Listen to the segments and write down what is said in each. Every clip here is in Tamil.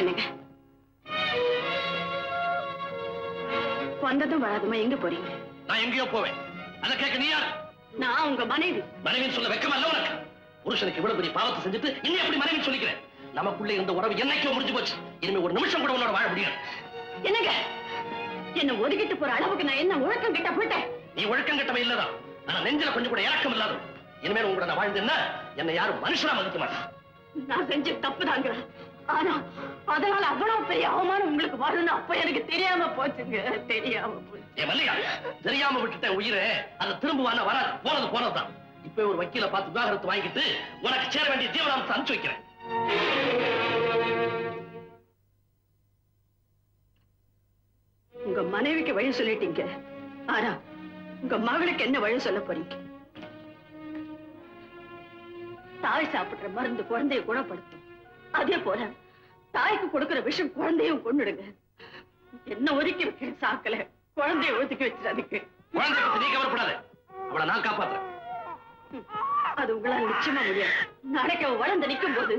என்னங்க வந்ததும் வராதுமா எங்க போறீங்க? நான் எங்கேயோ போவேன். அதை கேட்க நீ யார்? நான் உங்க மனைவி. மனைவின்னு சொல்ல வெக்கமா இல்ல உனக்கு? புருஷனுக்கு இவ்வளவு பெரிய பாவத்தை செஞ்சுட்டு இன்னும் எப்படி மனைவி சொல்லிக்கிறேன்? நமக்குள்ள இருந்த உறவு என்னைக்கோ முடிஞ்சு போச்சு. இனிமே ஒரு நிமிஷம் கூட உன்னோட வாழ முடியாது. என்னங்க என்ன ஒதுக்கிட்டு போற அளவுக்கு நான் என்ன ஒழுக்கம் கிட்ட போயிட்டேன்? நீ ஒழுக்கம் கட்டவே இல்லதான். ஆனா நெஞ்சில கொஞ்சம் கூட இறக்கம் இல்லாத. இனிமேல் உங்களோட நான் வாழ்ந்தேன்னா என்னை யாரும் மனுஷனா மதிக்க மாட்டான். நான் செஞ்ச தப்பு தாங்க. ஆனா அதனால அவ்வளவு பெரிய அவமானம் உங்களுக்கு வரணும் அப்ப எனக்கு தெரியாம போச்சுங்க. தெரியாம போச்சு. ஏ மல்லிகா, தெரியாம விட்டுட்டேன் உயிரை. அது திரும்புவான வராது. போனது போனதுதான். இப்ப ஒரு வக்கீல பார்த்து விவாகரத்து வாங்கிட்டு உனக்கு சேர வேண்டிய ஜீவனாம்சம் அனுப்பிச்சு வைக்கிறேன். உங்க மனைவிக்கு வழி சொல்லிட்டீங்க. ஆனா உங்க மகளுக்கு என்ன வழி சொல்ல போறீங்க? தாய் சாப்பிடுற மருந்து குழந்தைய குணப்படுத்தும். அதே போல தாய்க்கு கொடுக்கிற விஷயம் குழந்தையும் கொண்டுடுங்க. என்ன ஒதுக்கி வைக்கிற சாக்கல குழந்தைய ஒதுக்கி வச்சிடாதுக்கு. குழந்தை பத்தி நீ கவலைப்படாத. அவளை நான் காப்பாத்துறேன். அது உங்களால நிச்சயமா முடியாது. நாளைக்கு அவ வளர்ந்து நிற்கும் போது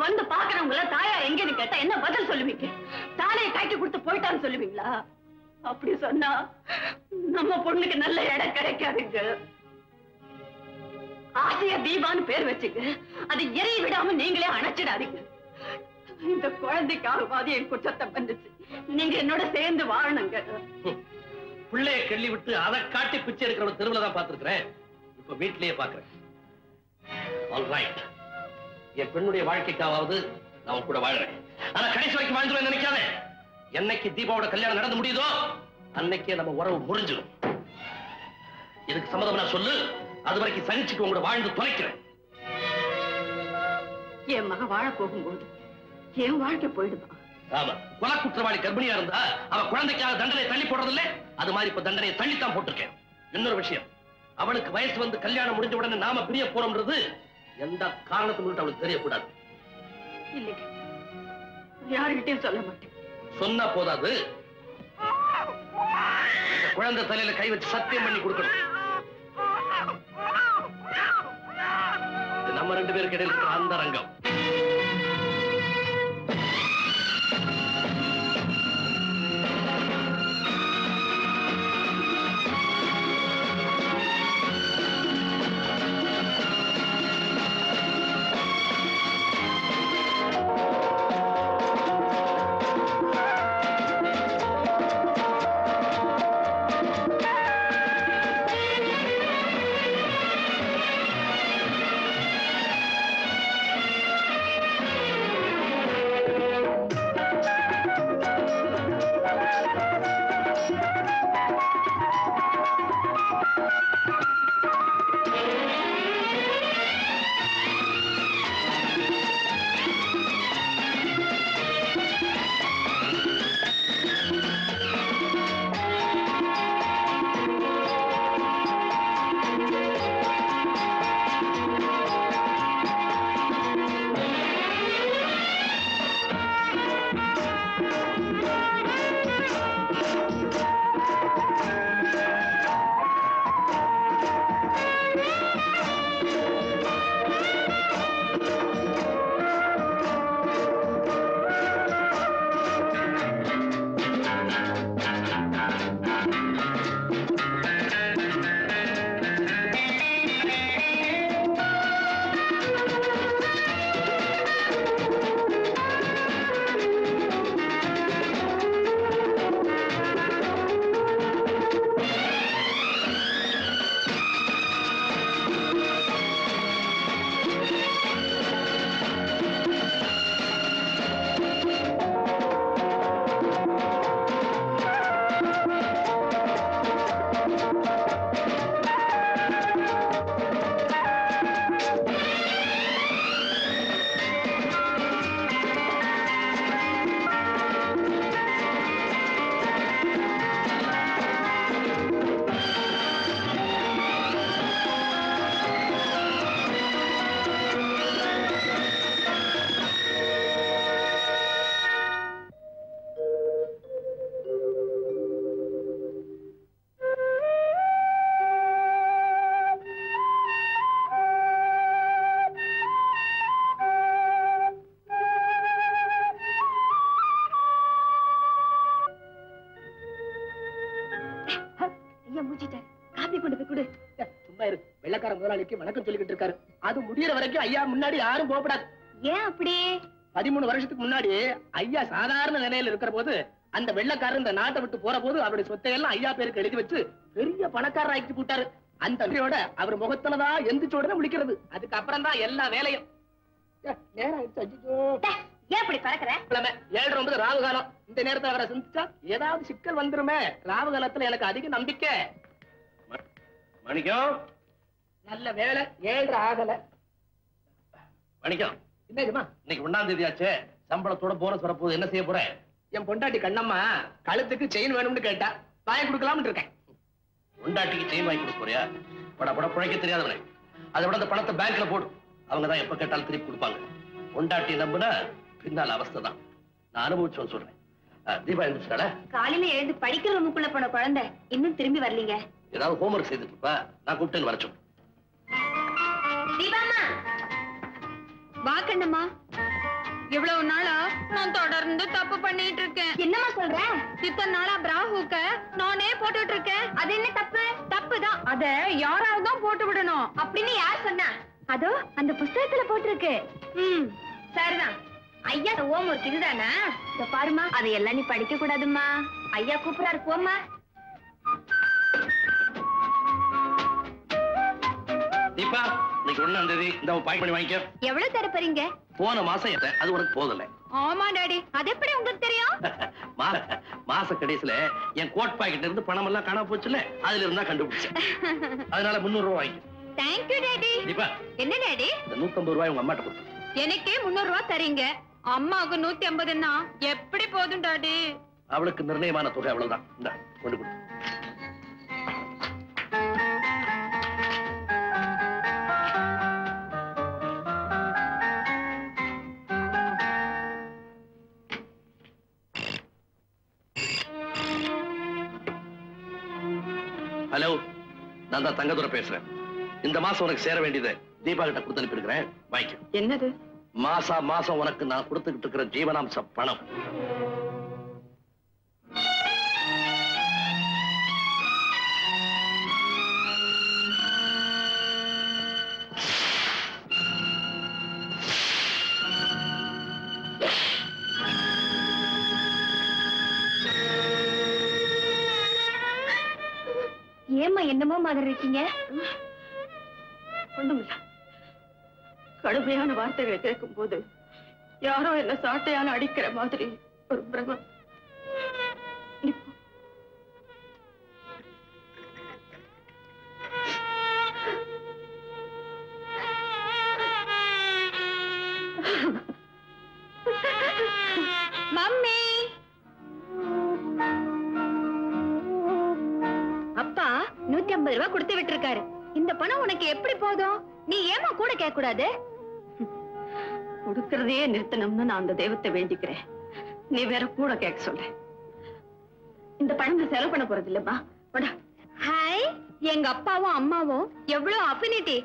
வந்து பாக்குறவங்கள தாயார் எங்கன்னு கேட்டா என்ன பதில் சொல்லுவீங்க? தாலையை கைக்கு கொடுத்து போயிட்டான்னு சொல்லுவீங்களா? அப்படி சொன்னா நம்ம பொண்ணுக்கு நல்ல இடம் கிடைக்காதுங்க. ஆசையா தீபான்னு பேர் வச்சுக்க. அதை எரிய விடாம நீங்களே அணைச்சிடாதீங்க. இந்த குழந்தைக்காகவாது என் குற்றத்தை வந்துச்சு. நீங்க என்னோட சேர்ந்து வாழணுங்க. பிள்ளைய கெள்ளி விட்டு அதை காட்டி பிச்சை இருக்கிற தெருவுல தான் பார்த்திருக்கிறேன். இப்ப வீட்டிலேயே பாக்குறேன். All right. என் பெண்ணுடைய வாழ்க்கைக்காவது நான் கூட வாழ்றேன். ஆனா கடைசி வரைக்கும் வாழ்ந்துருவேன் நினைக்காத. என்னைக்கு தீபாவோட கல்யாணம் நடந்து முடியுதோ அன்னைக்கே நம்ம உறவு முறிஞ்சிடும். இதுக்கு சம்மதம் நான் சொல்லு. அது வரைக்கும் சகிச்சுட்டு உங்களோட வாழ்ந்து தொலைக்கிறேன். என் மக வாழ போகும்போது என் வாழ்க்கை போயிடுதான். ஆமா, கொலை குற்றவாளி கர்ப்பிணியா இருந்தா அவ குழந்தைக்காக தண்டனை தள்ளி போடுறதில்ல. அது மாதிரி இப்ப தண்டனையை தள்ளித்தான் போட்டிருக்கேன். இன்னொரு விஷயம், அவளுக்கு வயசு வந்து கல்யாணம் முடிஞ்ச உடனே நாம பிரிய போறோம்ன்றது எந்த காரணத்துக்கு அவளுக்கு தெரியக்கூடாது. இல்லைங்க, யாருகிட்டையும் சொல்ல மாட்டேன். சொன்னா போதாது. குழந்தை தலையில கை வச்சு சத்தியம் பண்ணி கொடுக்கணும். நம்ம ரெண்டு பேருக்கு இடையில இருக்கிற அந்த ரங்கம். வெள்ளக்கார முதலாளிக்கு வணக்கம் சொல்லிக்கிட்டு இருக்காரு. அது முடியற வரைக்கும் ஐயா முன்னாடி யாரும் போகப்படாது. ஏன் அப்படி? 13 வருஷத்துக்கு முன்னாடி ஐயா சாதாரண நிலையில இருக்கிற போது அந்த வெள்ளக்காரர் இந்த நாட்டை விட்டு போற போது அவருடைய சொத்தையெல்லாம் ஐயா பேருக்கு எழுதி வச்சு பெரிய பணக்காரர் ஆக்கி போட்டாரு. அந்த நன்றியோட அவர் முகத்துலதான் எந்திரிச்ச உடனே முடிக்கிறது. அதுக்கப்புறம் தான் எல்லா வேலையும். நேரம் ஆயிடுச்சு. அஜிஜோ, ஏன் அப்படி பறக்குற? 7:09 ராவு காலம். இந்த நேரத்தை அவரை சிந்திச்சா ஏதாவது சிக்கல் வந்துருமே. ராவு காலத்துல எனக்கு அதிக நம்பிக்கை. மணிக்கம், நல்ல வேலை 7:30 ஆகல. மணிக்கம், என்னதுமா? இன்னைக்கு 1ஆம் தேதி ஆச்சே, சம்பளத்தோட போனஸ் வரப்போகுது. என்ன செய்ய போறேன்? என் பொண்டாட்டி கண்ணம்மா கழுத்துக்கு செயின் வேணும்னு கேட்டா வாங்கி கொடுக்கலாம்னு இருக்கேன். பொண்டாட்டிக்கு செயின் வாங்கி கொடுக்க போறியா? பட பிழைக்க தெரியாதவனே. அதை விட அந்த பணத்தை பேங்க்ல போடு. அவங்கதான் எப்ப கேட்டாலும் திருப்பி கொடுப்பாங்க. பொண்டாட்டி நம்புனா பின்னால் அவஸ்தை தான். நான் அனுபவிச்சோன்னு சொல்றேன். தீபா எழுந்துட்டாளா? காலையில எழுந்து படிக்கிற ரூமுக்குள்ள போன குழந்தை இன்னும் திரும்பி வரலீங்க. ஏதாவது ஹோம்ஒர்க் செய்துட்டு இருப்பா. நான் கூப்பிட்டேன்னு வர சொல்லு. தீபாமா, வா கண்ணம்மா. இவ்வளவு நாளா நான் தொடர்ந்து தப்பு பண்ணிட்டு இருக்கேன். என்னம்மா சொல்ற? இத்தனை நாளா பிராஹுக்க நானே போட்டுட்டு இருக்கேன். அது என்ன தப்பு? தப்புதான். அத யாராவது தான் போட்டு விடணும் அப்படின்னு யார் சொன்னா? அதோ அந்த புஸ்தகத்துல போட்டிருக்கு. சரிதான். ஐயா ஹோம்ஒர்க் இதுதானா? இத பாருமா, அதையெல்லாம் நீ படிக்க கூடாதும்மா. ஐயா கூப்பிடாரு, போம்மா. தீபா, இன்னைக்கு 1ஆம் தேதி. இந்த பாய் பண்ணி வாங்கிக்க. எவ்வளவு தர போறீங்க? போன மாசம் ஏத்த, அது உனக்கு போதல. ஆமா டாடி. அது எப்படி உங்களுக்கு தெரியும்? மாச கடைசியில என் கோட் பாக்கெட்ல இருந்து பணம் எல்லாம் காணாம போச்சுல, அதுல இருந்தா கண்டுபிடிச்சேன். அதனால 300 ரூபாய் வாங்கி. Thank you daddy. தீபா, என்ன டாடி? இந்த 150 ரூபாய் உங்க அம்மாட்ட கொடுத்து. எனக்கே 300 ரூபாய் தரீங்க, அம்மாவுக்கு 150ன்னா எப்படி போதும் டாடி? அவளுக்கு நிர்ணயமான தொகை அவ்வளவுதான். இந்த கொண்டு கொடு. ஹலோ, நான் தான் தங்கதுரை பேசுறேன். இந்த மாசம் உனக்கு சேர வேண்டியது தீபா கிட்ட கொடுத்து அனுப்பியிருக்கிறேன். வாங்கிக்க. என்னது? மாசம் உனக்கு நான் கொடுத்துக்கிட்டு இருக்கிற ஜீவனாம்ச பணம். ஏம்மா என்னமோ மாதிரி இருக்கீங்க? ஒண்ணுமில்ல. கடுமையான வார்த்தைகளை கேட்கும் போது யாரோ என்ன சாட்டையால அடிக்கிற மாதிரி ஒரு பிரமம். மம்மி, அப்பா 150 ரூபாய் கொடுத்து விட்டுருக்காரு. இந்த பணம் உனக்கு எப்படி போதும்? நீ ஏமா கூட கேட்க கூடாது? கொடுக்கறதையே நிறுத்தணும்னு நான் அந்த தெய்வத்தை வேண்டிக்கிறேன். நீ வேற கூட கேட்க சொல்ற. இந்த பணம் நான் செலவு பண்ண போறது இல்லப்பா. ஹாய், எங்க அப்பாவும் அம்மாவும் எவ்வளவு அஃபினிட்டி.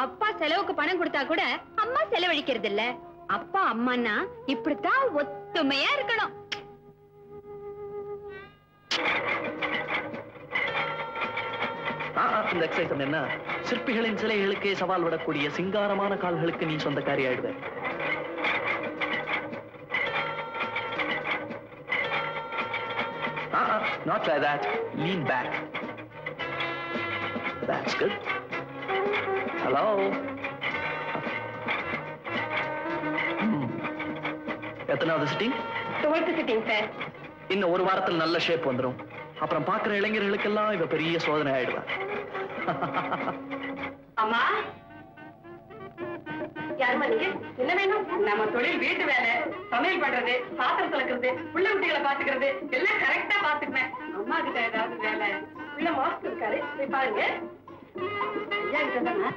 அப்பா செலவுக்கு பணம் கொடுத்தா கூட அம்மா செலவழிக்கிறது இல்ல. அப்பா அம்மான்னா இப்படித்தான் ஒத்துமையா இருக்கணும். இந்த எக்ஸைட்டம் என்ன? சிற்பிகளின் சிலைகளுக்கே சவால் விடக்கூடிய சிங்காரமான கால்களுக்கு நீ சொந்தக்காரி ஆயிடுவ. Not like that. Lean back. That's good. Hello. எத்தனாவது சிட்டிங்? 12th sitting sir. இன்னும் ஒரு வாரத்தில் நல்ல ஷேப் வந்துடும். அப்புறம் பாக்குற இளைஞர்களுக்கெல்லாம் இவ பெரிய சோதனை ஆயிடுவா. அம்மா, யாருமா நீங்க? என்ன வேணும்? நம்ம தொழில் வீட்டு வேலை, சமையல் பண்றது, பாத்திரம் துலக்கிறது, புள்ள குட்டிகளை பாத்துக்கிறது எல்லாம் கரெக்டா பாத்துக்குவேன். அம்மா கிட்ட ஏதாவது வேலை? உள்ள மாஸ்க் இருக்காரு, போய் பாருங்க. ஐயா கிட்ட தானே?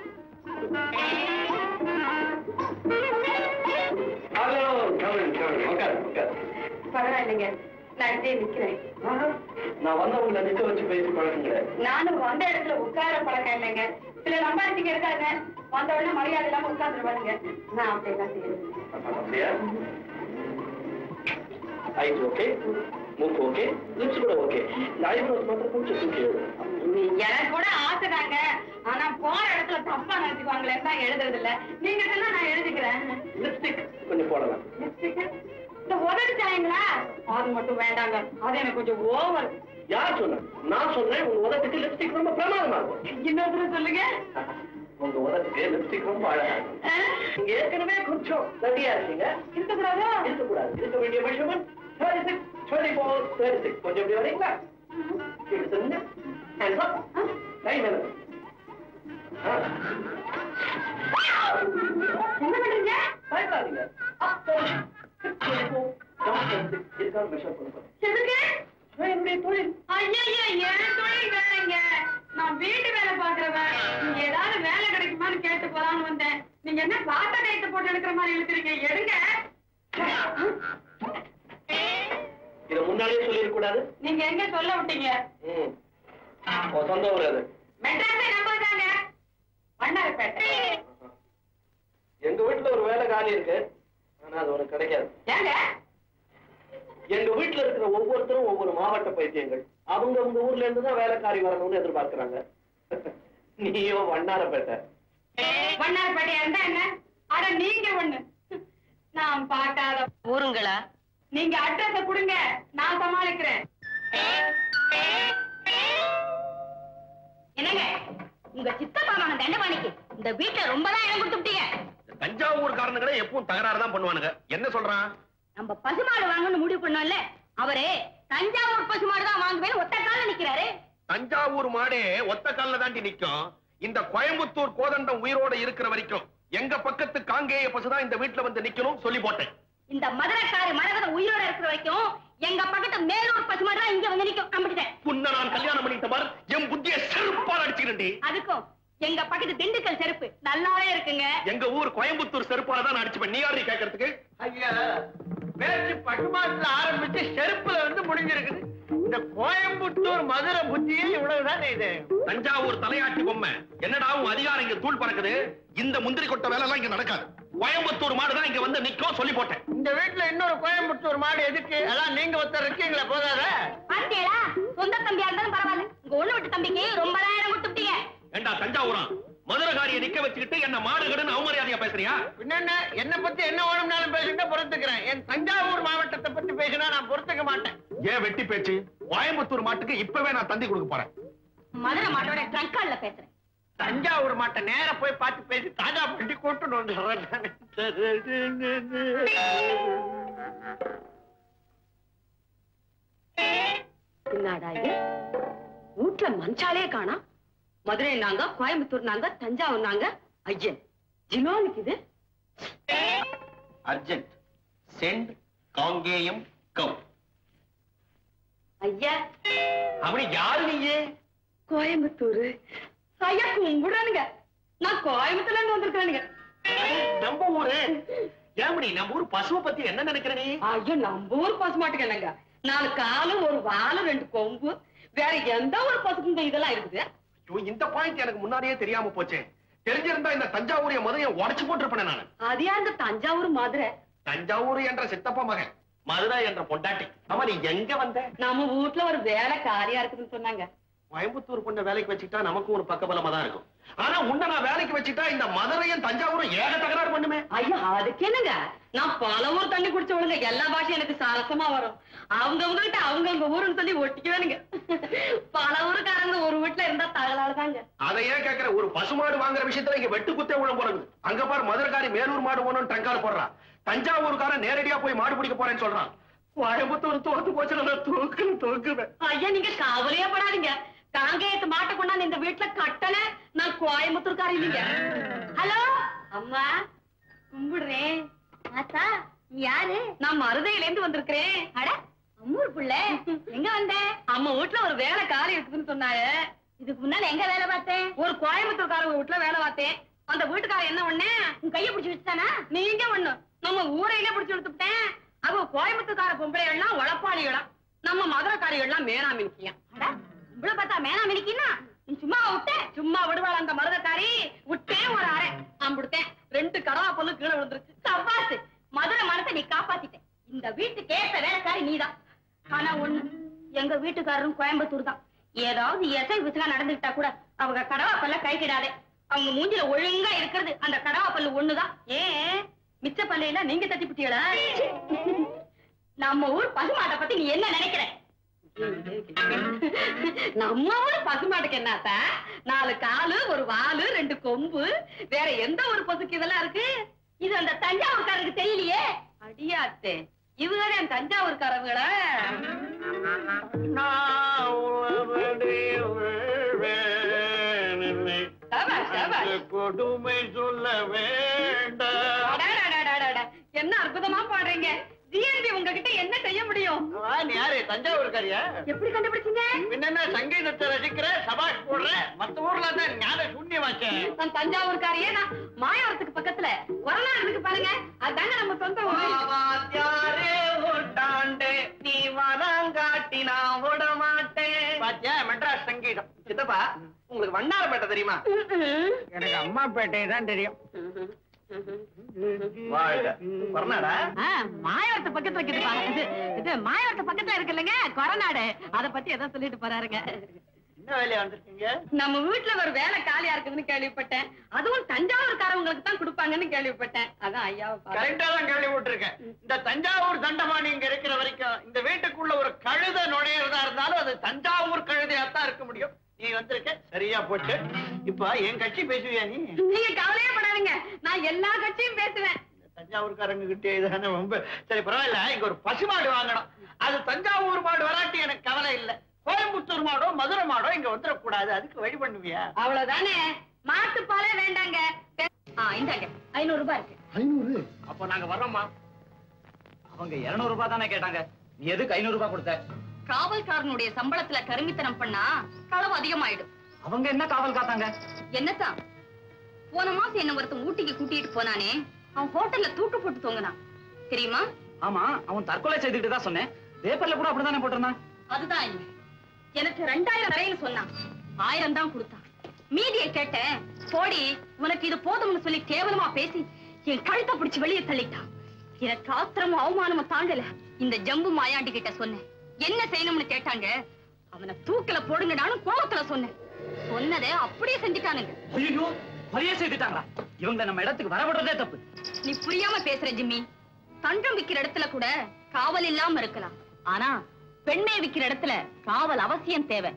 பரவாயில்லைங்க, நான் இதே நிக்கிறேன். நான் வந்தவங்களை நிக்க வச்சு பேசி பழகுங்க. நானும் வந்த இடத்துல உட்கார பழக்கம் இல்லைங்க. சில நம்பாரிசிங்க இருக்காங்க, வந்த உடனே மரியாதை இல்லாம உட்கார்ந்துருவானுங்க. நான் அப்படியெல்லாம் செய்யறேன். ஐஸ் ஓகே, மூக்கு ஓகே, லிப்ஸ் கூட ஓகே. இந்த ஐப்ரோஸ் மாத்திரம் கொஞ்சம் தூக்கி எனக்கு கூட ஆசைதாங்க. ஆனா போற இடத்துல தப்பா நினைச்சுக்குவாங்களே தான் எழுதுறது இல்ல. நீங்க சொன்னா நான் எழுதிக்கிறேன். லிப்ஸ்டிக் கொஞ்சம் போடலாம். லிப்ஸ்டிக் இந்த உதவி சாயங்களா? அது மட்டும் வேண்டாங்க, அது எனக்கு கொஞ்சம் ஓவர். யார் சொன்ன? நான் சொன்னேன் உங்க உதட்டுக்கு லிப்ஸ்டிக் ரொம்ப பிரமாதமா இருக்கும். இன்னொரு சொல்லுங்க. உங்க உதட்டுக்கு லிப்ஸ்டிக் ரொம்ப அழகா இருக்கும். நீங்க ஏற்கனவே கொஞ்சம் தடியா இருக்கீங்க. இருக்கக்கூடாதா? இருக்கக்கூடாது. இருக்க வேண்டிய மெஷர்மெண்ட் 36, 24, 36. கொஞ்சம் எப்படி வரீங்களா? இப்படி சொல்லுங்க. Hands up. கை மேல. என்ன பண்றீங்க? பயப்படாதீங்க. Up, down, 6, 24, down, 36. இதுக்காக மெஷர் பண்ண போறேன். எதுக்கு? என்னுடைய தொழில். ஐயா என் தொழில் வேலைங்க. நான் வீட்டு வேலை பாக்குறவன். நீங்க ஏதாவது வேலை கிடைக்குமான்னு கேட்டு போலான்னு வந்தேன். நீங்க என்ன பாத்த கைத்த போட்டு எடுக்கிற மாதிரி இழுக்கிறீங்க? எடுங்க. இத முன்னாடியே சொல்லிருக்க கூடாது. நீங்க எங்க சொல்ல விட்டீங்க? சொந்த ஊர் அது. மெட்ராஸை நம்பாதாங்க. வண்ணாரப்பேட்டை. எங்க வீட்டுல ஒரு வேலை காலி இருக்கு. ஆனா அது உனக்கு கிடைக்காது. ஏங்க? எங்க வீட்டுல இருக்கிற ஒவ்வொருத்தரும் ஒவ்வொரு மாவட்ட பைத்தியங்கள். அவங்க உங்க ஊர்ல இருந்து தான் வேலைக்காரி வரணும்னு எதிர்பார்க்கிறாங்க. நீயோ வண்ணாரப்பேட்டை. வண்ணாரப்பேட்டையா இருந்தா என்ன? அட நீங்க ஒண்ணு. நான் பார்க்காத ஊருங்களா? நீங்க அட்ரஸ கொடுங்க, நான் சமாளிக்கிறேன். என்னங்க உங்க சித்தப்பா மகன் தண்டபாணிக்கு இந்த வீட்டுல ரொம்பதான் இடம் கொடுத்துட்டீங்க. தஞ்சாவூர்காரனுங்களே எப்பவும் தகராறு தான் பண்ணுவானுங்க. என்ன சொல்றான்? நம்ம பசுமாடு வாங்கணும்னு முடிவு பண்ணோம்ல, அவரே தஞ்சாவூர் பசுமாடு தான் வாங்குவேன்னு ஒத்த கால நிக்கிறாரு. தஞ்சாவூர் மாடே ஒத்த கால்ல தாண்டி நிக்கும். இந்த கோயம்புத்தூர் கோதண்டம் உயிரோட இருக்கிற வரைக்கும் எங்க பக்கத்து காங்கேய பசுதான் இந்த வீட்டுல வந்து நிக்கணும் சொல்லி போட்டேன். இந்த மதுரைக்காரு மரகதம் உயிரோட இருக்கிற வரைக்கும் எங்க பக்கத்து மேலூர் பசுமாடு தான் இங்க வந்து நிக்கும். நம்பிட்டேன். புன்ன நான் கல்யாணம் பண்ணிட்ட பார், என் புத்திய செருப்பால் அடிச்சுக்கிட்டே. அதுக்கும் எங்க பக்கத்து திண்டுக்கல் செருப்பு நல்லாவே இருக்குங்க. எங்க ஊர் கோயம்புத்தூர் செருப்பால தான் அடிச்சுப்பேன். நீ யாரு கேட்கறதுக்கு? ஐயா, பேச்சு பட்டுமாட்டுல ஆரம்பிச்சு செருப்புல வந்து முடிஞ்சிருக்குது. இந்த கோயம்புத்தூர் மதுரை புத்தியே இவ்வளவுதான். இது தஞ்சாவூர் தலையாட்டி பொம்மை. என்னடா உன் அதிகாரம் இங்க தூள் பறக்குது. இந்த முந்திரி கொட்ட வேலை எல்லாம் இங்க நடக்காது. கோயம்புத்தூர் மாடு தான் இங்க வந்து நிக்கும் சொல்லி போட்டேன். இந்த வீட்டுல இன்னொரு கோயம்புத்தூர் மாடு எதுக்கு? அதான் நீங்க ஒருத்தர் இருக்கீங்களா, போதாத? பாத்தீங்களா? சொந்த தம்பியா இருந்தாலும் பரவாயில்ல, உங்க ஒண்ணு விட்டு தம்பிக்கு ரொம்ப நேரம் கொடுத்துட்டீங்க. ஏண்டா தஞ்சாவூரா, மதுரகாரியை நிக்க வச்சுக்கிட்டு என்ன மாடுகடுன்னு அவமரியாதையா பேசுறியா? பின்ன என்ன பத்தி என்ன வேணும்னாலும் பேசுங்க, பொறுத்துக்கிறேன். என் தஞ்சாவூர் மாவட்டத்தை பத்தி பேசினா நான் பொறுத்துக்க மாட்டேன். ஏன் வெட்டி பேச்சு? கோயம்புத்தூர் மாட்டுக்கு இப்பவே நான் தந்தி கொடுக்க போறேன். மதுரை மாட்டோட ட்ரங்கால்ல பேசுறேன். தஞ்சாவூர் மாட்டை நேர போய் பார்த்து பேசி தாஜா பண்ணி கூட்டு வந்து என்னடா இது? வீட்டுல மஞ்சாலே காணா. மதுரை நாங்க, கோயம்புத்தூர் நாங்க, தஞ்சாவூர் நாங்க. ஐயன் ஜினோனுக்கு இது அர்ஜென்ட் சென்ட் காங்கேயம் கவ். ஐயா அப்படி யாரு நீயே? கோயம்புத்தூர். ஐயா கும்பிடுறானுங்க. நான் கோயம்புத்தூர்ல இருந்து வந்திருக்கானுங்க. நம்ம ஊரு. ஏமணி, நம்ம ஊர் பசுவை பத்தி என்ன நினைக்கிற நீ? ஐயோ நம்ம ஊர் பசு மாட்டுக்கு என்னங்க, 4 காலும் 1 வாலும் 2 கொம்பு. வேற எந்த ஒரு பசுக்குங்க இதெல்லாம் இருக்குது? இந்த பாயிண்ட் எனக்கு முன்னாடியே தெரியாம போச்சே. தெரிஞ்சிருந்தா இந்த தஞ்சாவூரிய மதுரையை உடைச்சு போட்டிருப்பேன் நான். அது யாருங்க தஞ்சாவூர் மதுரை? தஞ்சாவூர் என்ற சித்தப்பா மகன், மதுரை என்ற பொண்டாட்டி. ஆமா, நீ எங்க வந்த? நம்ம வீட்டுல ஒரு வேலை காரியா இருக்குதுன்னு சொன்னாங்க. கோயம்புத்தூர் பொண்ணை வேலைக்கு வச்சுட்டா நமக்கும் ஒரு பக்கபலமா தான் இருக்கும். ஆனா உன்னை நான் வேலைக்கு வச்சுட்டா இந்த மதுரையும் தஞ்சாவூரும் ஏக தகராறு பண்ணுமே. ஐயா அதுக்கு என்னங்க, நான் பல ஊர் தண்ணி குடிச்சவளுங்க. எல்லா பாஷையும் எனக்கு சரசமா வரும். அவங்கவுங்க கிட்ட அவங்கவுங்க ஊருன்னு சொல்லி ஒட்டிக்குவேனுங்க. பல ஊருக்காரங்க ஒரு வீட்டுல இருந்தா தகராறுதாங்க. அதை ஏன் கேட்கிற? ஒரு பசுமாடு வாங்குற விஷயத்துல இங்க வெட்டு குத்தே உழம் போறது. அங்க பாரு, மதுரைக்காரி மேலூர் மாடு போனோம்னு டங்கால் போடுறான். தஞ்சாவூருக்காரன் நேரடியா போய் மாடு பிடிக்க போறேன்னு சொல்றான். கோயம்புத்தூர் தோத்து போச்சு, நான் தூக்குவேன். ஐயா நீங்க கவலையே படாதீங்க. காங்கேயத்து மாட்டை கொண்டாந்து இந்த வீட்டுல கட்டல. நான் கோயம்புத்தூர்காரி இல்லைங்க. ஹலோ அம்மா, கும்பிடுறேன். ஆத்தா யாரு? நான் மருதையில இருந்து வந்திருக்கிறேன். அட அம்மூர் புள்ள, எங்க வந்த? அம்மா வீட்டுல ஒரு வேலை காலி இருக்குதுன்னு சொன்னாரு. இதுக்கு முன்னால எங்க வேலை பார்த்தேன்? ஒரு கோயம்புத்தூர்காரங்க வீட்டுல வேலை பார்த்தேன். அந்த வீட்டுக்காரன் என்ன ஒண்ணு, உன் கைய பிடிச்சு வச்சுட்டானா? நீங்க ஒண்ணு நம்ம ஊரையில பிடிச்சு எடுத்துட்டேன். அவ கோயம்புத்தூர்கார பொம்பளை எல்லாம் உழப்பாளிகளா, நம்ம மதுரைக்காரிகள் மேனா மினிக்கியா. இவ்வளவு பார்த்தா மேனா மினிக்கின்னா நீ சும்மா விட்ட? சும்மா விடுவாள் அந்த மருதக்காரி? விட்டேன் ஒரு அரை அம்புடுத்தேன். 2 கடவா பொண்ணு கீழே விழுந்துருச்சு. தப்பாசு, மதுரை மரத்தை நீ காப்பாத்திட்ட. இந்த வீட்டுக்கு ஏத்த வேலைக்காரி நீதான். ஆனா ஒண்ணு, எங்க வீட்டுக்காரரும் கோயம்புத்தூர் தான். ஏதாவது எசை விசுகா நடந்துகிட்டா கூட அவங்க கடவாப்பல்ல கை கிடாதே. அவங்க மூஞ்சில ஒழுங்கா இருக்கிறது அந்த கடவாப்பல்லு ஒண்ணுதான். ஏன் மிச்ச பல்லையில நீங்க தட்டி பிட்டீங்களா? நம்ம ஊர் பசுமாட்டை பத்தி நீ என்ன நினைக்கிற? நம்ம ஊர் பசுமாட்டுக்கு என்னத்த 4 காலு 1 வாலு 2 கொம்பு, வேற எந்த ஒரு பசுக்கு இதெல்லாம் இருக்கு? இது அந்த தஞ்சாவூர்காரருக்கு தெரியலையே. அடியாத்தே, இவங்க என் தஞ்சாவூர்காரங்கள. கொடுமை சொல்ல வேண்டாம். என்ன அற்புதமா பாடுறீங்க. ஜிஎன்பி உங்ககிட்ட என்ன செய்ய முடியும்? நீ யாரு, தஞ்சாவூர்காரியா? எப்படி கண்டுபிடிச்சீங்க? என்ன சங்கீதத்தை ரசிக்கிற, சபாஷ் போடுற, மத்த ஊர்ல தான் ஞான சூன்யமாச்சேன். நான் தஞ்சாவூர்காரியே. நான் மாயவரத்துக்கு பக்கத்துல கொரோனா இருக்கு பாருங்க, அதாங்க நம்ம சொந்த நீ வனங்காட்டி நான் விட மாட்டேன். பாத்தியா, மெட்ராஸ் சங்கீதம். சித்தப்பா, உங்களுக்கு வண்ணாரப்பேட்டை தெரியுமா? எனக்கு அம்மாப்பேட்டை தான் தெரியும். மாயவரத்து பக்கத்துல இருக்குது. மாயவரத்து பக்கத்துல இருக்கு இல்லைங்க கொரோனாடு. அத பத்தி ஏதோ சொல்லிட்டு போறாருங்க. என்ன வேலையா வந்திருக்கீங்க? நம்ம வீட்டுல ஒரு வேலை காலியா இருக்குதுன்னு கேள்விப்பட்டேன். அதுவும் தஞ்சாவூர்காரவங்களுக்கு தான் கொடுப்பாங்கன்னு கேள்விப்பட்டேன். அதான் ஐயாவை கரெக்டா தான் கேள்விப்பட்டிருக்கேன். இந்த தஞ்சாவூர் தண்டமானி இங்க இருக்கிற வரைக்கும் இந்த வீட்டுக்குள்ள ஒரு கழுதை நுழையிறதா இருந்தாலும் அது தஞ்சாவூர் கழுதையாத்தான் இருக்க முடியும். நீ வந்திருக்க, சரியா போச்சு. இப்ப என் கட்சி பேசுவியா நீ? நீங்க கவலையே படாதீங்க, நான் எல்லா கட்சியும் பேசுவேன். தஞ்சாவூர்காரங்க கிட்டே இதுதானே ரொம்ப. சரி பரவாயில்ல, இங்க ஒரு பசுமாடு வாங்கணும். அது தஞ்சாவூர் மாடு வராட்டி எனக்கு கவலை இல்லை. கோயம்புத்தூர் மாடோ மதுரை மாடோ இங்க வந்துடக்கூடாது. அதுக்கு வழி பண்ணுவியா? அவ்வளவுதானே. மாட்டுப்பாலே வேண்டாங்க. இந்தாங்க 500 ரூபாய் இருக்கு. 500? அப்ப நாங்க வர்றோம்மா. அவங்க 200 ரூபாய் தானே கேட்டாங்க, நீ எதுக்கு 500 ரூபாய் கொடுத்த? காவல்காரனுடைய சம்பளத்துல கருமித்தனம் பண்ணா களவு அதிகமாயிடும். அவங்க என்ன காவல் காத்தாங்க? என்னத்தான் போன மாசம் என்ன ஒருத்தன் ஊட்டிக்கு கூட்டிட்டு போனானே, அவன் ஹோட்டல்ல தூக்கு போட்டு தொங்குனான் தெரியுமா? ஆமா, அவன் தற்கொலை செய்துட்டு தான் சொன்னேன். பேப்பர்ல கூட அப்படித்தானே போட்டிருந்தான். அதுதான் இல்ல, எனக்கு 2000 தரேன்னு சொன்னான். 1000 தான் கொடுத்தான். மீதியை கேட்டேன். போடி, உனக்கு இது போதும்னு சொல்லி கேவலமா பேசி என் கழுத்தை பிடிச்சு வெளியே தள்ளிட்டான். எனக்கு ஆத்திரமும் அவமானமும் தாங்கல. இந்த ஜம்பு மாயாண்டி கிட்ட சொன்னேன். என்ன செய்யணும்னு கேட்டாங்க. அவனை தூக்கில போடுங்க, நானும் கோவத்துல சொன்னேன். சொன்னதை அப்படியே செஞ்சுட்டானுங்க. ஐயோ, கொலையே செய்துட்டாங்களா? இவங்க நம்ம இடத்துக்கு வரவிடுறதே தப்பு. நீ புரியாம பேசுற ஜிம்மி. தங்கம் விக்கிற இடத்துல கூட காவல் இல்லாம இருக்கலாம், ஆனா பெண்மை விக்கிற இடத்துல காவல் அவசியம் தேவை.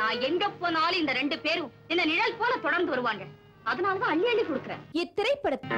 நான் எங்க போனாலும் இந்த 2 பேரும் என்ன நிழல் போல தொடர்ந்து வருவாங்க. அதனாலதான் அள்ளி அள்ளி கொடுக்குறேன். இத்திரைப்படத்தை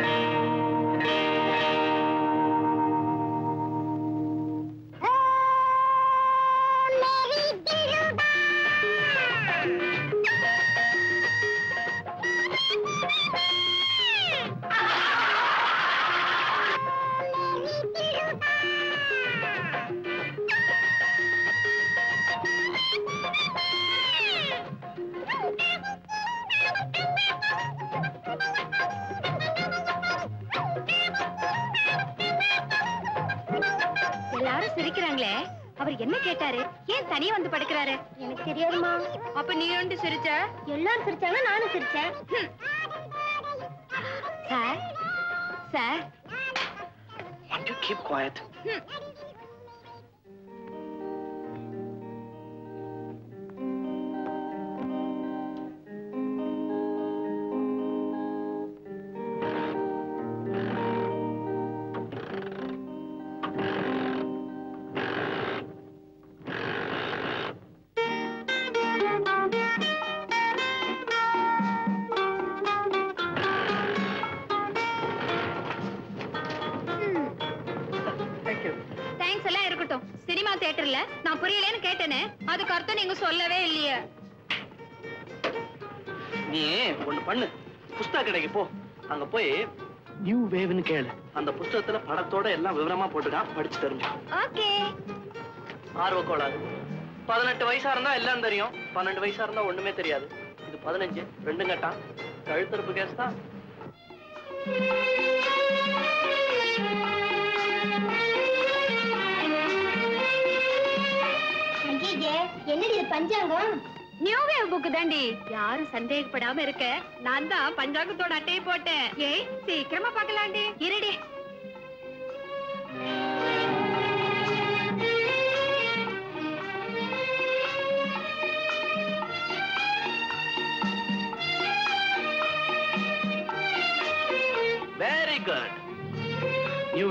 எல்லாரும் சிரிக்கிறாங்களே, அவர் என்ன கேட்டாரு? ஏன் தனியா வந்து படுக்கிறாரு? எனக்கு தெரியாதுமா. அப்ப நீ ரெண்டு சிரிச்ச? எல்லாரும் சிரிச்சாங்க, நானும் சிரிச்சேன். Sir sir, Want to keep quiet. Thanks எல்லாம் இருக்கட்டும். சினிமா தியேட்டர்ல நான் புரியலன்னு கேட்டேனே, அதுக்கு அர்த்தம் நீங்க சொல்லவே இல்லையே. நீ ஒண்ணு பண்ணு, புஸ்தக கடைக்கு போ. அங்க போய் நியூ வேவ்னு கேளு. அந்த புஸ்தகத்துல படத்தோட எல்லாம் விவரமா போட்டுக்கான், படிச்சு தெரிஞ்சு. ஓகே. ஆர்வ கோளாறு. 18 வயசா இருந்தா எல்லாம் தெரியும், 12 வயசா இருந்தா ஒண்ணுமே தெரியாது. இது 15, 2 கட்டா கழுத்தறுப்பு கேஸ் தான். என்னடி பஞ்சாங்கம்? நியூ வேவ் புக் தாண்டி. யாரும் சந்தேகப்படாம இருக்க, நான் தான் பஞ்சாங்கத்தோட அட்டையை போட்டேன். ஏய், சீக்கிரமா பார்க்கலாண்டி. இருடி.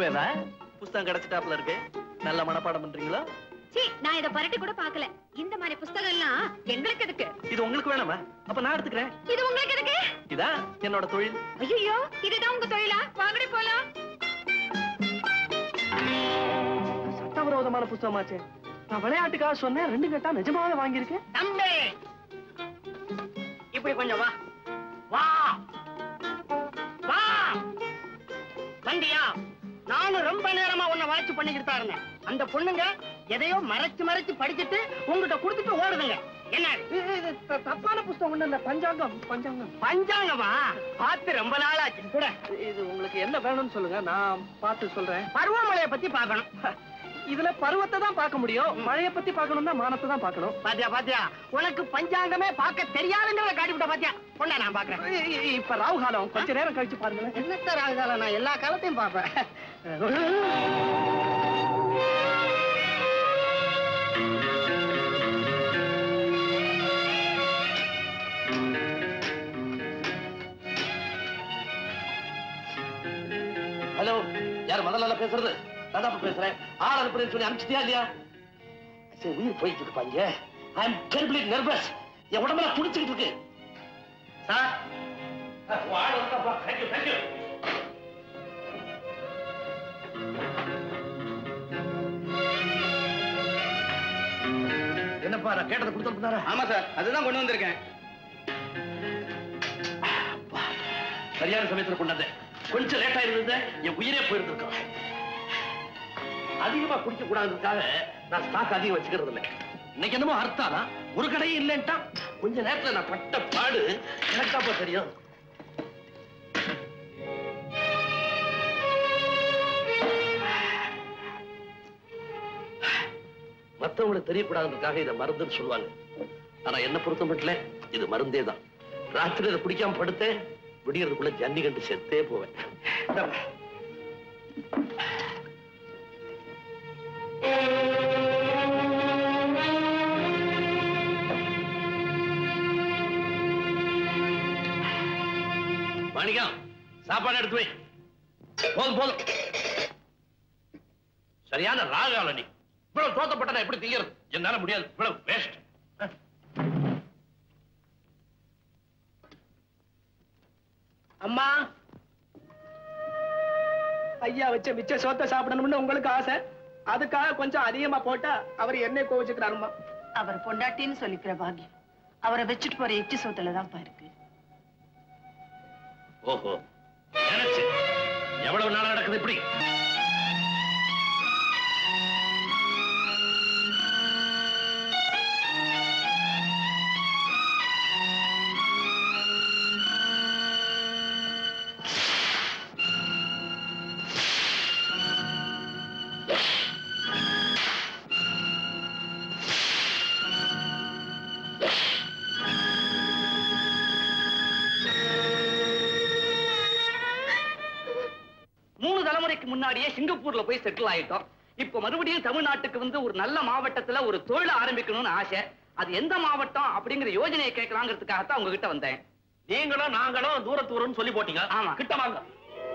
தேவை புஸ்தகம் கிடைச்சிட்டாப்ல இருக்கு. நல்ல மனப்பாடம் பண்றீங்களா? சீ, நான் இத பரட்டி கூட பார்க்கல. இந்த மாதிரி புத்தகம் எல்லாம் எங்களுக்கு எதுக்கு? இது உங்களுக்கு வேணாமா? அப்ப நான் எடுத்துக்கிறேன். இது உங்களுக்கு எதுக்கு? இதான் என்னோட தொழில். ஐயோ, இதுதான் உங்க தொழிலா? வாங்கடி போலாம். சட்டவிரோதமான புத்தகமாச்சே. நான் விளையாட்டுக்காக சொன்னேன், 2 கட்டா நிஜமாவே வாங்கியிருக்கேன். தம்பி இப்படி கொஞ்சம் வா வா வா. வண்டியா? நானும் ரொம்ப நேரமா உன்னை வாட்ச் பண்ணிக்கிட்டு தான் இருந்தேன். அந்த பொண்ணுங்க எதையோ மறைச்சு மறைச்சு படிச்சுட்டு உங்ககிட்ட கொடுத்துட்டு ஓடுதுங்க. என்ன இது தப்பான புத்தகம் ஒண்ணு இல்ல. பஞ்சாங்கம் பஞ்சாங்கம். பஞ்சாங்கமா? பார்த்து ரொம்ப நாளாச்சு. கூட இது உங்களுக்கு என்ன வேணும்னு சொல்லுங்க, நான் பார்த்து சொல்றேன். பருவமழையை பத்தி பார்க்கணும். இதுல பருவத்தை தான் பார்க்க முடியும். மழையை பத்தி பார்க்கணும்னா மானத்தை தான் பார்க்கணும். பாத்தியா பாத்தியா, உனக்கு பஞ்சாங்கமே பார்க்க தெரியாதுன்றத காட்டிவிட்ட. பாத்தியா பொண்ணா, நான் பாக்குறேன். இப்ப ராகு காலம், கொஞ்ச நேரம் கழிச்சு பாருங்களேன். என்னத்த ராகுகாலம்? நான் எல்லா காலத்தையும் பார்ப்பேன். ஹலோ, யார் முதல்ல பேசுறது? நான் தான் பேசுறேன். ஆள் அனுப்புறேன்னு சொல்லி அனுப்பிச்சிட்டியா இல்லையா? சரி, உயிர் போயிட்டு இருப்பாங்க. ஐ அம் டெரிபிளி நர்வஸ். என் உடம்பெல்லாம் துடிச்சுக்கிட்டு இருக்கு. சார், ஆள் வந்தாப்பா. Thank you thank you. என்னப்பா, நான் கேட்டதை கொடுத்து அனுப்புனாரா? ஆமா சார், அதுதான் கொண்டு வந்திருக்கேன். சரியான சமயத்தில் கொண்டாந்தேன். கொஞ்சம் லேட்டா இருந்தது, என் உயிரே போயிருந்திருக்கோம். அதிகமா குடிக்க கூடாதுக்காக நான் ஸ்டாக் அதிகம் வச்சுக்கிறது இல்லை. இன்னைக்கு என்னமோ அர்த்தானா ஒரு கடையும் இல்லைன்ட்டா. கொஞ்ச நேரத்துல நான் பட்ட பாடு எனக்காப்பா தெரியும். மத்தவங்களுக்கு தெரியக்கூடாதுக்காக இதை மருந்துன்னு சொல்லுவாங்க. ஆனா என்ன பொறுத்த மட்டும் இது மருந்தே தான். ராத்திரி இதை குடிக்காம படுத்தேன், விடியறதுக்குள்ள ஜன்னி கண்டு செத்தே போவேன். மாணிக்கம், சாப்பாடு எடுத்து வை. போதும் போதும். சரியான ராகால நீ. இவ்வளவு தோத்தப்பட்ட எப்படி திங்கிறது? என்னால முடியாது. இவ்வளவு வேஸ்ட். அம்மா, ஐயா வச்ச மிச்ச சோத்தை சாப்பிடணும்னு உங்களுக்கு ஆசை. அதுக்காக கொஞ்சம் அதிகமா போட்டா அவர் என்னை கோவிச்சுக்கிறாருமா. அவர் பொண்டாட்டின்னு சொல்லிக்கிற பாக்கியம் அவரை வச்சுட்டு போற எச்சி சோத்துலதான் இருக்கு. ஓஹோ, நினைச்சு எவ்வளவு நாளா நடக்குது இப்படி? முன்னாடியே சிங்கப்பூர்ல போய் செட்டில் ஆயிட்டோம். இப்ப மறுபடியும் தமிழ்நாட்டுக்கு வந்து ஒரு நல்ல மாவட்டத்துல ஒரு தொழில் ஆரம்பிக்கணும்னு ஆசை. அது எந்த மாவட்டம் அப்படிங்கிற யோஜனையை கேட்கலாங்கிறதுக்காகத்தான் உங்ககிட்ட வந்தேன். நீங்களும் நாங்களும் தூரத்தூரம்னு சொல்லி போட்டீங்க. ஆமா. கிட்ட வாங்க.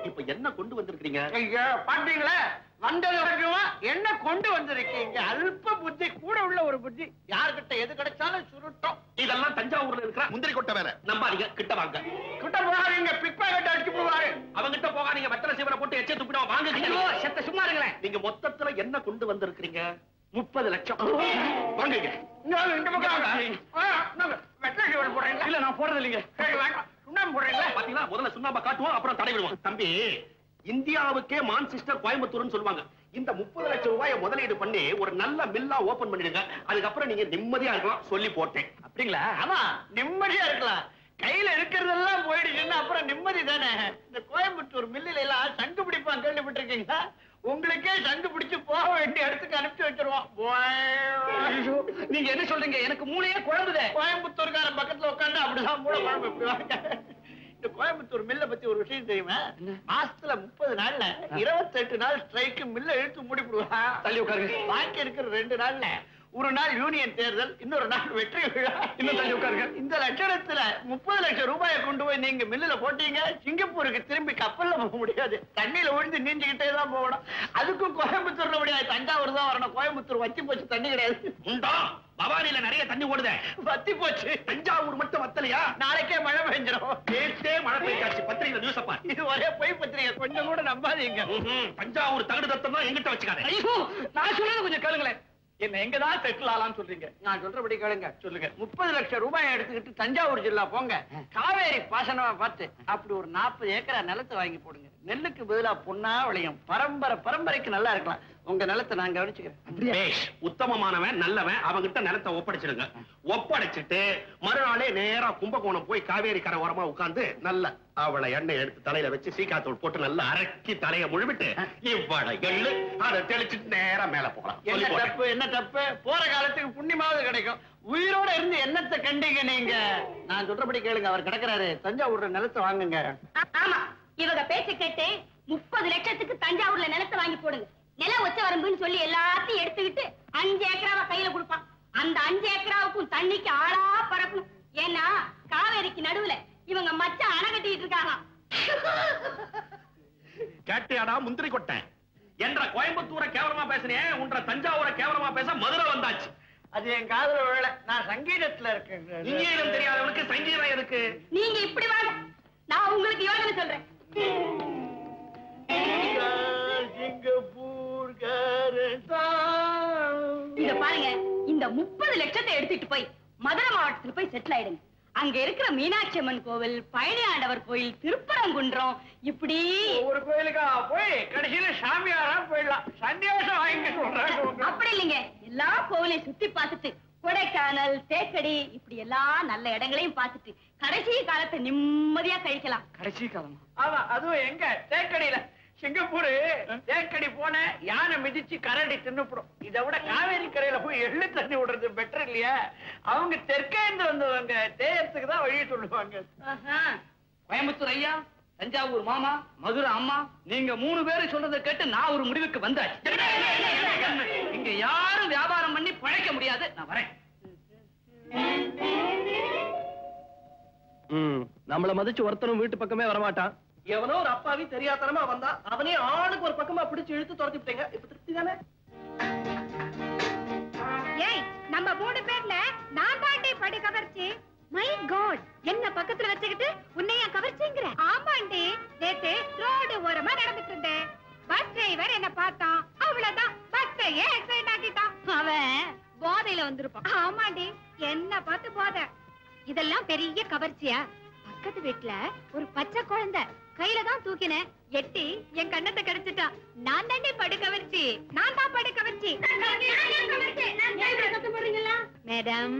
இப்ப என்ன கொண்டு வந்திருக்கீங்க? ஐயா, பாத்தீங்களா, வந்தது வரைக்கும் என்ன கொண்டு வந்திருக்கீங்க? அல்ப புத்தி கூட உள்ள ஒரு புத்தி. யாருக்கிட்ட எது கிடைச்சாலும் சுருட்டும். இதெல்லாம் தஞ்சாவூர்ல இருக்கிற முந்திரி கொட்டை வேலை. நம்பாதீங்க, கிட்ட வாங்க. கிட்ட போகாதீங்க, பிக் பாக்கெட் அடிச்சு போவாரு. அவங்கிட்ட போகாதீங்க, வெத்தலை சீவரை போட்டு எச்ச துப்பிடுவோம். வாங்க. ஐயோ, செத்த சும்மா இருங்களேன். நீங்க மொத்தத்துல என்ன கொண்டு வந்திருக்கீங்க? 30 லட்சம். வாங்க. இந்த பக்கம் வெட்டலை சீவல் போடுறீங்களா? இல்ல, நான் போடுறது இல்லைங்க. சுண்ணாம்பு போடுறீங்களா? பாத்தீங்களா, முதல்ல சுண்ணாம்பா காட்டுவோம், அப்புறம் தடை விடுவோம். தம்பி, இந்தியாவுக்கே மான்செஸ்டர் கோயம்புத்தூர்னு சொல்லுவாங்க. இந்த 30 லட்சம் ரூபாயை முதலீடு பண்ணி ஒரு நல்ல மில்லா ஓபன் பண்ணிடுங்க. அதுக்கப்புறம் நீங்க நிம்மதியா இருக்கலாம் சொல்லி போட்டேன். அப்படிங்களா? ஆமா, நிம்மதியா இருக்கலாம். கையில இருக்கிறதெல்லாம் போயிடுச்சுன்னா அப்புறம் நிம்மதி தானே. இந்த கோயம்புத்தூர் மில்லில எல்லாம் சங்கு பிடிப்பான், கேள்விப்பட்டிருக்கீங்களா? உங்களுக்கே சங்கு பிடிச்சு போக வேண்டிய இடத்துக்கு அனுப்பிச்சு வச்சிருவோம். நீங்க என்ன சொல்றீங்க? எனக்கு மூளையே குழம்புதே. கோயம்புத்தூர்காரன் பக்கத்துல உட்காந்து அப்படிதான் மூளை குழம்பு விடுவாங்க. இந்த கோயம்புத்தூர் மில்ல பத்தி ஒரு விஷயம் தெரியுமா? மாசத்துல 30 நாள்ல 28 நாள் ஸ்ட்ரைக்கு மில்ல இழுத்து மூடிடுவான். தள்ளி உட்காருங்க. பாக்கி இருக்கிற 2 நாள்ல ஒரு நாள் யூனியன் தேர்தல், இன்னொரு நாள் வெற்றி விழா. இன்னும் தள்ளி உட்காருங்க. இந்த லட்சணத்துல 30 லட்சம் ரூபாயை கொண்டு போய் நீங்க மில்லுல போட்டீங்க, சிங்கப்பூருக்கு திரும்பி கப்பல்ல போக முடியாது, தண்ணியில விழுந்து நீஞ்சிக்கிட்டே தான் போகணும். அதுக்கும் கோயம்புத்தூர்ல முடியாது, தஞ்சாவூர் தான் வரணும். கோயம்புத்தூர் வத்தி போச்சு, தண்ணி கிடையாது. உண்டா? பவானியில நிறைய தண்ணி ஓடுதே. வத்தி போச்சு. தஞ்சாவூர் மட்டும் வத்தலையா? நாளைக்கே மழை பெஞ்சிடும். நேற்றே மழை பெய்யாச்சு. பத்திரிகை நியூஸ் அப்பா. இது ஒரே பொய் பத்திரிகை, கொஞ்சம் கூட நம்பாதீங்க. தஞ்சாவூர் தகடு தத்தம் தான் எங்கிட்ட வச்சுக்காத. ஐயோ, நான் சொல்றது கொஞ்சம் கேளுங்களேன். என்ன எங்கதான் செட்டில் ஆலாம்னு சொல்றீங்க? நான் சொல்றபடி கேளுங்க. சொல்லுங்க. 30 லட்சம் ரூபாய் எடுத்துக்கிட்டு தஞ்சாவூர் ஜில்லா போங்க, காவேரி பாசனமா பார்த்து அப்படி ஒரு 40 ஏக்கரா நிலத்தை வாங்கி போடுங்க. நெல்லுக்கு பதிலா பொன்னா விளையும். பரம்பரைக்கு நல்லா இருக்கலாம். உங்க நிலத்தை நான் கவனிச்சுக்கிறேன். உத்தமமானவன் நல்லவன், அவங்கிட்ட நிலத்தை ஒப்படைச்சிடுங்க. ஒப்படைச்சிட்டு மறுநாளே நேரா கும்பகோணம் போய் காவேரி கரை ஓரமா உட்கார்ந்து நல்ல அவளை எண்ணெய் எடுத்து தலையில வச்சு சீக்காத்தூள் போட்டு நல்லா அரக்கி தலைய முழுவிட்டு இவ்வளவு எள்ளு அதை தெளிச்சுட்டு நேரா மேல போகலாம். என்ன தப்பு? போற காலத்துக்கு புண்ணியமாவது கிடைக்கும். உயிரோட இருந்து என்னத்தை கண்டீங்க நீங்க? நான் சொல்றபடி கேளுங்க. அவர் கிடக்குறாரு, தஞ்சாவூர்ல நிலத்தை வாங்குங்க. ஆமா, இவங்க பேச்ச கேட்டு 30 லட்சத்துக்கு தஞ்சாவூர்ல நிலத்தை வாங்கி போடுங்க. நில ஒச்ச வரம்புன்னு சொல்லி எல்லாத்தையும் எடுத்துக்கிட்டு 5 ஏக்கராவை கையில கொடுப்பான். அந்த 5 ஏக்கராவுக்கும் தண்ணிக்கு ஆளா பறக்கணும். ஏன்னா காவேரிக்கு நடுவுல இவங்க மச்சான் அணை கட்டிட்டு இருக்காங்க. கேட்டியாடா முந்திரி கொட்டேன் என்ற கோயம்புத்தூரை கேவலமா பேசினேன், உன்ற தஞ்சாவூரை கேவலமா பேச மதுரை வந்தாச்சு. அது என் காதல வேலை. நான் சங்கீதத்துல இருக்கேன். இங்கேயும் தெரியாதவனுக்கு சங்கீதம் எதுக்கு? நீங்க இப்படி வாங்க, நான் உங்களுக்கு யோசனை சொல்றேன். இத பாருங்க, இந்த 30 லட்சத்தை எடுத்துட்டு போய் மதுரை மாவட்டத்துல போய் செட்டில் ஆயிடுங்க. அங்க இருக்கிற மீனாட்சி அம்மன் கோவில், பழனி ஆண்டவர் கோயில், திருப்பரங்குன்றம், இப்படி ஒரு கோயிலுக்கா போய் கடைசியில சாமியாரா போயிடலாம். சன்னியாசம் வாங்கி சொல்றாங்க. அப்படி இல்லைங்க, எல்லா கோவிலையும் சுத்தி பார்த்துட்டு கொடைக்கானல், தேக்கடி, இப்படி எல்லா நல்ல இடங்களையும் பார்த்துட்டு கடைசி காலத்தை நிம்மதியா கழிக்கலாம். கடைசி காலமா? ஆமா, அதுவும் எங்க? தேக்கடியில. சிங்கப்பூர் தேக்கடி போன யானை மிதிச்சு கரடி தின்னுப்படும். இதை விட காவேரி கரையில போய் எள்ளு தண்ணி விடுறது பெட்டர் இல்லையா? அவங்க தெற்கேந்து வந்தவங்க தேயத்துக்கு தான் வழி சொல்லுவாங்க. கோயம்புத்தூர் ஐயா, தஞ்சாவூர் மாமா, மதுரை அம்மா, நீங்க 3 பேரும் சொல்றதை கேட்டு நான் ஒரு முடிவுக்கு வந்தாச்சு. இங்க யாரும் வியாபாரம் பண்ணி பழைக்க முடியாது. நான் வரேன். நம்மள மதிச்சு ஒருத்தரும் வீட்டு பக்கமே வரமாட்டான். எவனோ ஒரு அப்பாவி தெரியாதனமா வந்தா அவனே ஆளுக்கு ஒரு பக்கமா பிடிச்சு இழுத்து துரத்தி விட்டீங்க. இப்ப திருப்தி தானே? ஏய், நம்ம 3 பேர்ல நான் தாண்டி படி கவர்ச்சி. மை காட், என்ன பக்கத்துல வச்சுக்கிட்டு உன்னைய கவர்ச்சிங்கற? ஆமாண்டி, நேத்து ரோடு ஓரமா நடந்துட்டு இருந்தேன். பஸ் டிரைவர் என்ன பார்த்தான், அவ்வளவுதான் பஸ்ஸையே எக்ஸைட் ஆக்கிட்டான். அவன் போதையில வந்திருப்பான். ஆமாண்டி, என்ன பார்த்து போதை. இதெல்லாம் பெரிய கவர்ச்சியா? பக்கத்து வீட்டுல ஒரு பச்சை குழந்தை கையில தான் தூக்கினேன், எட்டி என் கண்ணத்தை கிடைச்சிட்டா. நான் தாண்டி படு கவர்ச்சி. நான் தான் படு கவர்ச்சி. மேடம்,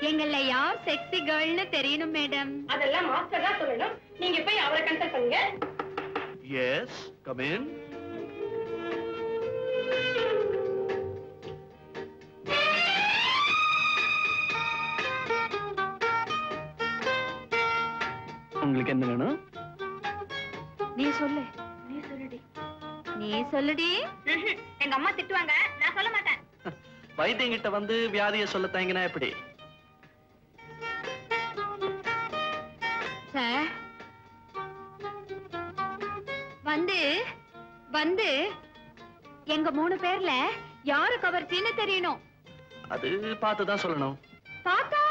எங்கள யார் செக்ஸி கேர்ள்னு தெரியணும் மேடம். அதெல்லாம் மாஸ்டர் தான் சொல்லணும். நீங்க போய் அவரை கன்சல்ட் பண்ணுங்க. Yes, come in. உங்களுக்கு என்ன வேணும்? நீ சொல்லு. நீ சொல்லுடி. நீ சொல்லுடி. எங்க அம்மா திட்டுவாங்க, நான் சொல்ல மாட்டேன். வைத்தியங்கிட்ட வந்து வியாதியை சொல்ல தயங்கினா எப்படி? சார், வந்து வந்து எங்க 3 பேர்ல யாரு கவர்ச்சின்னு தெரியணும். அது பார்த்து தான் சொல்லணும். பாத்தா?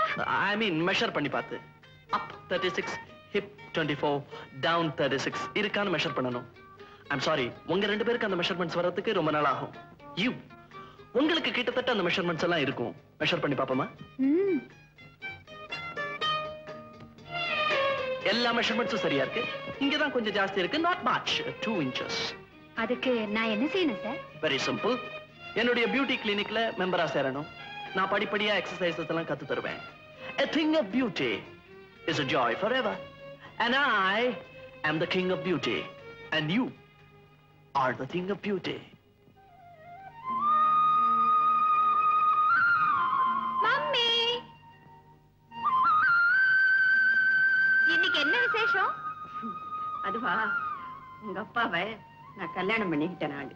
ஐ மீன் மெஷர் பண்ணி பார்த்து. அப் 36, ஹிப் 24, டவுன் 36 இருக்கான்னு மெஷர் பண்ணணும். ஐம் சாரி, உங்க 2 பேருக்கு அந்த மெஷர்மெண்ட்ஸ் வரதுக்கு ரொம்ப நாள் ஆகும். உங்களுக்கு கிட்டத்தட்ட அந்த மெஷர்மெண்ட்ஸ் எல்லாம் இருக்கும். மெஷர் பண்ணி பாப்போமா? எல்லா மெஷர்மெண்ட்ஸும் சரியா இருக்கு. இங்கதான் கொஞ்சம் ஜாஸ்தி இருக்கு. Not much, 2 inches. அதுக்கு நான் என்ன செய்யணும் சார்? Very simple. என்னுடைய பியூட்டி கிளினிக்ல மெம்பரா சேரணும். நான் படிப்படியா எக்ஸசைசஸ் எல்லாம் கத்து தருவேன். A thing of beauty is a joy forever. And I am the king of beauty. And you are the thing of beauty. Mummy, இன்னைக்கு என்ன விசேஷம்? அதுவா, உங்க அப்பாவை நான் கல்யாணம் பண்ணிக்கிட்டேன். நாடு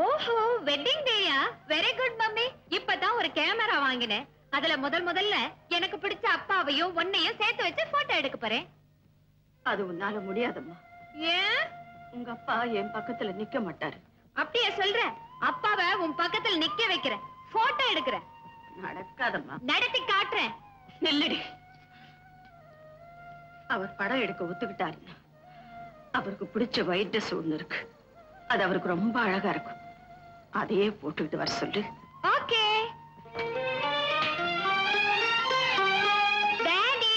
ஓஹோ, வெட்டிங் டேயா? Very good mummy. இப்பதான் ஒரு கேமரா வாங்கினேன். அதுல முதல்ல எனக்கு பிடிச்ச அப்பாவையும் உன்னையும் சேர்த்து வச்சு போட்டோ எடுக்க போறேன். அது உன்னால முடியாதம்மா. ஏன்? உங்க அப்பா என் பக்கத்துல நிக்க மாட்டாரு. அப்படியே சொல்ற? அப்பாவை உன் பக்கத்துல நிக்க வைக்கிறேன், போட்டோ எடுக்கிறேன். நடக்காதம்மா. நடத்தி காட்டுறேன். நெல்லடி. அவர் படம் எடுக்க ஒத்துக்கிட்டாருன்னா அவருக்கு பிடிச்ச ஒயிட் ட்ரெஸ் ஒண்ணு இருக்கு. அது அவருக்கு ரொம்ப அழகா இருக்கும். அதையே போட்டுக்கிட்டு வர சொல்லு. ஓகே. டாடி,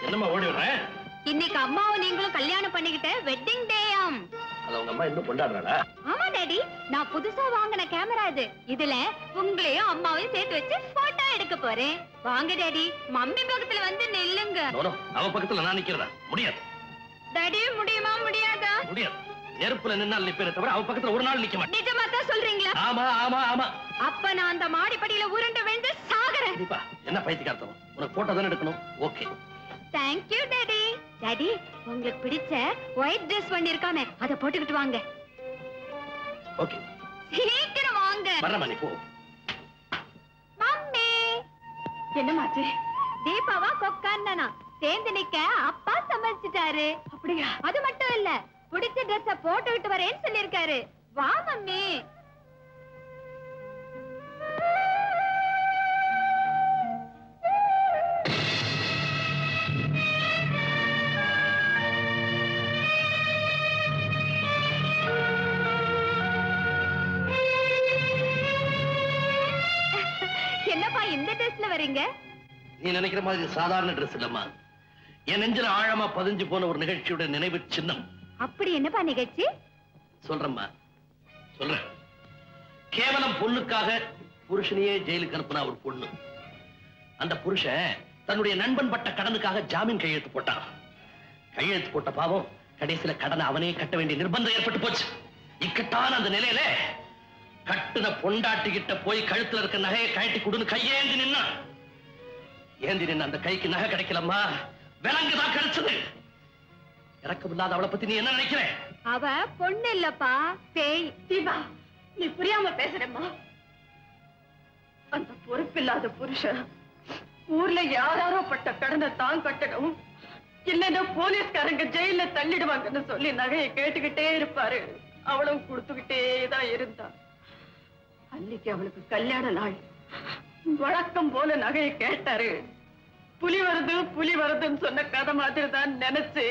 என்னம்மா ஓடி வர்ற? இன்னைக்கு அம்மாவும் நீங்களும் கல்யாணம் பண்ணிக்கிட்ட வெட்டிங் டேயாம். அது உங்க அம்மா இன்னும் கொண்டாடுறாளா? ஆமா டாடி, நான் புதுசா வாங்கின கேமரா இது. இதுல உங்களையும் அம்மாவையும் சேர்த்து வச்சு போட்டோ எடுக்க போறேன். வாங்க டாடி, மம்மி பக்கத்துல வந்து நில்லுங்க. அவ பக்கத்துல நான் நிக்கிறதா? முடியாது. டாடி, முடியுமா முடியாதா? முடியாது. நெருப்புல நின்னால் நிப்பேனே தவிர அவ பக்கத்துல ஒரு நாள் நிக்க மாட்டேன். நிஜமா தான் சொல்றீங்களா? ஆமா ஆமா ஆமா. அப்ப நான் அந்த மாடிப்படியில உருண்டு விழுந்து சாகுறேன். கண்டிப்பா. என்ன பைத்தியக்காரத்தம்? உனக்கு போட்டோ தானே எடுக்கணும். Okay. Thank you daddy. Daddy, உங்களுக்கு பிடிச்ச ஒயிட் Dress பண்ணிருக்கானே, அத போட்டுக்கிட்டு வாங்க. ஓகே. சீக்கிரம் வாங்க. வரமா நீ போ. மம்மி, என்னமாச்சு? தீபாவா கொக்கான்னா சேர்ந்து நிக்க அப்பா சமைச்சிட்டாரு. அப்படியா? அது மட்டும் இல்ல, பிடிச்ச Dress-அ போட்டுக்கிட்டு வரேன்னு சொல்லிருக்காரு. வா மம்மி. என்னப்பா இந்த ட்ரெஸ்ல வரீங்க? நீ நினைக்கிற மாதிரி சாதாரண Dress இல்லம்மா. என் நெஞ்சில ஆழமா பதிஞ்சு போன ஒரு நிகழ்ச்சியோட நினைவு சின்னம். அப்படி என்னப்பா நிகழ்ச்சி? சொல்றேம்மா, சொல்றேன். கேவலம் பொண்ணுக்காக புருஷனையே ஜெயிலுக்கு அனுப்புனா ஒரு பொண்ணு. அந்த புருஷன் தன்னுடைய நண்பன் பட்ட கடனுக்காக ஜாமீன் கையெழுத்து போட்டான். கையெழுத்து போட்ட பாவம் கடைசியில கடனை அவனே கட்ட வேண்டிய நிர்பந்தம் ஏற்பட்டு போச்சு. இக்கட்டான அந்த நிலையில கட்டுன பொண்டாட்டி கிட்ட போய் கழுத்துல இருக்க நகையை கழட்டி கொடுன்னு கையேந்தி நின்னா. ஏந்தி நின்ன அந்த கைக்கு நகை கிடைக்கலம்மா, விலங்குதான் கிடைச்சது. இறக்கமில்லாத அவளை பத்தி நீ என்ன நினைக்கிற? அவ பொண்ணு இல்லப்பா, பேய். தீபா, நீ புரியாம பேசுறேம்மா. அந்த பொறுப்பில்லாத புருஷன் ஊர்ல யாராரோ பட்ட கடனை தான் கட்டணும், இல்லன்னா போலீஸ்காரங்க ஜெயில தள்ளிடுவாங்கன்னு சொல்லி நகையை கேட்டுக்கிட்டே இருப்பாரு. அவளும் கொடுத்துக்கிட்டே தான் இருந்தா. அன்னைக்கு அவளுக்கு கல்யாண நாள். வழக்கம் போல நகையை கேட்டாரு. புலி வருதுன்னு சொன்ன கதை மாதிரி தான் நினைச்சு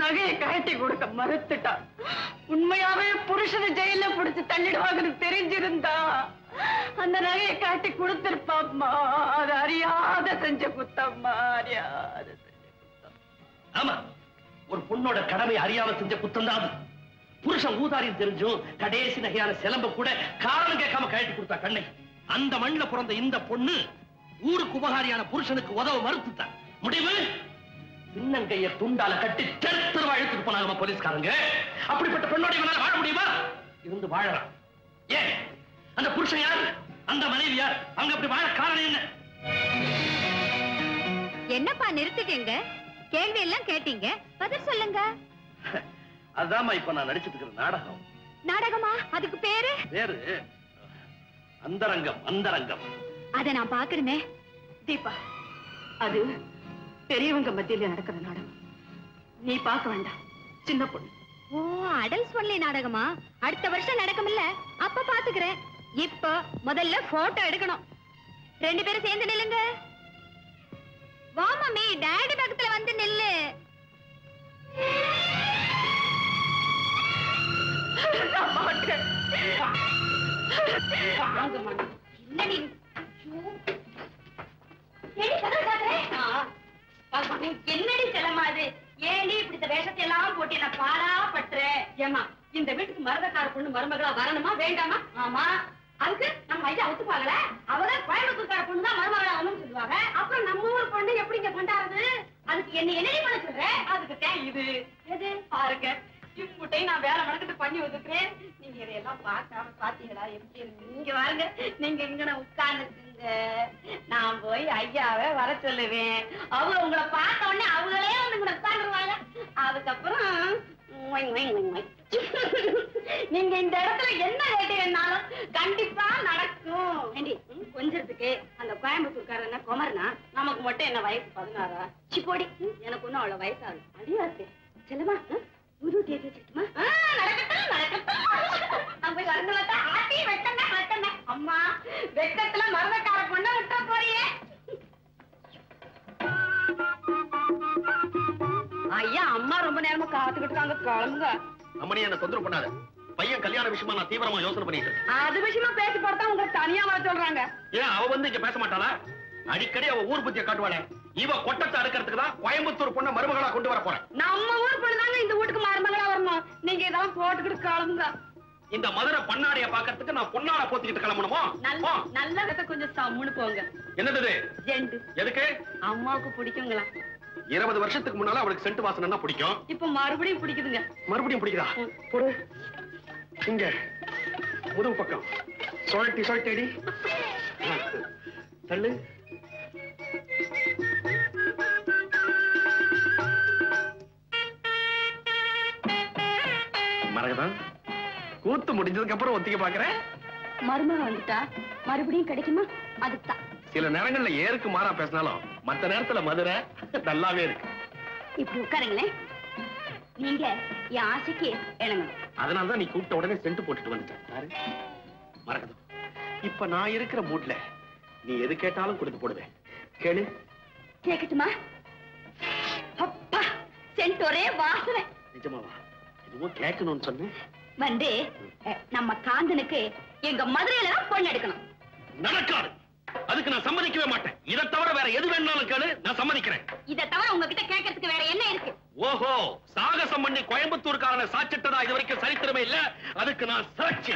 நகையை கட்டி கொடுக்க மறுத்துட்டா. உண்மையாவே புருஷனை ஜெயில பிடிச்சு தள்ளிடுவாங்கன்னு தெரிஞ்சிருந்தா அந்த நகையை காட்டி கொடுத்திருப்பாம்மா. அது அறியாத செஞ்ச குத்தம்மா, அறியாத செஞ்ச குத்தம். ஆமா, ஒரு பொண்ணோட கடமை அறியாம செஞ்ச குத்தம் தான் அது. புருஷன் ஊதாரியும் தெரிஞ்சும் கடைசி நகையான சிலம்ப கூட காரணம் கேட்காம கழட்டி கொடுத்தா கண்ணை. அந்த மண்ணில பிறந்த இந்த பொண்ணு ஊருக்கு உபகாரியான புருஷனுக்கு உதவ மறுத்துட்டான். முடிவு பின்னங்கைய துண்டால கட்டி தெருவா இழுத்துட்டு போனாங்க போலீஸ்காரங்க. அப்படிப்பட்ட பெண்ணோட இவனால வாழ முடியுமா? இருந்து வாழறான். ஏன் அந்த புருஷன் யார், அந்த மனைவி யார், அவங்க அப்படி வாழ காரணம் என்ன? என்னப்பா நிறுத்திட்டீங்க? கேள்வி எல்லாம் கேட்டீங்க, பதில் சொல்லுங்க. அதாம்மா இப்ப நான் நடிச்சிட்டு இருக்கிற நாடகம். நாடகமா? அதுக்கு பேரு? பேரு அந்தரங்கம். அந்தரங்கம். அத நான் பாக்குறேனே. தீபா, அது பெரியவங்க மத்தியில நடக்கிற நாடகம். நீ பார்க்க வேண்டாம், சின்ன பொண்ணு. ஓ, அடல்ட்ஸ் ஒன்லி நாடகமா? அடுத்த வருஷம் நடக்கும்ல, அப்ப பாத்துக்கிறேன். இப்ப முதல்ல போட்டோ எடுக்கணும். ரெண்டு பேரும் சேர்ந்து நில்லுங்க. வா மம்மி, டாடி பக்கத்துல வந்து நில்லு. என்னடி செலமா இது? ஏண்டி இப்படி வேஷத்தை எல்லாம் போட்டு என்ன பாரா பற்ற? ஏமா, இந்த வீட்டுக்கு மருதக்கார பொண்ணு மருமகளா வரணுமா வேண்டாமா? ஆமா, அதுக்கு நம்ம ஐயா ஒத்துப்பாங்கள? அவதான் கோயம்புத்தூர்கார பொண்ணு தான் மருமகளா வரணும்னு சொல்லுவாங்க. அப்புறம் நம்ம ஊர் பொண்ணு எப்படிங்க கொண்டாடுறது? அதுக்கு என்ன என்னடி பண்ண சொல்ற? அதுக்கு தான் இது. எது பாருங்க, இம்புட்டையும் நான் வேலை மணக்கிட்டு பண்ணி வந்துக்கிறேன். நீங்க இதையெல்லாம் பார்க்காம பாத்தீங்களா எப்படி இருக்கு? நீங்க வாருங்க, நீங்க இங்க உட்கார்ந்துக்குங்க. நான் போய் ஐயாவை வர சொல்லுவேன். அவங்க உங்களை பார்த்த உடனே அவங்களே வந்து உட்காந்துருவாங்க. அதுக்கப்புறம் நீங்க இந்த இடத்துல என்ன கேட்டீங்கன்னாலும் கண்டிப்பா நடக்கும். கொஞ்சத்துக்கு அந்த கோயம்புத்தூர்காரன் குமரனா, நமக்கு மட்டும் என்ன வயசு 16. சிப்போடி, எனக்கு ஒண்ணும் அவ்வளவு வயசாகும். அடியாச்சு செல்லமா புது தேதி வச்சுட்டுமா? நடக்கட்டும் நடக்கட்டும். நம்ம வரங்களா ஆட்டி வெட்டமே வெட்டமே. அம்மா வெட்டத்துல மரதக்கார பொண்ண விட்டா போறியே. ஐயா அம்மா ரொம்ப நேரமா காத்துக்கிட்டு இருக்காங்க, கிளம்புங்க. அம்மனி என்ன தொந்தரவு பண்ணாத. பையன் கல்யாண விஷயமா நான் தீவிரமா யோசனை பண்ணிட்டு இருக்கேன். அது விஷயமா பேசி பார்த்தா உங்க தனியா வர சொல்றாங்க. ஏன் அவ வந்து இங்க பேச மாட்டாளா? அடிக்கடி அவ ஊர் புத்திய காட்டுவாளே. இவ கொட்டத்தை அடுக்கிறதுக்கு தான் கோயம்புத்தூர் பொண்ண மருமகளா கொண்டு வர போறேன். நம்ம ஊர் பொண்ணு தாங்க இந்த வீட்டுக்கு மருமகளா வரணும். நீங்க இதெல்லாம் போட்டுக்கிட்டு கிளம்புங்க. இந்த மதுரை பண்ணாடைய பாக்கிறதுக்கு நான் பொன்னாட போத்திக்கிட்டு கிளம்பணுமா? நல்ல கதை கொஞ்சம் சம்முன்னு போங்க. என்னது ஜெண்டு? எதுக்கு? அம்மாவுக்கு பிடிக்குங்களா? 20 வருஷத்துக்கு முன்னால அவளுக்கு சென்ட் வாசனைன்னா பிடிக்கும். இப்ப மறுபடியும் பிடிக்குதுங்க. மறுபடியும் பிடிக்குதா? போடு. இங்க முதுகு பக்கம் சுழட்டி சுழட்டி தள்ளு. மரகதான், கூத்து முடிஞ்சதுக்கு அப்புறம் ஒத்திக்க பாக்குறேன். மருமக வந்துட்டா மறுபடியும் கிடைக்குமா? அதுதான். சில நேரங்கள்ல ஏருக்கு மாறா பேசினாலும் மத்த நேரத்துல மதுரை நல்லாவே இருக்கு. இப்படி உட்காருங்களேன். நீங்க என் ஆசைக்கு இணங்கணும். அதனாலதான் நீ கூப்பிட்ட உடனே சென்ட் போட்டுட்டு வந்துட்டேன். மரகதம், இப்ப நான் இருக்கிற மூட்ல நீ எது கேட்டாலும் கொடுத்து போடுவேன். கேளு. கேட்கட்டுமா? அப்பா, சென்ட் ஒரே வாசனை. நிஜமாவா? இதுவும் கேட்கணும்னு சொன்னேன். வந்து நம்ம காந்தனுக்கு எங்க மதுரையில பொண்ணு எடுக்கணும். நடக்காது. அதுக்கு நான் சம்மதிக்கவே மாட்டேன். இதை தவிர வேற எது வேணாலும் கேளு, நான் சம்மதிக்கிறேன். இதை தவிர உங்ககிட்ட கேட்கறதுக்கு வேற என்ன இருக்கு? ஓஹோ, சாகசம் பண்ணி கோயம்புத்தூர்காரனை சாச்சிட்டதா இது வரைக்கும் சரித்திரமே இல்ல. அதுக்கு நான் சாட்சி.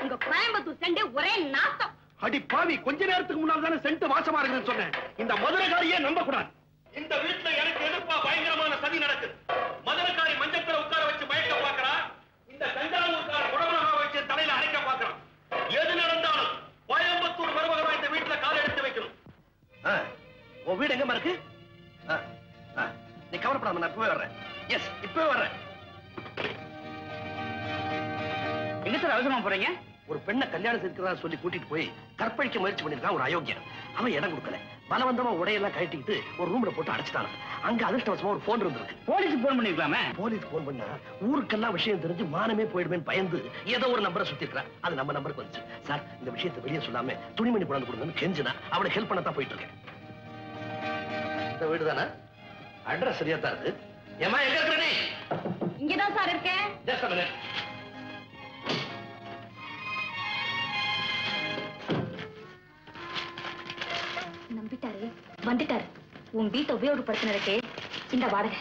உங்க கோயம்புத்தூர் செண்டு ஒரே நாட்டம். அடி பாவி, கொஞ்ச நேரத்துக்கு முன்னால் தானே சென்ட் வாசமா இருக்குன்னு சொன்னேன். இந்த மதுரைக்காரியே நம்ப கூடாது. இந்த வீட்டுல எனக்கு எதிர்ப்பா பயங்கரமான சதி நடக்குது. மதுரைக்காரி மஞ்சத்துல உட்கார வச்சு மயக்க பாக்குறா. இந்த தஞ்சாவூர்கார குடமனமா வச்சு தலையில அரைக்க பாக்குறான். எது நடந்தாலும் கோயம்புத்தூர் மருமகனா இந்த வீட்டுல கால் எடுத்து வைக்கணும். உன் வீடு எங்க இருக்கு? நீ கவலைப்படாம, நான் இப்பவே வர்றேன். எஸ், இப்பவே வர்றேன். எங்க சார் அவசரமா போறீங்க? ஒரு பெண்ணை கல்யாணம் இருக்கிறதா சொல்லி கூட்டிட்டு போய் கற்பழிக்க முயற்சி பண்ணிருக்கான் ஒரு அயோக்கியன். அவன் இடம் கொடுக்கல. பலவந்தமா உடையெல்லாம் கட்டிக்கிட்டு ஒரு ரூம்ல போட்டு அடைச்சிட்டாங்க. அங்க அதிர்ஷ்டவசமா ஒரு போன் இருந்திருக்கு. போலீஸ் போன் பண்ணிருக்கலாமே. போலீஸ் போன் பண்ணா ஊருக்கெல்லாம் விஷயம் தெரிஞ்சு மானமே போயிடுவேன் பயந்து ஏதோ ஒரு நம்பரை சுத்தி இருக்கிறா. அது நம்ம நம்பருக்கு வந்துச்சு. சார், இந்த விஷயத்தை வெளியே சொல்லாம துணிமணி கொண்டு கொடுங்கன்னு கெஞ்சினா அவனுக்கு ஹெல்ப் பண்ணத்தான் போயிட்டு இருக்கேன். இந்த வீடு தானே? அட்ரஸ் சரியா தான் இருக்கு. ஏமா, எங்க இருக்கிற நீ? இங்கதான் சார் இருக்கேன். Just a minute. நம்பிட்டாரு, வந்துட்டாரு. உன் வீட்டை உபயோகப்படுத்தினதுக்கு இந்த வாடகை.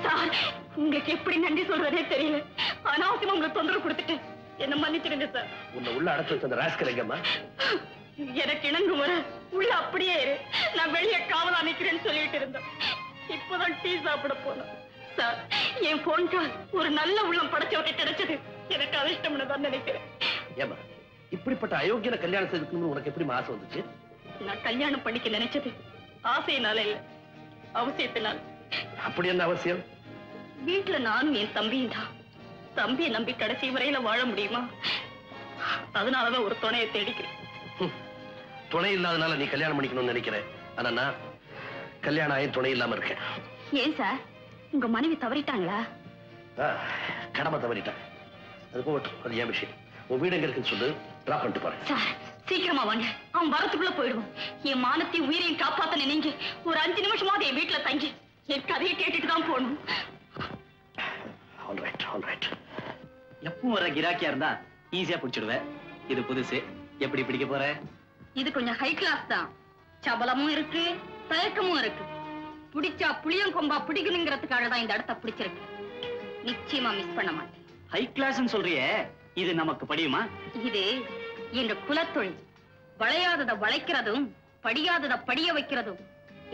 சார், உங்களுக்கு எப்படி நன்றி சொல்றதே தெரியல. அனாவசியமா உங்களுக்கு தொந்தரவு கொடுத்துட்டு என்ன மன்னிச்சிடுங்க சார். உன்னை உள்ள அடைச்சு வச்ச அந்த ராஸ்கல் எங்கம்மா? எனக்கு இணங்கும் வர உள்ள அப்படியே இரு. நான் வெளியே காவலா நிக்கிறேன்னு சொல்லிட்டு இருந்தேன். இப்பதான் டீ சாப்பிட போனேன். சார், என் போன் கால் ஒரு நல்ல உள்ளம் படைச்சவரை கிடைச்சது எனக்கு அதிர்ஷ்டம்னு தான் நினைக்கிறேன். ஏமா, இப்படிப்பட்ட அயோக்கியன கல்யாணம் செய்துக்கணும்னு உனக்கு எப்படி ஆசை வந்துச்சு? நான் கல்யாணம் பண்ணிக்க நினைச்சது ஆசையினால இல்ல, அவசியத்தினால். அப்படி என்ன அவசியம்? வீட்டுல நானும் என் தம்பியும் தான். தம்பியை நம்பி கடைசி வரையில வாழ முடியுமா? அதனாலதான் ஒரு துணையை தேடிக்கிறேன். துணை இல்லாதனால நீ கல்யாணம் பண்ணிக்கணும்னு நினைக்கிறேன். ஆனா நான் கல்யாணம் ஆகி துணை இல்லாம இருக்கேன். ஏன் சார், உங்க மனைவி தவறிட்டாங்களா? கடமை தவறிட்டாங்க. அது போகட்டும், அது ஏன் விஷயம். உன் வீடு எங்க இருக்குன்னு சொல்லு, டிராப் பண்ணிட்டு போறேன். சார், சீக்கிரமா வாங்க. அவன் வரத்துக்குள்ள போயிடுவான். என் மானத்தையும் உயிரையும் காப்பாத்த நீங்க ஒரு 5 நிமிஷமாவது என் வீட்டுல தங்கி என் கதையை கேட்டுட்டு தான் போகணும். All right, all right. எப்பவும் வர கிராக்கியா இருந்தா ஈஸியா பிடிச்சிடுவேன். இது புதுசு, எப்படி பிடிக்க போற? இது கொஞ்சம் ஹை கிளாஸ் தான். சபலமும் இருக்கு, தயக்கமும் இருக்கு. பிடிச்சா புளியம் கொம்பா பிடிக்கணுங்கிறதுக்காக தான் இந்த இடத்த பிடிச்சிருக்கு. நிச்சயமா மிஸ் பண்ண மாட்டேன். ஹை கிளாஸ்னு சொல்றியே, இது நமக்கு படியுமா? இது எங்க குலத்தொழில். வளையாதத வளைக்கிறதும் படியாதத படிய வைக்கிறதும்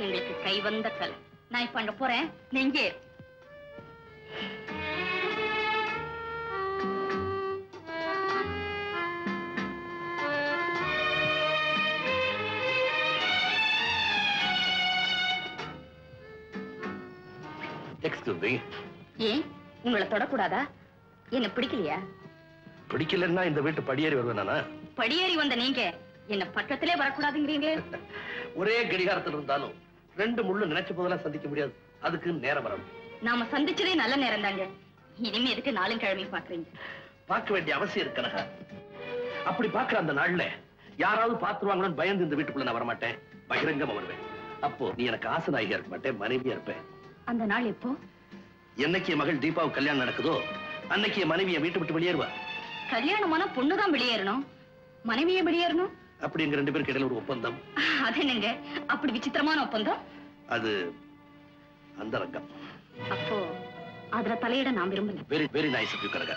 எங்களுக்கு கைவந்த கலை. நான் இப்ப அங்க போறேன், நீங்க எக்ஸ்கியூஸ் மீ. ஏன் உங்களை தொடக்கூடாதா? என்ன பிடிக்கலையா? பிடிக்கலன்னா இந்த வீட்டு படியேறி வருவேனா? படியேறி வந்த நீங்க என்ன பக்கத்திலே வரக்கூடாதுங்கிறீங்களே. ஒரே கடிகாரத்தில் இருந்தாலும் ரெண்டு முள்ளு நினைச்ச போதெல்லாம் சந்திக்க முடியாது. அதுக்கு நேரம் வரணும். நாம சந்திச்சதே நல்ல நேரம் தாங்க. இனிமே எதுக்கு நாளும் கிழமையும் பாக்குறீங்க? பார்க்க வேண்டிய அவசியம் இருக்கனக. அப்படி பார்க்கிற அந்த நாள்ல யாராவது பார்த்துருவாங்களோன்னு பயந்து இந்த வீட்டுக்குள்ள நான் வரமாட்டேன். பகிரங்கமா வருவேன். அப்போ நீ எனக்கு ஆசநாயகியா இருக்க மாட்டேன், மனைவியா இருப்பேன். அந்த நாள் எப்போ? என்னைக்கு என் மகள் தீபாவுக்கு கல்யாணம் நடக்குதோ அன்னைக்கு என் மனைவி என் வீட்டை விட்டு வெளியேறுவா. கல்யாணமான பொண்ணுதான் வெளியேறணும், மனைவியே வெளியேறணும். அப்படி எங்க ரெண்டு பேருக்கு இடையில ஒரு ஒப்பந்தம். அது என்னங்க அப்படி விசித்திரமான ஒப்பந்தம்? அது அந்த ரங்கம். அப்போ அதுல தலையிட நான் விரும்பல. Very very nice of you Kanaka.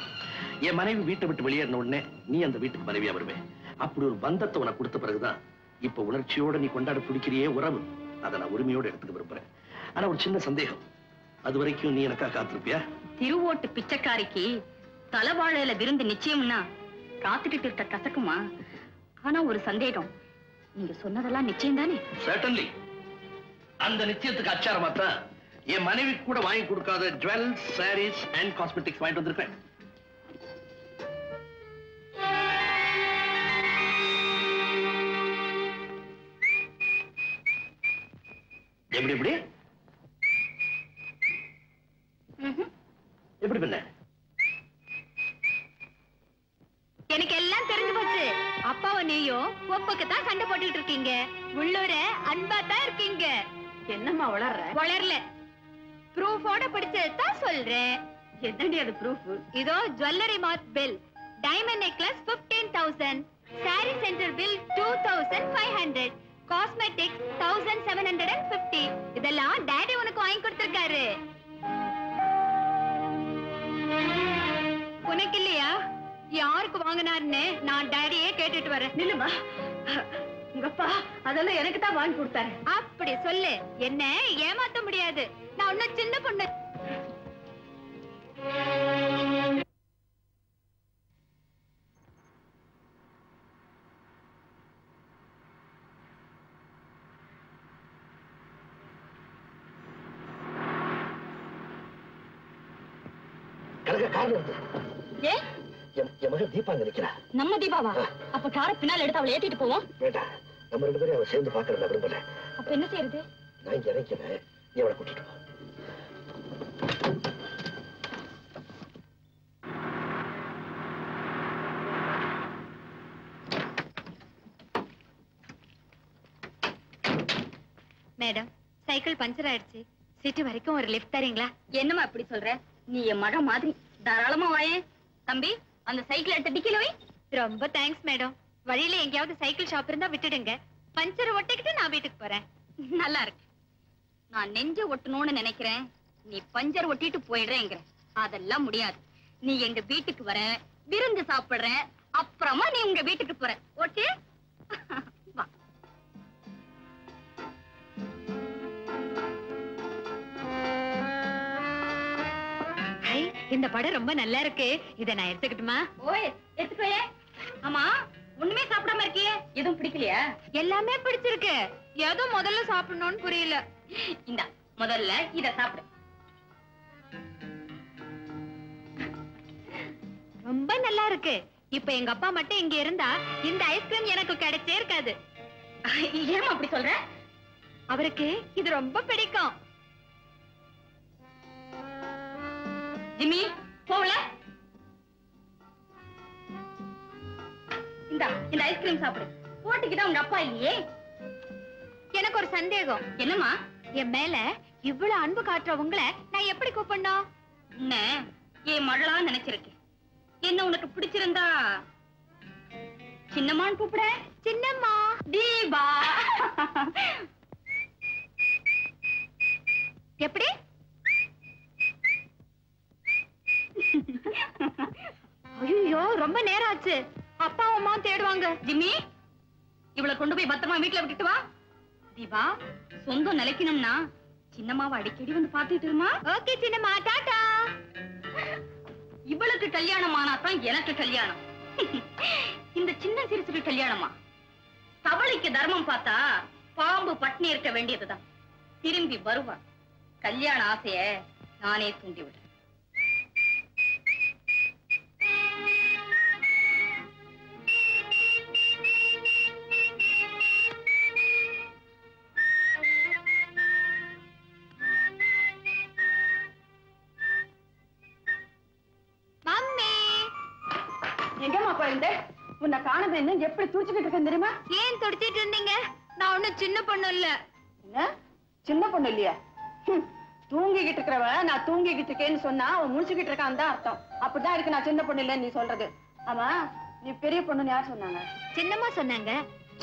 என் மனைவி வீட்டை விட்டு வெளியேறின உடனே நீ அந்த வீட்டுக்கு மனைவியா வருவேன். அப்படி ஒரு பந்தத்தை உனக்கு கொடுத்த பிறகுதான் இப்ப உணர்ச்சியோட நீ கொண்டாட பிடிக்கிறியே உறவு, அதை நான் உரிமையோட எடுத்துக்க விரும்புறேன். ஆனா ஒரு சின்ன சந்தேகம், அது வரைக்கும் நீ எனக்கா காத்திருப்பியா? திருவோட்டு பிச்சைக்காரிக்கு தலைவாழையில விருந்து நிச்சயம்னா காத்துக்கிட்டு இருக்க கசக்குமா? ஆனா ஒரு சந்தேகம், நீங்க சொன்னதெல்லாம் நிச்சயம் தானே? Certainly. அந்த நிச்சயத்துக்கு அச்சாரமா தான் என் மனைவி கூட வாங்கி கொடுக்காத ஜுவல்ஸ், சாரீஸ் அண்ட் காஸ்மெட்டிக்ஸ் வாங்கிட்டு வந்திருப்பேன். எப்படி எப்படி எப்படி பண்ண? எனக்கு எல்லாம் தெரிஞ்சு போச்சு. அப்பாவும் நீயும் ஒப்புக்கு தான் சண்டை போட்டுட்டு இருக்கீங்க. உள்ளூர அன்பா தான் இருக்கீங்க. என்னம்மா வளரல. ப்ரூஃபோட பிடிச்சதான் சொல்றேன். என்னடி அது ப்ரூஃப்? இதோ jewellery mark bill, diamond necklace 15,000, sorry centre bill 2,500, cosmetics 1,750. இதெல்லாம் டாடி உனக்கு வாங்கி கொடுத்திருக்காரு. உனக்கு இல்லையா? யாருக்கு வாங்கினாருன்னு நான் டாடியே கேட்டுட்டு வரேன். நில்லுமா, உங்க அப்பா அதெல்லாம் எனக்கு தான் வாங்கி கொடுத்தாரு. அப்படி சொல்லு, என்ன ஏமாத்த முடியாது. நான் ஒன்னும் சின்ன பொண்ணு. கனகா கார் வந்து ஏ என் மகள் தீபா நினைக்கிறா. நம்ம தீபாவா? அப்ப காரை பின்னால் எடுத்து அவளை ஏத்திட்டு போவோம். வேண்டாம், நம்ம ரெண்டு பேரும் அவன் சேர்ந்து பாக்குற நான் விரும்பல. அப்ப என்ன செய்யறது? நான் இங்க இறக்கிறேன், நீ அவளை கூட்டிட்டு போ. மேடம், சைக்கிள் பஞ்சர் ஆயிடுச்சு. சிட்டி வரைக்கும் ஒரு லிஃப்ட் தரீங்களா? என்னமா இப்படி சொல்ற? நீ என் மகன் மாதிரி தாராளமா வாயே. தம்பி, அந்த சைக்கிள் எடுத்து டிக்கில வை. ரொம்ப தேங்க்ஸ் மேடம். வழியில எங்கேயாவது சைக்கிள் ஷாப் இருந்தா விட்டுடுங்க. பஞ்சர் ஒட்டிக்கிட்டு நான் வீட்டுக்கு போறேன். நல்லா இருக்கு. நான் நெஞ்ச ஒட்டணும்னு நினைக்கிறேன், நீ பஞ்சர் ஒட்டிட்டு போயிடுறேங்கிற. அதெல்லாம் முடியாது. நீ எங்க வீட்டுக்கு வர, விருந்து சாப்பிடுற, அப்புறமா நீ உங்க வீட்டுக்கு போற. ஓகே? வா. இந்த படம் ரொம்ப நல்லா இருக்கு. இத நான் எடுத்துக்கிட்டுமா? ஓய், எடுத்துக்கோயே. ஆமா, ஒண்ணுமே சாப்பிடாம இருக்கியே, எதுவும் பிடிக்கலையா? எல்லாமே பிடிச்சிருக்கு. ஏதோ முதல்ல சாப்பிடணும்னு புரியல. இந்தா, முதல்ல இத சாப்பிடு. ரொம்ப நல்லா இருக்கு. இப்ப எங்க அப்பா மட்டும் இங்க இருந்தா இந்த ஐஸ்கிரீம் எனக்கு கிடைச்சே இருக்காது. ஏமா அப்படி சொல்ற? அவருக்கு இது ரொம்ப பிடிக்கும். ஜிம்மி, போகல. இந்த ஐஸ்கிரீம் சாப்பிடு. போட்டுக்கிட்டா உங்க அப்பா இல்லையே. எனக்கு ஒரு சந்தேகம். என்னம்மா? என் மேல இவ்வளவு அன்பு காட்டுறவங்கள நான் எப்படி கூப்பிடணும்? உன்ன என் மகளா நினைச்சிருக்கேன். என்ன உனக்கு பிடிச்சிருந்தா சின்னம்மான்னு கூப்பிட. சின்னம்மா. தீபா. எப்படி? ஐயோ, ரொம்ப நேரம் ஆச்சு. அப்பா அம்மா தேடுவாங்க. ஜிம்மி, இவளை கொண்டு போய் பத்திரமா வீட்டுல விட்டுட்டு வா. தீபா, சொந்தம் நிலைக்கணும்னா சின்னம்மாவை அடிக்கடி வந்து பாத்துட்டு இருமா. ஓகே சின்னம்மா, டாடா. இவளுக்கு கல்யாணம் ஆனாதான் எனக்கு கல்யாணம். இந்த சின்ன சிறுசுக்கு கல்யாணமா? தவளைக்கு தர்மம் பார்த்தா பாம்பு பட்னி இருக்க வேண்டியதுதான். திரும்பி வருவா. கல்யாண ஆசைய நானே தூண்டி விடுறேன். எங்கம்மா போயிருந்த? உன்னை காணவே என்ன எப்படி துடிச்சுக்கிட்டு இருக்கேன் தெரியுமா? ஏன் துடிச்சிட்டு இருந்தீங்க? நான் ஒண்ணும் சின்ன பொண்ணு இல்ல. என்ன சின்ன பொண்ணு இல்லையா? தூங்கிக்கிட்டு இருக்கிறவ நான் தூங்கிக்கிட்டு இருக்கேன்னு சொன்னா அவன் முடிச்சுக்கிட்டு இருக்கான்னு தான் அர்த்தம். அப்படிதான் இருக்கு நான் சின்ன பொண்ணு இல்லைன்னு நீ சொல்றது. ஆமா, நீ பெரிய பொண்ணுன்னு யார் சொன்னாங்க? சின்னம்மா சொன்னாங்க.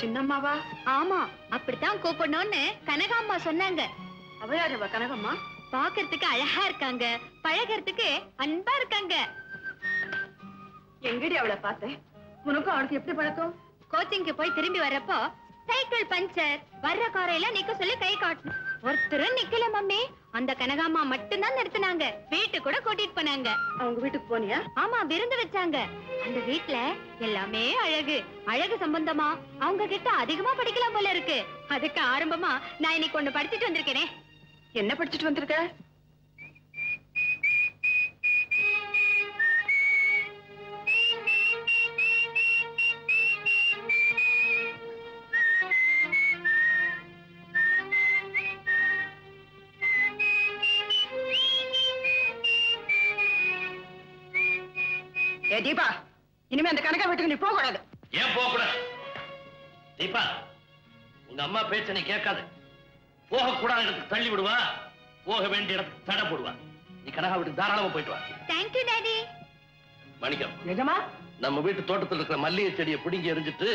சின்னம்மாவா? ஆமா, அப்படித்தான் கூப்பிடணும்னு கனகாம்மா சொன்னாங்க. அவ யாருவா கனகம்மா? பாக்குறதுக்கு அழகா இருக்காங்க, பழகிறதுக்கு அன்பா இருக்காங்க. எங்கடி அவளை பார்த்தேன்? உனக்கும் அவளுக்கு எப்படி பழக்கம்? கோச்சிங்க்கு போய் திரும்பி வர்றப்போ சைக்கிள் பஞ்சர், வர்ற காரையெல்லாம் நிக்க சொல்லி கை காட்டணும். ஒருத்தரும் நிக்கல மம்மி. அந்த கனகாம்மா மட்டும்தான் நிறுத்தினாங்க. வீட்டு கூட கூட்டிட்டு போனாங்க. அவங்க வீட்டுக்கு போனியா? ஆமா, விருந்து வச்சாங்க. அந்த வீட்டுல எல்லாமே அழகு. அழகு சம்பந்தமா அவங்க கிட்ட அதிகமா படிக்கலாம் போல இருக்கு. அதுக்கு ஆரம்பமா நான் இன்னைக்கு ஒண்ணு படிச்சுட்டு வந்திருக்கேனே. என்ன படிச்சுட்டு வந்திருக்க? தீபா, இனிமே அந்த கணக்கா வீட்டுக்கு நீ போக கூடாது. ஏன் போக கூடாது? தீபா, உங்க அம்மா பேச்ச நீ கேட்காது. போக கூடாத இடத்துக்கு தள்ளி விடுவா, போக வேண்டிய இடத்துக்கு தடை போடுவா. நீ கனகா வீட்டுக்கு தாராளமா போயிட்டு வா. Thank you daddy. மணிக்கம், நிஜமா? நம்ம வீட்டு தோட்டத்தில் இருக்கிற மல்லிகை செடியை பிடுங்கி எரிஞ்சிட்டு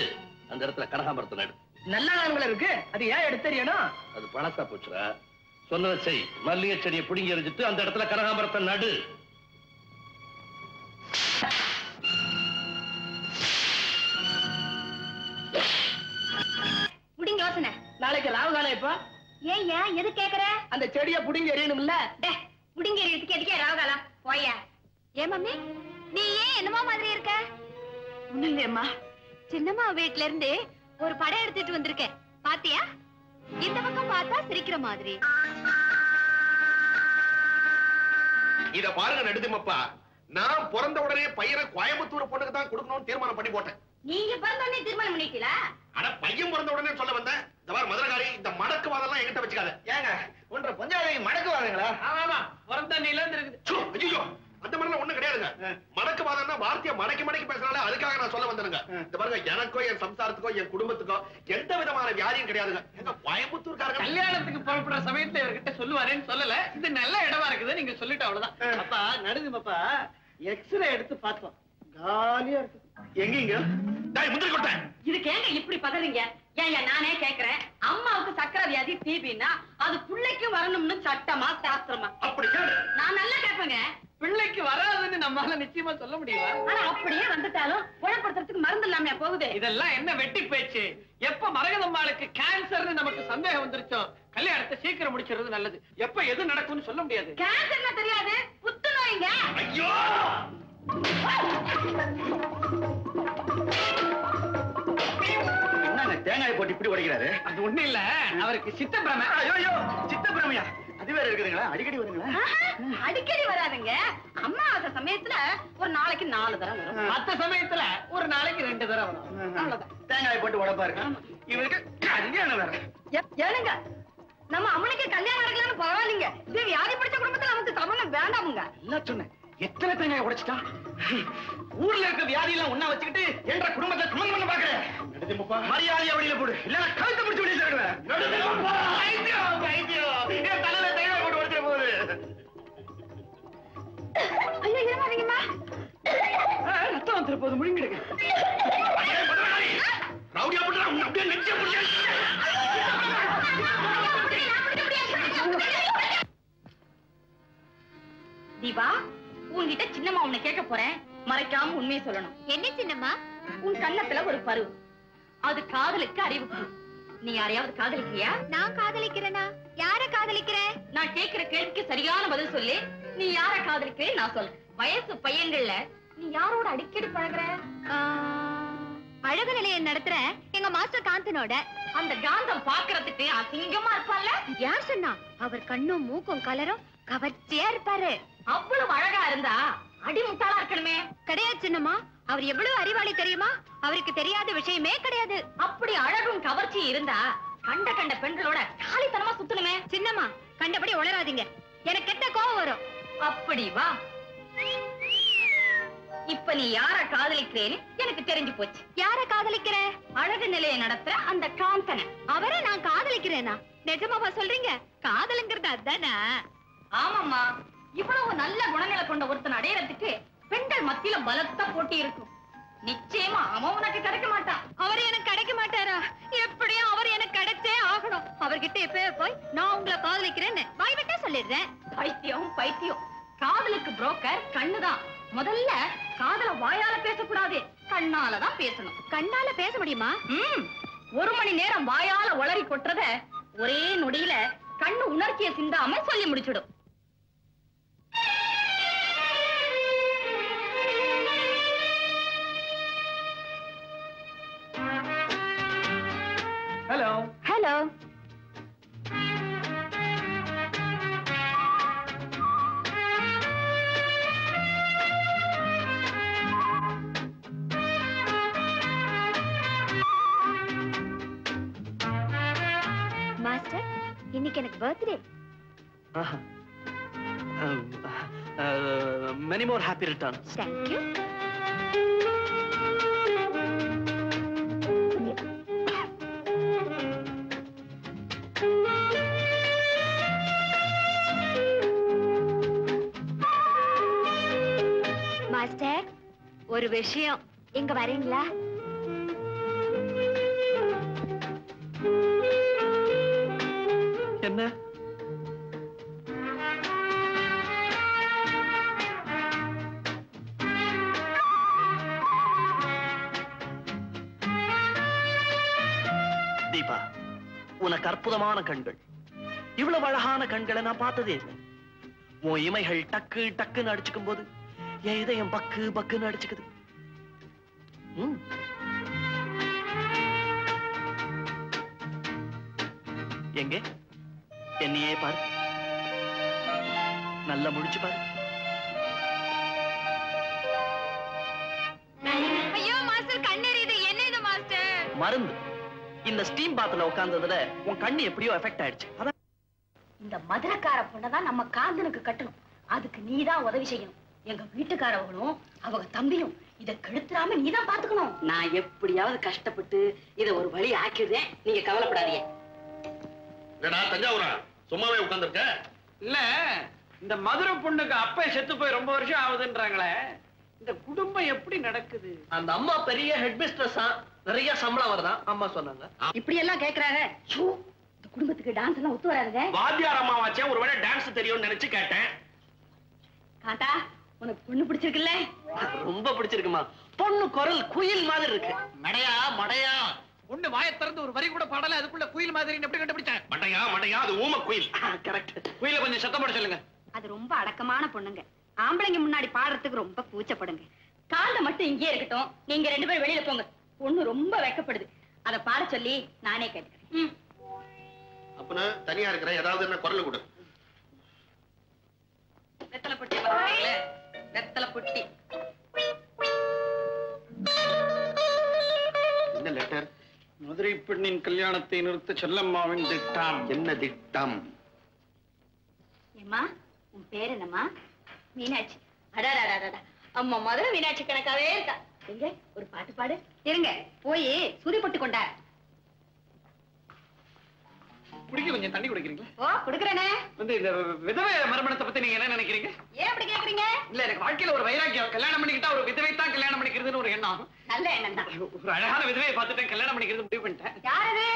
அந்த இடத்துல கனகாமரத்தை நடு. நல்ல ஆண்கள் இருக்கு, அது ஏன் எடுத்து தெரியணும்? அது பழசா போச்சுடா. சொன்னதை செய். மல்லிகை செடியை பிடுங்கி எரிஞ்சிட்டு அந்த இடத்துல கனகாமரத்தை நடு. முடிங்க யோசனை. நாளைக்கு ராவு காலம் இப்ப ஏய்யா, எது கேக்குற? அந்த செடியை புடிங்கி எறியணும்ல. முடிங்க எதுக்கு எதுக்கே ராவகாலம் போயா? ஏன் மம்மி, நீ ஏன் என்னமா மாதிரி இருக்க? ஒண்ணும் இல்லையம்மா. சின்னம்மா வீட்ல இருந்து ஒரு படம் எடுத்துட்டு வந்திருக்கேன். பாத்தியா? இந்த பக்கம் பார்த்தா சிரிக்கிற மாதிரி. இத பாருங்க நடுதுமப்பா, நான் பிறந்த உடனே பையனை கோயம்புத்தூர் பொண்ணுக்கு தான் கொடுக்கணும்னு தீர்மானம் பண்ணி போட்டேன். நீங்க பிறந்தோடனே தீர்மானம் பண்ணிட்டீங்களா? ஆனா பையன் பிறந்த உடனே சொல்ல வந்தேன். இந்த மாதிரி மதுரகாரி இந்த மடக்கு வாதெல்லாம் என்கிட்ட வச்சுக்காத. ஏங்க ஒன்ற பஞ்சாயத்து மடக்கு வாருங்களா? ஆமா, பிறந்த நீல இருந்து இருக்குது. ஐயோ, அந்த மாதிரிலாம் ஒண்ணும் கிடையாதுங்க. மடக்கு வாதம்னா வார்த்தையை மடக்கி மடக்கி பேசுறாங்க. அதுக்காக நான் சொல்ல வந்தேங்க. இந்த பாருங்க, எனக்கோ என் சம்சாரத்துக்கோ என் குடும்பத்துக்கோ எந்த விதமான வியாதியும் கிடையாதுங்க. எங்க கோயம்புத்தூர்காரங்க கல்யாணத்துக்கு புறப்படுற சமயத்துல இவர்கிட்ட சொல்லுவாரேன்னு சொல்லல. இது நல்ல இடமா இருக்குது, நீங்க சொல்லிட்டு அவ்வளவுதான். அப்பா நடுதுமப்பா, எக்ஸ்ரே எடுத்து பார்த்தோம், காலியா இருக்கு. எங்கீங்க முந்திரி கொட்டேன். இதுக்கு ஏங்க இப்படி பதறீங்க? ஏங்க நானே கேக்குறேன், அம்மாவுக்கு சக்கரை வியாதி டிபின்னா அது பிள்ளைக்கும் வரணும்னு சட்டமா சாஸ்திரமா? அப்படி கேளு. நான் நல்லா கேட்பேங்க. பிள்ளைக்கு வராதுன்னு நம்மால நிச்சயமா சொல்ல முடியுமா? ஆனா அப்படியே வந்துட்டாலும் குணப்படுத்துறதுக்கு மருந்து இல்லாம போகுது. இதெல்லாம் என்ன வெட்டி பேச்சு? எப்ப மரகதம்மாளுக்கு கேன்சர்னு நமக்கு சந்தேகம் வந்துருச்சோ கல்யாணத்தை சீக்கிரம் முடிச்சிருது நல்லது. எப்ப எது நடக்கும்னு சொல்ல முடியாது. கேன்சர்னா தெரியாது, புத்துநோய்ங்க. ஐயோ, என்னங்க தேங்காய் போட்டு இப்படி உடைக்கிறாரு? அது ஒண்ணு இல்ல, அவருக்கு சித்தப்பிரமை. ஐயோ, சித்தப்பிரமையா? அது வேற இருக்குதுங்களா? அடிக்கடி வருங்களா? அடிக்கடி வராதுங்க. அம்மாவாசை சமயத்துல ஒரு நாளைக்கு 4 தடவை வரும். மத்த சமயத்துல ஒரு நாளைக்கு 2 தடவை வரும். அவ்வளவுதான். தேங்காய் போட்டு உடைப்பாருங்க. இவருக்கு கல்யாணம் வேற. ஏனுங்க, நம்ம அம்மனுக்கு கல்யாணம் நடக்கலன்னு பரவாயில்லைங்க. இது வியாதி பிடிச்ச குடும்பத்துல நமக்கு சமணம் வேண்டாமுங்க. எல்லாம் சொன்னேன். எத்தனை தேங்காய் உடைச்சிட்டா? ஊர்ல இருக்க வியாதி எல்லாம் ஒண்ணா வச்சுக்கிட்டு என்ற குடும்பத்தை சமன் பண்ண பாக்குறேன். மரியாதையா வெளியில போடு, இல்ல கழுத்தை பிடிச்சு வெளியில தருவேன். என் தலையில தேங்காய் போட்டு உடைச்சிட போகுது. ஐயோ, இருமாதீங்கம்மா. ரத்தம் வந்துரு போது முழுங்கிடுங்க. ரவுடியா போட்டு உங்க அப்படியே நெஞ்சே பிடிச்சா. தீபா, உன்கிட்ட சின்னம்மா உன்னை கேட்க போறேன். மறைக்காம உண்மையை சொல்லணும். என்ன சின்னம்மா? உன் கண்ணத்துல ஒரு பரு, அது காதலுக்கு அறிவுக்கு. நீ யாரையாவது காதலிக்கிறியா? நான் காதலிக்கிறேனா? யார காதலிக்கிறேன்? நான் கேட்கிற கேள்விக்கு சரியான பதில் சொல்லு. நீ யார காதலிக்கிறே நான் சொல்றேன். வயசு பையன்கள்ல நீ யாரோட அடிக்கடி பழகுற? அழகு நிலையம் நடத்துற எங்க மாஸ்டர் காந்தனோட. அந்த காந்தம் பாக்குறதுக்கு அசிங்கமா இருப்பான்ல? யார் சொன்னா? அவர் கண்ணும் மூக்கும் கலரும் கவர்ச்சியா இருப்பாரு. அவ்வளவு அழகா இருந்தா அடிமுட்டாளா இருக்கணுமே. கிடையாது சின்னம்மா, அவர் எவ்வளவு அறிவாளி தெரியுமா? அவருக்கு தெரியாத விஷயமே கிடையாது. அப்படி அழகும் கவர்ச்சி இருந்தா கண்ட கண்ட பெண்களோட காலித்தனமா சுத்தணுமே. சின்னம்மா, கண்டபடி உளராதீங்க, எனக்கு கெட்ட கோவம் வரும். அப்படி வா. இப்ப நீ யார காதலிக்கிறேன்னு எனக்கு தெரிஞ்சு போச்சு. யார காதலிக்கிற? அழகு நிலையை நடத்துற அந்த காந்தனை. அவரை நான் காதலிக்கிறேனா? நிஜமாவா சொல்றீங்க? காதலுங்கிறது அதானா? ஆமாம்மா, இவ்வளவு நல்ல குணங்களை கொண்ட ஒருத்தன் அடையறதுக்கு பெண்கள் மத்தியில பலத்த போட்டி இருக்கும். நிச்சயமா அவன் உனக்கு கிடைக்க மாட்டான். அவர் எனக்கு கிடைக்க மாட்டாரா? எப்படியும் அவர் எனக்கு கிடைச்சே ஆகணும். அவர்கிட்ட எப்பவே போய் நான் உங்களை காதலிக்கிறேன்னு வாய் விட்டா சொல்லிடுறேன். பைத்தியம் பைத்தியம். காதலுக்கு புரோக்கர் கண்ணுதான். முதல்ல காதல வாயால பேசக்கூடாது, கண்ணாலதான் பேசணும். கண்ணால பேச முடியுமா? 1 மணி நேரம் வாயால உளறி கொட்டுறத ஒரே நொடியில கண்ணு உணர்ச்சியை சிந்தாம சொல்லி முடிச்சிடும். Hello hello. மாஸ்டர், இன்னைக்கு எனக்கு birthday. Many more happy returns. Thank you. Master, ஒரு விஷயம், இங்க வரீங்களா? என்ன? தீபா, உனக்கு அற்புதமான கண்கள். இவ்வளவு அழகான கண்களை நான் பார்த்ததே இல்லை. உன் இமைகள் டக்கு டக்குன்னு அடிச்சுக்கும் போது என் இதயம் பக்கு பக்குன்னு அடிச்சுக்குது. எங்கே என்னையே பாரு, நல்லா முடிச்சு பாரு. ஐயோ மாஸ்டர், கண்ணெறியுது. என்ன இது மாஸ்டர்? மருந்து. இந்த ஸ்டீம் பாத்ல உட்கார்ந்ததுல உன் கண்ணு எப்படியோ எஃபெக்ட் ஆயிடுச்சு. அதான் இந்த மதுரக்கார பொண்ணதான் நம்ம காந்தனுக்கு கட்டணும். அதுக்கு நீதான் உதவி செய்யணும். எங்க வீட்டுக்காரவங்களும் அவங்க தம்பியும் இத கெடுத்துறாம நீதான் பாத்துக்கணும். நான் எப்படியாவது கஷ்டப்பட்டு இத ஒரு வழி ஆக்கிடுறேன், நீங்க கவலைப்படாதீங்க. தஞ்சாவூரா சும்மாவே உட்கார்ந்துருக்க? இல்ல, இந்த மதுரை பொண்ணுக்கு அப்பா செத்து போய் ரொம்ப வருஷம் ஆகுதுன்றாங்களே, இந்த குடும்பம் எப்படி நடக்குது? அந்த அம்மா பெரிய ஹெட் மிஸ்ட்ரஸா, நிறைய சம்பளம் வருதான் அம்மா சொன்னாங்க. இப்படி எல்லாம் கேக்குறாங்க. இந்த குடும்பத்துக்கு டான்ஸ் எல்லாம் ஒத்து வராதுங்க. வாத்தியார் அம்மாவாச்சே, ஒருவேளை டான்ஸ் தெரியும்னு நினைச்சு கேட்டேன். காந்தா, உனக்கு பொண்ணு பிடிச்சிருக்குல்ல? ரொம்ப பிடிச்சிருக்குமா. பொண்ணு குரல் குயில் மாதிரி இருக்கு. மடையா மடையா, ஒண்ணு வாயை திறந்து ஒரு வரி கூட பாடல, அதுக்குள்ள குயில் மாதிரி எப்படி கண்டுபிடிச்சேன்? மட்டையா மட்டையா, அது ஊம குயில். கரெக்ட். குயில கொஞ்சம் சத்தம் போட சொல்லுங்க. அது ரொம்ப அடக்கமான பொண்ணுங்க. ஆம்பளைங்க முன்னாடி பாடுறதுக்கு ரொம்ப கூச்சப்படுங்க. காந்த மட்டும் இங்கே இருக்கட்டும், நீங்க 2 பேரும் வெளியில போங்க. பொண்ணு ரொம்ப வெக்கப்படுது. அத பாட சொல்லி நானே கேட்டுக்கிறேன். அப்பனா தனியா இருக்கிற ஏதாவது என்ன குரல் கொடு. வெத்தலை பொட்டி பாருங்களே, வெத்தலை பொட்டி. என்ன லெட்டர்? மதுரை பெண்ணின் கல்யாணத்தை நிறுத்த செல்லம்மாவின் திட்டம். என்ன திட்டம்? ஏம்மா, உன் பேர் என்னம்மா? மீனாட்சி. அடாடாடாடா, அம்மா மதுரை மீனாட்சி கணக்காவே இருக்கா. எங்க ஒரு பாட்டு பாடு. இருங்க, போய் சுதி போட்டு கொண்டா. குடிக்க கொஞ்சம் தண்ணி குடிக்கிறீங்களா? ஓ, குடுக்கறேனே. இந்த விதவை மறுமணத்தை பத்தி நீங்க என்ன நினைக்கிறீங்க? ஏன் அப்படி கேக்குறீங்க? இல்ல, எனக்கு வாழ்க்கையில ஒரு வைராக்கியம். கல்யாணம் பண்ணிக்கிட்டா ஒரு விதவை தான் கல்யாணம் பண்ணிக்கிறதுன்னு ஒரு எண்ணம். நல்ல எண்ணம் தான். ஒரு அழகான விதவையை பார்த்துட்டேன், கல்யாணம் பண்ணிக்கிறது முடிவு பண்ணிட்டேன். யார் அது?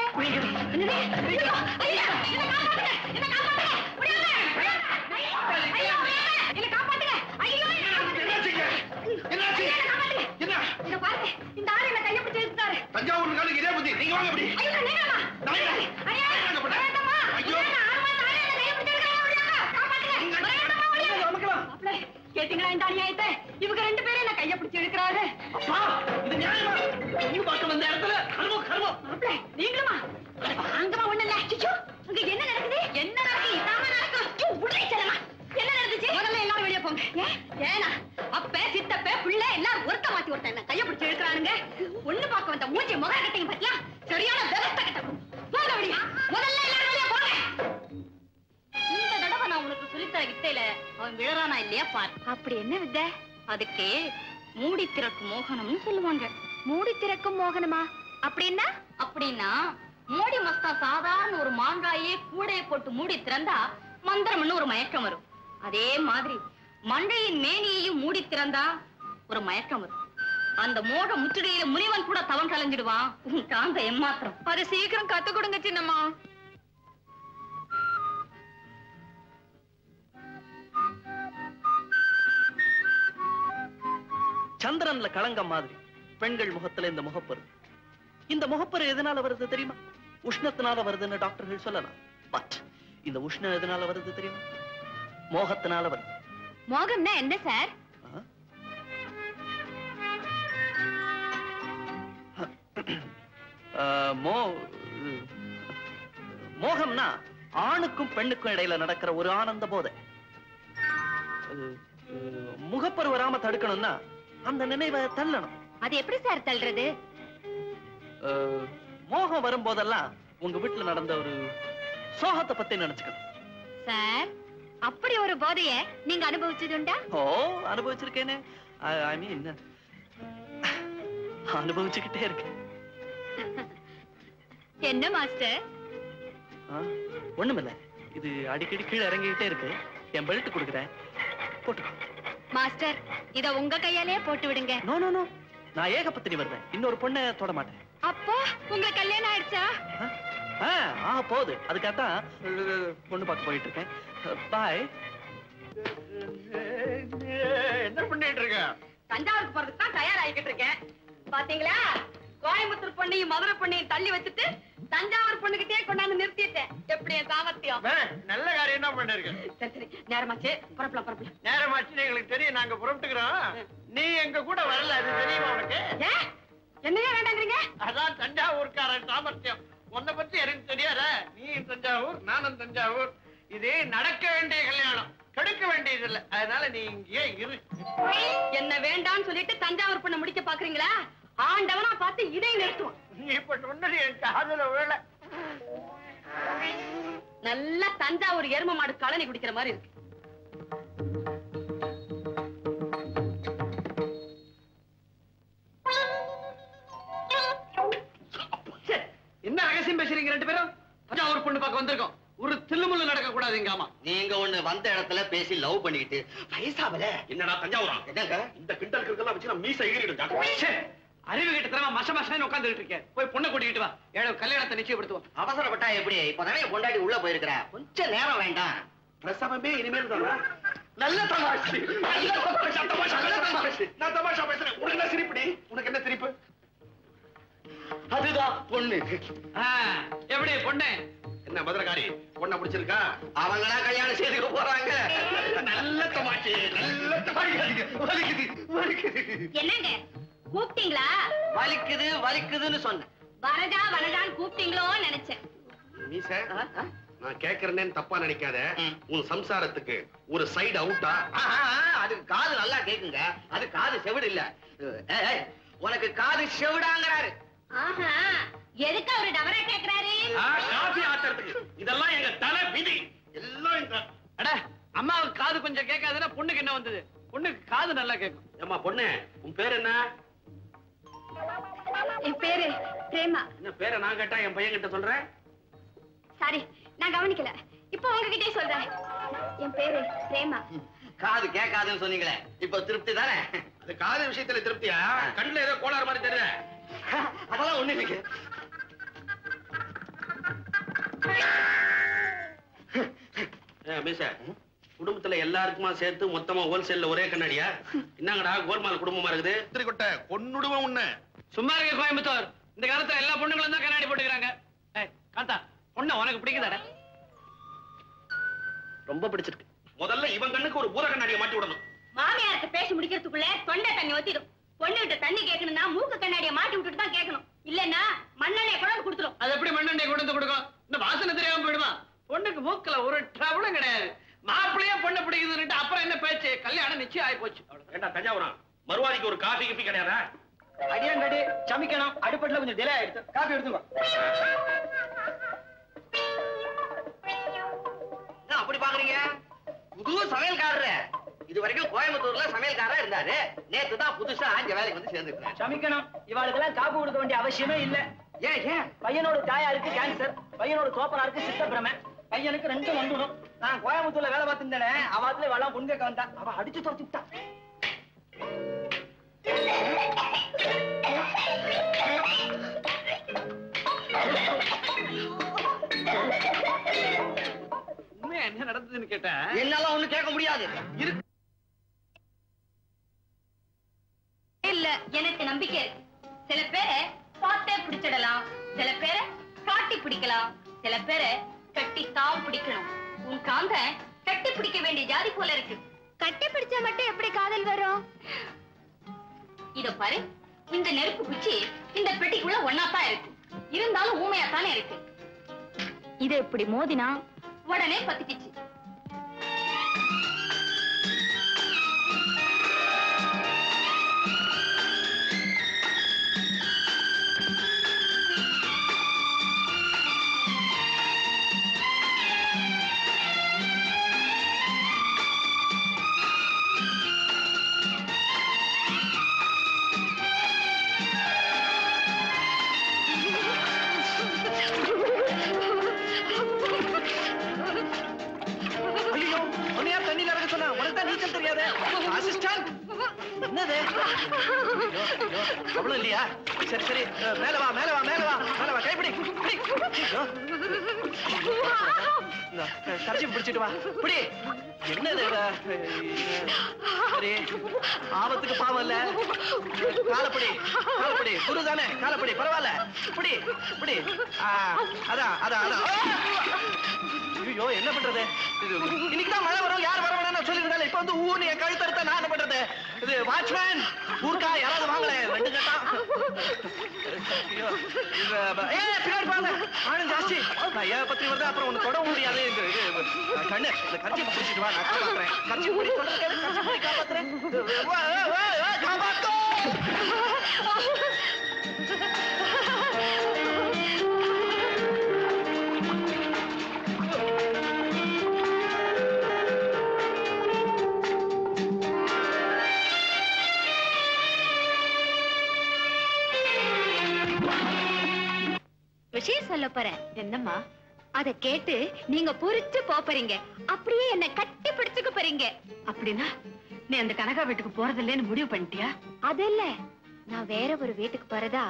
என்னது? ஐயோ, ஐயோ, என்னை காப்பாத்துங்க, என்னை காப்பாத்துங்க. முடியாது. ஐயோ, என்னை காப்பாத்துங்க. ஐயோ, என்னாச்சுங்க? என்னாச்சு? என்ன? இத பாருங்க, இந்த ஆளு என்ன கையை பிடிச்சு இழுத்துட்டாரு. தஞ்சாவூர் காலுக்கு இதே புத்தி. நீங்க வாங்க அப்படி. ஐயோ, நீங்கம்மா. ஐயோ, ஐயோ, வேண்டாம்மா. ஐயோ. கேட்டீங்களா இந்த அநியாயத்தை? இவங்க 2 பேரும் என்ன கைய பிடிச்சு எடுக்கிறாரு. அப்பா, இது நியாயமா? பொண்ணு பார்க்க வந்த இடத்துல கர்மம் கர்மம். நீங்களுமா? அங்கமா ஒண்ணு இல்ல. அங்க என்ன நடக்குது? முக கட்டிங்க பத்தியா சரியான விவஸ்தை கட்டணும். போங்க வெளிய. முதல்ல எல்லாரும் வெளிய போங்க. இந்த தடவை நான் உனக்கு சொல்லித்தர வித்தையில அவன் விழறானா இல்லையா பாரு. அப்படி என்ன வித்தை? அதுக்கு மூடி திறக்கும் மோகனம்னு சொல்லுவாங்க. மூடி திறக்கும் மோகனமா? அப்படின்னா? அப்படின்னா மூடி மஸ்தா சாதாரண ஒரு மாங்காயே கூடையை போட்டு மூடி திறந்தா மந்திரம்னு ஒரு மயக்கம் வரும். அதே மாதிரி மண்டையின் மேனியையும் மூடி திறந்தா ஒரு மயக்கம் வரும். அந்த மோக முற்றுகையில முனிவன் கூட தவம் கலைஞ்சிடுவான். உன் காந்த எம்மாத்திரம். அது சீக்கிரம் கத்து கொடுங்க சின்னம்மா. சந்திரன்ல களங்கம் மாதிரி பெண்கள் முகத்துல இந்த முகப்பரு. இந்த முகப்பரு எதனால வருது தெரியுமா? உஷ்ணத்தினால வருதுன்னு டாக்டர்கள் சொல்லலாம். பட் இந்த உஷ்ணம் எதனால வருது தெரியுமா? மோகத்தினால வருது. மோகம்னா என்ன சார்? மோகம்னா ஆணுக்கும் பெண்ணுக்கும் இடையில நடக்கிற ஒரு ஆனந்த போதை. முகப்பரு வராம தடுக்கணும்னா அந்த நினைவை தள்ளணும். அது எப்படி சார் தள்ளுறது? மோகம் வரும்போதெல்லாம் உங்க வீட்டுல நடந்த ஒரு சோகத்தை பத்தி நினைச்சுக்கணும். சார், அப்படி ஒரு போதைய நீங்க அனுபவிச்சதுண்டா? ஓ, அனுபவிச்சிருக்கேனே. ஐ மீன் அனுபவிச்சுக்கிட்டே இருக்கேன். என்ன மாஸ்டர்? ஒண்ணுமில்ல, இது அடிக்கடி கீழே இறங்கிக்கிட்டே இருக்கு. என் பெல்ட் கொடுக்குறேன், போட்டுக்கோ. மாஸ்டர், இத உங்க கையாலே போட்டு விடுங்க. நோ நோ நோ, நான் ஏகபத்தினி வருவேன். இன்னொரு பொண்ணை தொட மாட்டேன். அப்போ உங்களுக்கு கல்யாணம் ஆயிடுச்சா? போகுது. அதுக்காகத்தான் பொண்ணு பார்க்க போயிட்டு இருக்கேன். பாய். என்ன பண்ணிட்டு இருக்க? தஞ்சாவூருக்கு போறதுக்கு தான் தயாராகிக்கிட்டு இருக்கேன். பாத்தீங்களா, கோயம்புத்தூர் பொண்ணையும் மதுரை பொண்ணையும் தள்ளி வச்சுட்டு தஞ்சாவூர் பொண்ணுகிட்டே கொண்டாந்து நிறுத்திட்டேன். எப்படி என் சாமர்த்தியம்? நல்ல காரியம் தான் பண்ணிருக்க. சரி சரி, நேரமாச்சு, புறப்படலாம். நேரமாச்சு எங்களுக்கு தெரியும், நாங்க புறப்பட்டுக்கிறோம். நீ எங்க கூட வரல, அது தெரியுமா உனக்கு? என்னையா வேண்டாங்கிறீங்க? அதான் தஞ்சாவூர்காரன் சாமர்த்தியம். உன்னை பத்தி எனக்கு தெரியாத? நீ தஞ்சாவூர், நானும் தஞ்சாவூர். இது நடக்க வேண்டிய கல்யாணம், கெடுக்க வேண்டியது இல்ல. அதனால நீ இங்கே இரு. என்ன வேண்டாம்னு சொல்லிட்டு தஞ்சாவூர் பொண்ணை முடிக்க பாக்குறீங்களா? ஆண்டவனா பார்த்து இதை நிறுத்துவோம். நீ இப்ப சொன்னது என் காதுல விழல. நல்லா தஞ்சாவூர் எரும மாடு கழனி குடிக்கிற மாதிரி இருக்கு. என்ன ரகசியம் பேசுறீங்க ரெண்டு பேரும்? தஞ்சாவூர் பொண்ணு பார்க்க வந்திருக்கோம். ஒரு தில்லுமுள்ளு நடக்க கூடாதுங்க. ஆமா, நீங்க ஒண்ணு வந்த இடத்துல பேசி லவ் பண்ணிக்கிட்டு வயசாவல. என்னடா தஞ்சாவூரா? என்னங்க இந்த கிண்டல் கிண்டலாம் வச்சு நான் மீசை ஏறிடுங்க. அறிவு கிட்ட தரமா மச மசன்னு உட்காந்துட்டு இருக்கேன். போய் பொண்ணை கூட்டிட்டு வா. ஏழு கல்யாணத்தை நிச்சயப்படுத்துவோம். அவசரப்பட்டா எப்படி? இப்பதானே பொண்டாட்டி உள்ள போயிருக்கிற, கொஞ்சம் நேரம் வேண்டாம். பிரசவமே இனிமேல் தானா? நல்ல தமாஷ். நான் தமாஷா பேசுறேன். உனக்கு என்ன சிரிப்புடி? உனக்கு என்ன சிரிப்பு? அதுதான் பொண்ணு. எப்படி பொண்ணு? என்ன மதுரகாரி பொண்ணை பிடிச்சிருக்கா? அவங்களா கல்யாணம் செய்துக்க போறாங்க. நல்ல தமாஷ், நல்ல தமாஷ். என்னங்க கூப்பிட்டீங்களா? வலிக்குது வலிக்குதுன்னு சொன்னேன். வரஜா வரஜான்னு கூப்பிட்டீங்களோன்னு நினைச்சேன். மீசை, நான் கேக்குறேன்னு தப்பா நினைக்காத. உன் சம்சாரத்துக்கு ஒரு சைடு அவுட்டா? அதுக்கு காது நல்லா கேக்குங்க. அது காது செவிடு இல்ல. உனக்கு காது செவிடாங்கிறாரு. ஆஹா, எதுக்கு அவரு டவரா கேக்குறாரு? காஃபி ஆட்டுறதுக்கு. இதெல்லாம் எங்க தலை விதி. எல்லாம் இந்த அம்மாவுக்கு காது கொஞ்சம் கேட்காதுன்னா பொண்ணுக்கு என்ன வந்தது? பொண்ணுக்கு காது நல்லா கேட்கும். ஏம்மா பொண்ணு, உன் பேர் என்ன? என் பேரு பிரேமா. என்ன பேரை நான் கேட்டா என் பையன் கிட்ட சொல்றேன்? சாரி, நான் கவனிக்கல. இப்போ உங்ககிட்டே சொல்றேன். என் பேரு பிரேமா. காது கேட்காதுன்னு சொன்னீங்களே, இப்ப திருப்தி தானே? அது காது விஷயத்துல திருப்தியா? கண்ணுல ஏதோ கோளாறு மாதிரி தெரியல. அதெல்லாம் ஒண்ணு இல்லைங்க. மீச, குடும்பத்துல எல்லாருக்குமா சேர்த்து மொத்தமா ஹோல்சேல்ல ஒரே கண்ணாடியா? என்னங்கடா கோல்மால் குடும்பமா இருக்குது? திருக்கொட்ட கொன்னுடுவேன் உன்னை. சும்மா இருக்க கோயம்புத்தூர். இந்த காலத்துல எல்லா பொண்ணுங்களும் தான் கண்ணாடி போட்டுக்கிறாங்க. காந்தா, பொண்ணு உனக்கு பிடிக்குதாடா? ரொம்ப பிடிச்சிருக்கு. முதல்ல இவன் கண்ணுக்கு ஒரு பூத கண்ணாடியை மாட்டி விடணும். மாமியாருக்கு பேசி முடிக்கிறதுக்குள்ள தொண்டை தண்ணி ஒத்திடும். பொண்ணுகிட்ட தண்ணி கேட்கணும்னா மூக்கு கண்ணாடியை மாட்டி விட்டுட்டு தான் கேட்கணும். இல்லன்னா மண்ணெண்ணெய் கொண்டு கொடுத்துரும். அது எப்படி மண்ணெண்ணெய் கொண்டு வந்து கொடுக்கும்? இந்த வாசனை தெரியாம போயிடுமா? பொண்ணுக்கு மூக்குல ஒரு ட்ரபிளும் கிடையாது. மாப்பிள்ளையே பொண்ணு பிடிக்குதுன்னு அப்புறம் என்ன பேச்சு? கல்யாணம் நிச்சயம் ஆகி போச்சு. ஏண்டா தஞ்சாவூரா, மறுவாதிக்கு ஒரு காஃபி கிஃபி கிடையாதா? அடியான் ரெடி சமைக்கணும் அடுப்பட்டுல கொஞ்சம் டிலே ஆயிடுச்சு காப்பி எடுத்துங்க அப்படி பாக்குறீங்க புது சமையல்காரரு இது வரைக்கும் கோயம்புத்தூர்ல சமையல்காரா இருந்தாரு நேத்து தான் புதுசா இங்க வேலைக்கு வந்து சேர்ந்துருக்கேன் சமைக்கணும் இவாளுக்கெல்லாம் காப்பு கொடுக்க வேண்டிய அவசியமே இல்ல ஏன் பையனோட தாயாருக்கு கேன்சர் பையனோட தோப்பனாருக்கு சித்தப்பிரமை பையனுக்கு ரெண்டும் வந்துடும் நான் கோயம்புத்தூர்ல வேலை பார்த்துட்டேன் அவாத்துல இவெல்லாம் பொண்ணு கேட்க வந்தா அவ அடிச்சு தோத்துட்டா உண்மையா என்ன நடந்ததுன்னு கேட்டேன் என்னால ஒண்ணு கேட்க முடியாது இல்ல எனக்கு நம்பிக்கை இருக்கு சில பேரை பார்த்தே பிடிச்சிடலாம் சில பேரை காட்டி பிடிக்கலாம் சில பேரை கட்டி தாம் பிடிக்கணும் உன் காந்த கட்டி பிடிக்க வேண்டிய ஜாதி போல இருக்கு கட்டி பிடிச்சா மட்டும் எப்படி காதல் வரும் இத பாரு இந்த நெருப்பு குச்சி இந்த பெட்டிக்குள்ள ஒன்னாத்தான் இருக்கு இருந்தாலும் ஊமையாத்தானே இருக்கு இத இப்படி மோதினா உடனே பத்திக்கிச்சு அவ்வளவு இல்லையா சரி சரி மேல வா மேல வா மேல வா மேல வா கைப்பிடி கரைச்சி பிடிச்சிட்டு வா பிடி என்னது சரி ஆபத்துக்கு பாவம் இல்ல காலப்படி காலப்படி குரு தானே காலப்படி பரவாயில்ல பிடி பிடி அதான் அதான் அதான் ஐயோ என்ன பண்றது இன்னைக்குதான் மழை வரும் யார் வர வேணாம் சொல்லிருந்தாலும் இப்ப வந்து ஊன்னு என் கழுத்தறுத்த நான் என்ன பண்றது இது வாட்ச்மேன் ஊர்க்கா யாராவது வாங்கல ரெண்டு கட்டா பின்னாடி பாருங்க ஆனந்த் ஜாஸ்தி நான் ஏன் பத்தி வருது அப்புறம் ஒண்ணு தொட முடியாது கண்ணு இந்த கர்ச்சி பிடிச்சிட்டு வா நான் காப்பாத்துறேன் கர்ச்சி பிடி காப்பாத்துறேன் காப்பாத்தோ விஷயம் சொல்ல போறேன் என்னம்மா அத கேட்டு நீங்க புரிச்சு போறீங்க அப்படியே என்ன கட்டி பிடிச்சுக்க போறீங்க அப்படின்னா நீ அந்த கனகா வீட்டுக்கு போறதில்லைன்னு முடிவு பண்ணிட்டியா அது இல்ல நான் வேற ஒரு வீட்டுக்கு போறதா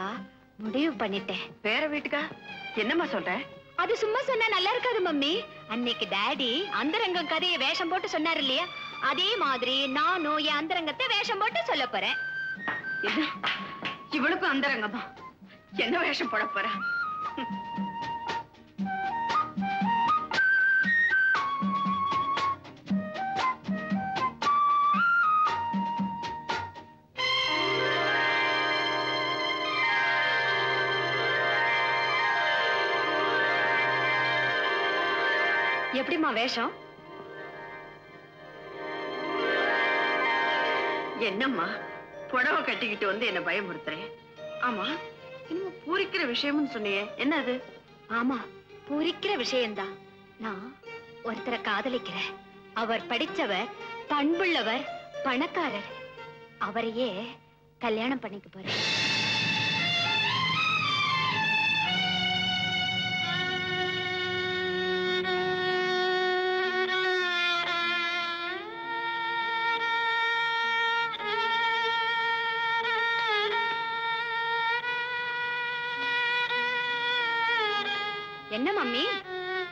முடிவு பண்ணிட்டேன் வேற வீட்டுக்கா என்னம்மா சொல்ற அது சும்மா சொன்னா நல்லா இருக்காது மம்மி அன்னைக்கு டாடி அந்தரங்கம் கதையை வேஷம் போட்டு சொன்னாரு இல்லையா அதே மாதிரி நானும் என் அந்தரங்கத்தை வேஷம் போட்டு சொல்ல போறேன் இவளுக்கும் அந்தரங்கமா என்ன வேஷம் போட போற எப்படிமா வேஷம் என்னம்மா புடவை கட்டிக்கிட்டு வந்து என்ன பயமுறுத்துறேன் ஆமா இன்னும் பூரிக்கிற விஷயம்னு சொன்னியே என்ன அது ஆமா பூரிக்கிற விஷயம்தான் நான் ஒருத்தரை காதலிக்கிறேன் அவர் படிச்சவர் பண்புள்ளவர் பணக்காரர் அவரையே கல்யாணம் பண்ணிக்க போறேன் என்ன மம்மி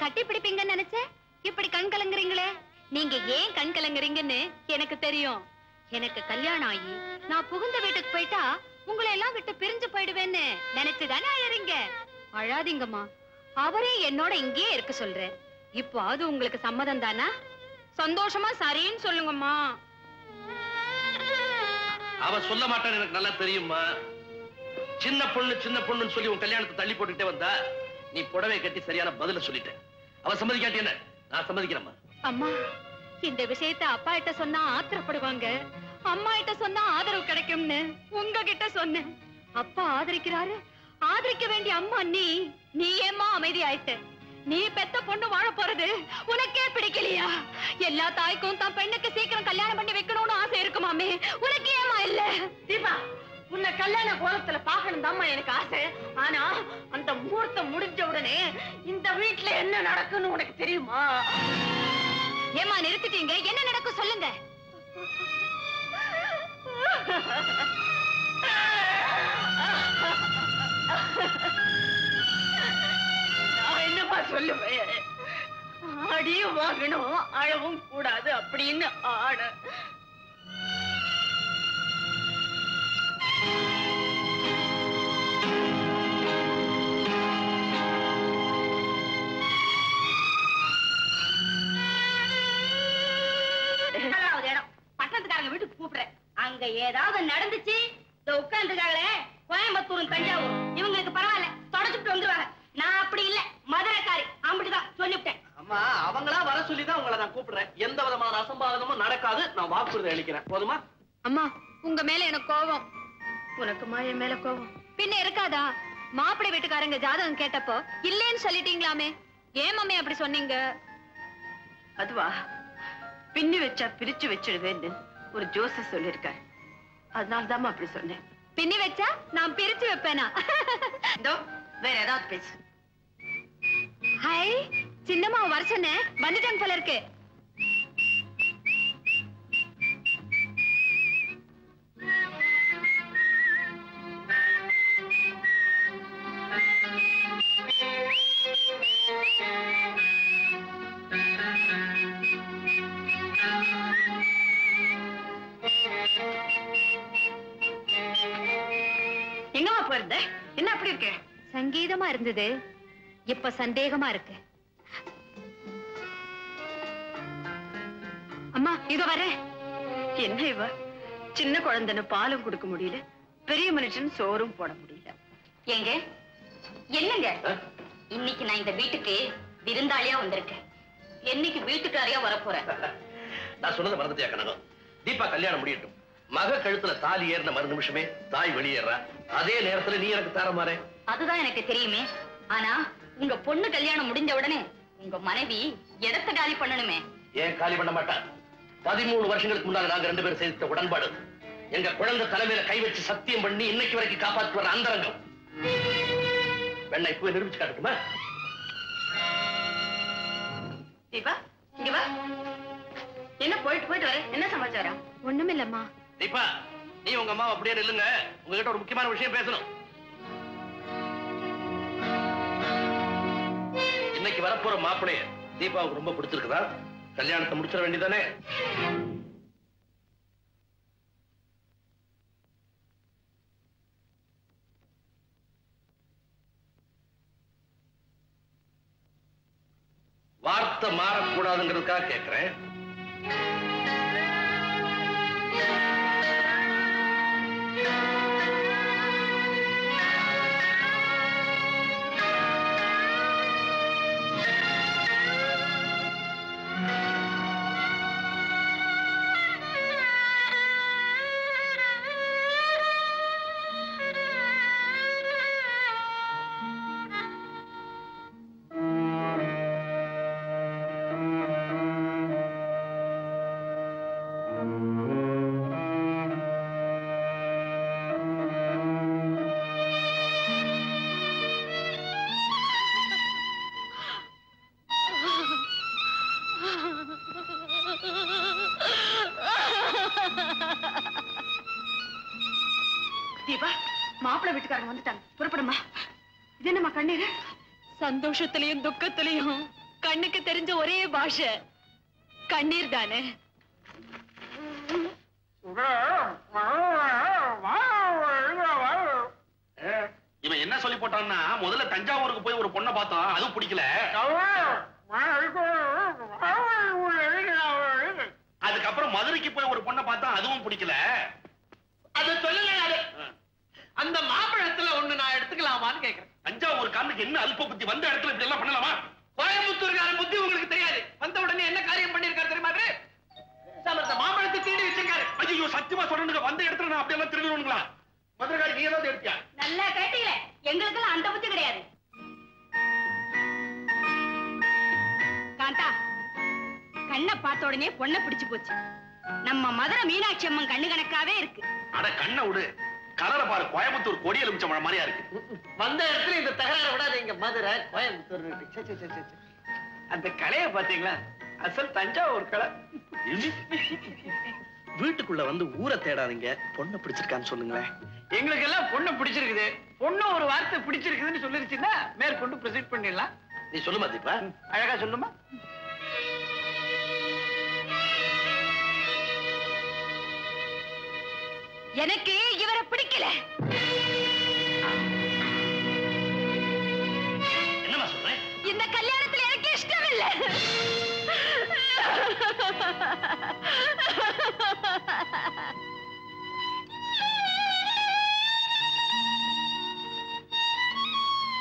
கட்டி பிடிப்பீங்கன்னு நினைச்ச இப்படி கண் கலங்குறீங்களே நீங்க ஏன் கண் கலங்குறீங்கன்னு எனக்கு தெரியும் எனக்கு கல்யாணம் ஆகி நான் புகுந்த வீட்டுக்கு போயிட்டா உங்களை எல்லாம் விட்டு பிரிஞ்சு போயிடுவேன்னு நினைச்சுதானே அழறீங்க அழாதீங்கம்மா அவரே என்னோட இங்கேயே இருக்க சொல்றேன் இப்போ அது உங்களுக்கு சம்மதம் தானா சந்தோஷமா சரின்னு சொல்லுங்கம்மா அவ சொல்ல மாட்டான்னு எனக்கு நல்லா தெரியுமா சின்ன பொண்ணுன்னு சொல்லி உன் கல்யாணத்தை தள்ளி போட்டுக்கிட்டே வந்தா நீ புடவை கட்டி சரியான பதில சொல்லிட்ட அவ சம்மதிக்காட்டி என்ன நான் சம்மதிக்கிறேம்மா அம்மா இந்த விஷயத்தை அப்பா கிட்ட சொன்னா ஆத்திரப்படுவாங்க அம்மா கிட்ட சொன்னா ஆதரவு கிடைக்கும்னு உங்ககிட்ட சொன்னேன் அப்பா ஆதரிக்கிறாரு, ஆதரிக்க வேண்டிய அம்மா நீ ஏம்மா அமைதி ஆயிட்ட? நீ பெத்த பொண்ணு வாழ போறது உனக்கே பிடிக்கலையா? எல்லா தாய்க்கும் தான் பெண்ணுக்கு சீக்கிரம் கல்யாணம் பண்ணி வைக்கணும்னு ஆசை இருக்குமாமே, உனக்கு ஏமா இல்ல? தீபா, உன்னை கல்யாண கோலத்துல பாக்கணும் தாம்மா எனக்கு ஆசை. ஆனா அந்த முகூர்த்தம் முடிஞ்ச உடனே இந்த வீட்டுல என்ன நடக்குன்னு உனக்கு தெரியுமா? ஏமா நிறுத்திட்டீங்க? என்ன நடக்கும் சொல்லுங்க. நான் என்னமா சொல்லுவேன்? அடியும் வாங்கணும், அழவும் கூடாது அப்படின்னு ஆட. பட்டணத்துக்காரங்க வீட்டுக்கு கூப்பிடுறேன். அங்க ஏதாவது நடந்துச்சு, உட்காந்துருக்காங்களே கோயம்புத்தூர் தஞ்சாவூர், இவங்களுக்கு பரவாயில்ல, தொடச்சுட்டு வந்துருவாங்க. நான் அப்படி இல்ல, மதுரைக்காரி, அப்படிதான் சொல்லிவிட்டேன். அம்மா, அவங்களா வர சொல்லிதான் உங்களை நான் கூப்பிடுறேன். எந்த விதமான அசம்பாவிதமும் நடக்காது, நான் வாக்குறுதி அளிக்கிறேன். போதுமா? அம்மா, உங்க மேல எனக்கு கோபம். உனக்குமா என் மேல கோபம்? பின்ன இருக்காதா? மாப்பிள்ளை வீட்டுக்காரங்க ஜாதகம் கேட்டப்போ இல்லேன்னு சொல்லிட்டீங்களாமே, ஏன் மம்மி அப்படி சொன்னீங்க? அதுவா, பின்னி வச்சா பிரிச்சு வச்சிடுவேன்னு ஒரு ஜோசியர் சொல்லிருக்காரு. அதனாலதான் அப்படி சொன்னேன். பின்னி வச்சா நான் பிரிச்சு வைப்பேனா? இதோ வேற ஏதாவது பேசு. ஹாய், சின்னம்மா வர சொன்னேன், வந்துட்டாங்க போல இருக்கு. எங்கம்மா போயிருந்த? என்ன அப்படி இருக்கு? சங்கீதமா இருந்தது, இப்ப சந்தேகமா இருக்கு. அம்மா இதோ வர. என்ன இவ சின்ன குழந்தைன்னு பாலும் கொடுக்க முடியல, பெரிய மனுஷன் சோறும் போட முடியல. ஏங்க என்னங்க, இன்னைக்கு நான் இந்த வீட்டுக்கு விருந்தாளியா வந்திருக்கேன். என்னைக்கு வீட்டுக்காரியா வரப்போறேன். நான் சொன்னதை மறந்துட்டியா கனகம்? தீபா கல்யாணம் முடியட்டும். மக கழுத்துல தாலி ஏறின மறு நிமிஷமே தாய் வெளியேறா. அதே நேரத்துல நீ எனக்கு தாரமாறே. அதுதான் எனக்கு தெரியுமே. ஆனா உங்க பொண்ணு கல்யாணம் முடிஞ்ச உடனே உங்க மனைவி இடத்தை காலி பண்ணணுமே. ஏன் காலி பண்ண மாட்டா? 13 வருஷங்களுக்கு முன்னால நாங்க 2 பேரும் செய்த உடன்பாடு, எங்க குழந்தை தலைமையில கை வச்சு சத்தியம் பண்ணி இன்னைக்கு வரைக்கும் காப்பாற்று வர அந்தரங்கம். வெண்ணை இப்ப நிரூபிச்சு காட்டுமா? தீபா, இங்க வா. என்ன போயிட்டு போயிட்டு வர? என்ன சமாச்சாரம்? ஒண்ணுமில்லம்மா. தீபா, நீ உங்க அம்மா அப்படியே நில்லுங்க. உங்ககிட்ட ஒரு முக்கியமான விஷயம் பேசணும். இன்னைக்கு வரப்போற மாப்பிளைய தீபாவுக்கு ரொம்ப பிடிச்சிருக்குதா? கல்யாணத்தை முடிச்சிட வேண்டியதானே? வார்த்தை மாறக்கூடாதுங்கிறதுக்காக கேட்கிறேன். தீபா, மாப்பிள்ளை வீட்டுக்காரங்க வந்துட்டாங்க, புறப்படுமா. இது என்னம்மா கண்ணீர்? சந்தோஷத்திலையும் துக்கத்திலையும் கண்ணுக்கு தெரிஞ்ச ஒரே பாஷை கண்ணீர் தானே. இவன் என்ன சொல்லி போட்டான்னா, முதல்ல தஞ்சாவூருக்கு போய் ஒரு பொண்ணை பார்த்தோம், அதுவும் பிடிக்கல. அதுக்கப்புறம் மதுரைக்கு போய் ஒரு பொண்ணை பார்த்தோம், அதுவும் பிடிக்கல. அது சொல்லுங்க. அந்த மாப்பிளத்துல ஒண்ணு நான் எடுத்துக்கலாமான்னு கேக்குறேன். தஞ்சாவூர்காரனுக்கு என்ன அல்ப புத்தி, வந்த இடத்துல இப்படி எல்லாம் பண்ணலாமா? கோயம்புத்தூர்காரன் புத்தி உங்களுக்கு தெரியாது. வந்த உடனே என்ன காரியம் பண்ணிருக்காரு தெரியுமா? மாம்பழத்தை தீடி வச்சிருக்காரு. ஐயோ, சத்தியமா சொல்றேன், வந்த இடத்துல நான் அப்படியெல்லாம் திருடுவீங்களா? மதுரைக்காரி நீ ஏதாவது எடுத்தியா? நல்லா கேட்டீங்களே, எங்களுக்கெல்லாம் அந்த புத்தி கிடையாது. காந்தா, கண்ணை பார்த்த உடனே பொண்ணை பிடிச்சு போச்சு. நம்ம மதுரை மீனாட்சி அம்மன் கண்ணு கணக்காவே இருக்கு. அட கண்ணை விடு, கலரை பாரு, கோயம்புத்தூர் கொடி எலுமிச்ச மழை மாதிரியா இருக்கு. வந்த இடத்துல இந்த தகராறு விடாத, இங்க மதுரை கோயம்புத்தூர். அந்த கலையை பாத்தீங்களா? அசல் தஞ்சாவூர் கலை. வீட்டுக்குள்ள வந்து ஊரை தேடாதீங்க, பொண்ணை பிடிச்சிருக்கான்னு சொல்லுங்களேன். எங்களுக்கு எல்லாம் பொண்ணு பிடிச்சிருக்குது. பொண்ணு ஒரு வார்த்தை பிடிச்சிருக்குதுன்னு சொல்லிருச்சுன்னா மேற்கொண்டு ப்ரொசீட் பண்ணிடலாம். நீ சொல்லுமா தீபா? அழகா சொல்லுமா. எனக்கு இவரை பிடிக்கல. என்னமா சொல்றேன்? இந்த கல்யாணத்துல எனக்கு இஷ்டம் இல்ல.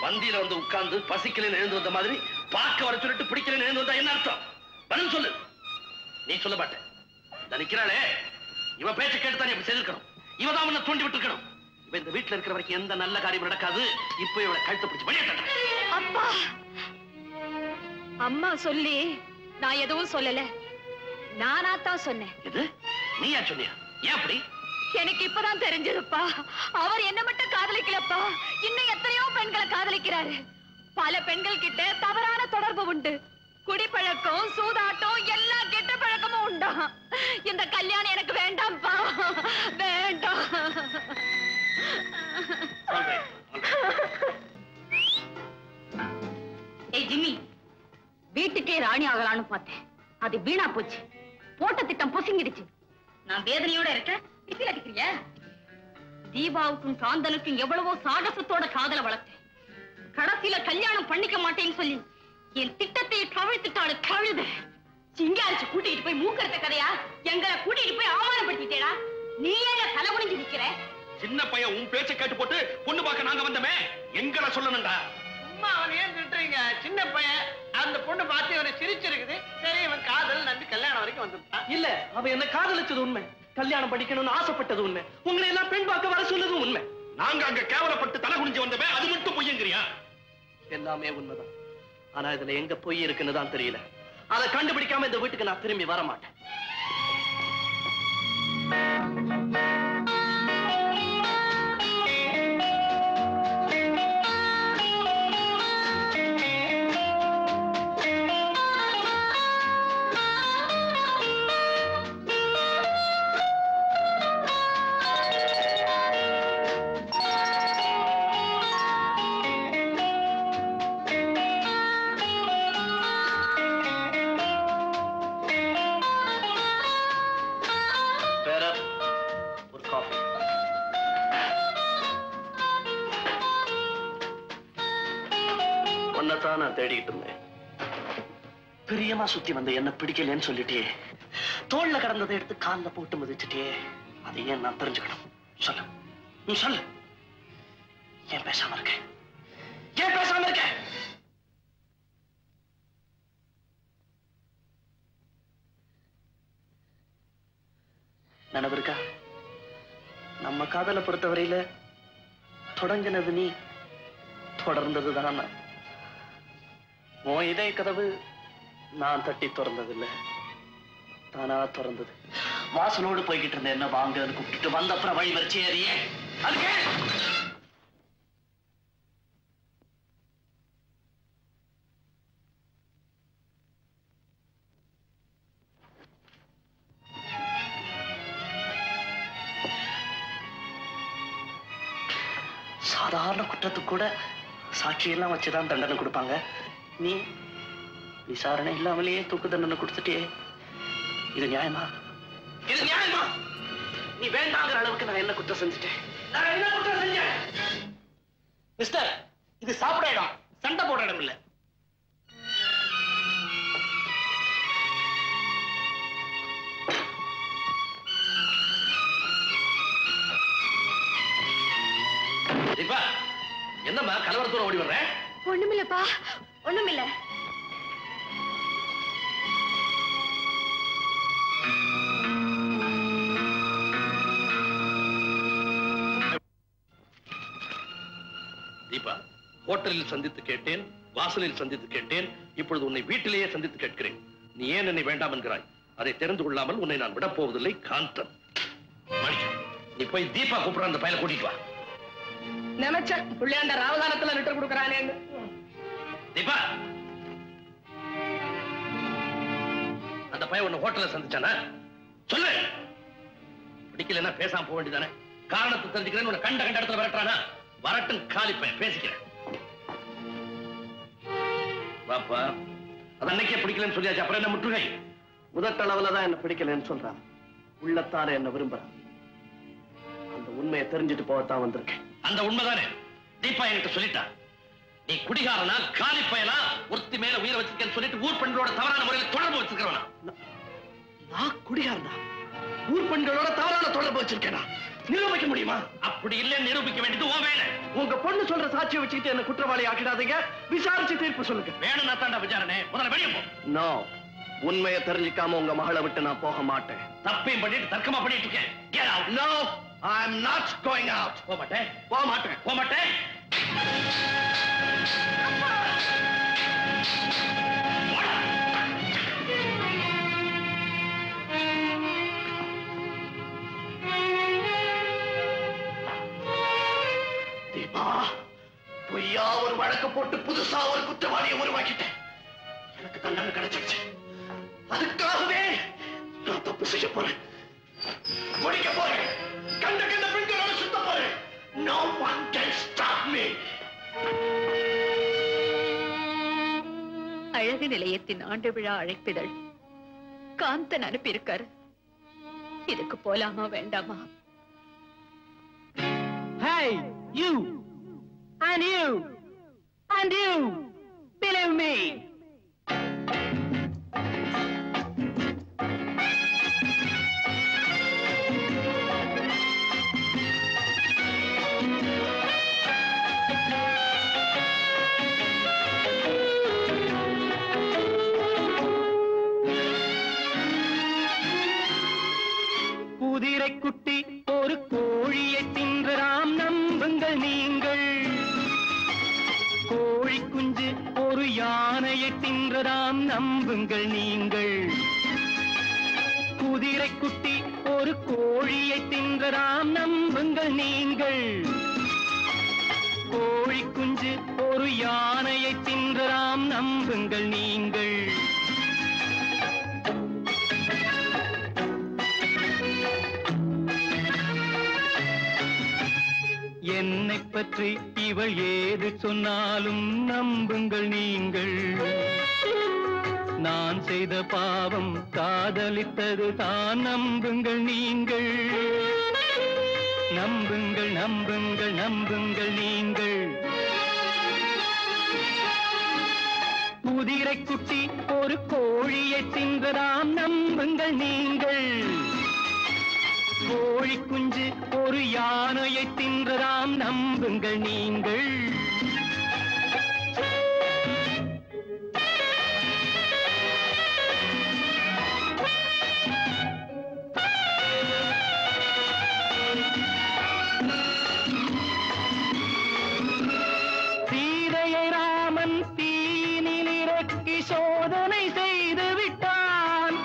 வந்தியில வந்து உட்கார்ந்து பசிக்கலன்னு எழுந்து வந்த மாதிரி பார்க்க வர சொல்லிட்டு பிடிக்கலன்னு எழுந்து வந்தா என்ன அர்த்தம்? பதில் சொல்லு. நீ சொல்ல மாட்டேன். நிக்கிறாளே, இவ பேச்ச கேட்டு தானே இப்படி செய்திருக்கணும். இவதான் உன்னை தூண்டி விட்டு இருக்கணும். இவ இந்த வீட்டுல இருக்கிற வரைக்கும் எந்த நல்ல காரியம் நடக்காது. இப்ப இவளை கழுத்தை பிடிச்சு வெளியேற்ற. அப்பா, அம்மா சொல்லி நான் எதுவும் சொல்லல. நானா தான் சொன்னேன். இது நீயா சொன்னியா? ஏன் அப்படி? எனக்கு இப்பதான் தெரிஞ்சதுப்பா. அவர் என்ன மட்டும் காதலிக்கலப்பா, இன்னும் எத்தனையோ பெண்களை காதலிக்கிறாரு. பல பெண்கள் கிட்ட தவறான தொடர்பு உண்டு. குடிப்பழக்கம், சூதாட்டம், எல்லா கெட்ட பழக்கமும் உண்டா. இந்த கல்யாணம் எனக்கு வேண்டாம்ப்பா, வேண்டாம். ஏய் ஜிம்மி, வீட்டுக்கே ராணி ஆகலான்னு பார்த்தேன். அது வீணா போச்சு. போட்ட திட்டம் பொசுங்கிடுச்சு. நான் வேதனையோட இருக்கேன். பிசில் அடிக்கிறிய? தீபாவுக்கும் காந்தனுக்கும் எவ்வளவோ சாகசத்தோட காதல வளர்த்தேன். கடைசியில கல்யாணம் பண்ணிக்க மாட்டேன்னு சொல்லி என் திட்டத்தை கவிழ்த்துட்டாளு கழுத. சிங்காரிச்சு கூட்டிட்டு போய் மூக்கறத கதையா எங்களை கூட்டிட்டு போய் அவமானப்படுத்திட்டேடா. நீ ஏன் தலை குனிஞ்சு நிக்கிற? சின்ன பையன் உன் பேச்ச கேட்டு போட்டு பொண்ணு பார்க்க நாங்க வந்தமே, எங்களை சொல்லணும்டா. சும்மா அவன் ஏன் திட்டுறீங்க? சின்ன பையன், அந்த பொண்ணு பார்த்து இவனை சிரிச்சிருக்குது. சரி, இவன் காதல் நம்பி கல்யாணம் வரைக்கும் வந்துட்டான். இல்ல, அவ என்ன காதலிச்சது உண்மை, கல்யாணம் படிக்கணும்னு ஆசைப்பட்டது உண்மை, உங்களை எல்லாம் பெண் பார்க்க வர சொன்னது உண்மை. நாங்க அங்க கேவலப்பட்டு தலை குனிஞ்சு வந்தமே, அது மட்டும் பொய்யங்கிறியா? எல்லாமே உண்மைதான். ஆனா இதுல எங்க பொய் இருக்குன்னு தான் தெரியல. அதை கண்டுபிடிக்காம இந்த வீட்டுக்கு நான் திரும்பி வர மாட்டேன். நான் தேடிட்டு இருந்தேன். பிரியமா சுத்தி வந்து என்ன பிடிக்கலன்னு சொல்லிட்டே, தோல்ல கடந்ததை எடுத்து கால்ல போட்டு மிதிச்சுட்டே, அதை ஏன் நான் தெரிஞ்சுக்கணும்? சொல்லு, நீ சொல்லு. ஏன் பேசாம இருக்க? ஏன் பேசாம இருக்க? நினைவு இருக்கா? நம்ம காதலை பொறுத்தவரையில தொடங்கினது நீ, தொடர்ந்ததுதான் நான். உன் இதய கதவு நான் தட்டி திறந்ததில்லை, தானா திறந்தது. வாசலோடு போய்கிட்டு இருந்த என்ன வாங்கன்னு கூப்பிட்டு வந்த அப்புறம் வழி வரிச்சு ஏறியே அதுக்கு சாதாரண குற்றத்துக்கு கூட சாட்சியெல்லாம் வச்சுதான் தண்டனை கொடுப்பாங்க. நீ விசாரணை இல்லாமலேயே தூக்கு தண்டனை கொடுத்துட்டே. இது நியாயமா? இது நியாயமா? நீ வேண்டாங்கிற அளவுக்கு நான் என்ன குற்றம் செஞ்சுட்டேன்? நான் என்ன குற்றம் செஞ்சேன்? மிஸ்டர், இது சாப்பிட இடம், சண்டை போடுற இடம் இல்ல. என்னம்மா கலவரத்தோட ஓடி வர்ற? ஒண்ணுமில்லப்பா, ஒண்ணுமில்ல. ஹோட்டலில் சந்தித்து கேட்டேன், வாசலில் சந்தித்து கேட்டேன், இப்பொழுது உன்னை வீட்டிலேயே சந்தித்து கேட்கிறேன். நீ ஏன் என்னை வேண்டாம் என்கிறாய்? அதை தெரிந்து கொள்ளாமல் உன்னை நான் விடப் போவதில்லை. காந்தன், நீ போய் தீபா கூப்பிடுற அந்த பையனை கூட்டிட்டு வா. நினைச்சேன் புள்ளையாண்ட ராவகாலத்துல லெட்டர் கொடுக்கறானே. தீபா, அந்த பையன் உன்னை ஹோட்டல்ல சந்திச்சானா? சொல்லு. பிடிக்கலன்னா பேசாம போக வேண்டியதானே? காரணத்தை தெரிஞ்சுக்கிறேன். உன்னை கண்ட இடத்துல வரட்டானா? வரட்டும், காலி பையன், பேசிக்கிறேன். பாப்பா, அது அன்னைக்கே பிடிக்கலன்னு சொல்லியாச்சு, அப்புறம் என்ன முற்றுகை? முதட்டளவுல தான் என்ன பிடிக்கலன்னு சொல்றான், உள்ளத்தார என்ன விரும்புறான். அந்த உண்மையை தெரிஞ்சுட்டு போகத்தான் வந்திருக்கேன். அந்த உண்மைதானே தீபா என்கிட்ட சொல்லிட்டா. நீ குடிகாரனா, காலி பயலா, ஒருத்தி மேல உயிரை வச்சிருக்கேன்னு சொல்லிட்டு ஊர் பெண்களோட தவறான முறையில் தொடர்பு வச்சிருக்கிறவனா? நான் குடிகாரனா? ஊர் பெண்களோட தவறான தொடர்பு வச்சிருக்கேனா? நிரூபிக்க முடியுமா? அப்படி இல்லைன்னு நிரூபிக்க வேண்டியது உன் வேலை. உங்க பொண்ணு சொல்ற சாட்சியை வச்சுக்கிட்டு என்ன குற்றவாளி ஆக்கிடாதீங்க. விசாரிச்சு தீர்ப்பு சொல்லுங்க. வேணும்னா தாண்டா விசாரணை. முதல்ல வெளியே போ. நோ, உண்மையை தெரிஞ்சுக்காம உங்க மகளை விட்டு நான் போக மாட்டேன். தப்பையும் பண்ணிட்டு தர்க்கமா பண்ணிட்டு இருக்கேன். Get out. No, I am not going out. போக மாட்டேன், போக மாட்டேன், போக மாட்டேன். தீபா, பொய்யா ஒரு வழக்கு போட்டு புதுசா ஒரு குற்றவாளியை உருவாக்கிட்டேன். எனக்கு தண்டனை கிடைச்சிருச்சு. அதுக்காகவே நான் தப்பு செய்ய போறேன், குடிக்க போறேன், கண்ட பெண்களோட சுத்த போறேன். No one can stop me. அழகு நிலையத்தின் ஆண்டு விழா அழைப்பிதழ் காந்தன் அனுப்பியிருக்காரு. இதுக்கு போலாமா வேண்டாமா? Hey, you and you and you, believe me. குதிரை குட்டி ஒரு கோழியை தின்றதாம், நம்புங்கள் நீங்கள். கோழி குஞ்சு ஒரு யானையை தின்றதாம், நம்புங்கள் நீங்கள். குதிரை குட்டி ஒரு கோழியை தின்றதாம், நம்புங்கள் நீங்கள். கோழி குஞ்சு ஒரு யானையை தின்றதாம், நம்புங்கள் நீங்கள். என்னை பற்றி இவள் ஏது சொன்னாலும் நம்புங்கள் நீங்கள். நான் செய்த பாவம் காதலித்தது தான், நம்புங்கள் நீங்கள். நம்புங்கள், நம்புங்கள், நம்புங்கள் நீங்கள். குதிரை குட்டி ஒரு கோழியை தின்றதாம், நம்புங்கள் நீங்கள். கோழி குஞ்சு ஒரு யானையை தின்றதாம், நம்புங்கள் நீங்கள். சீதையை ராமன் தீனில் இறக்கி சோதனை செய்து விட்டான்.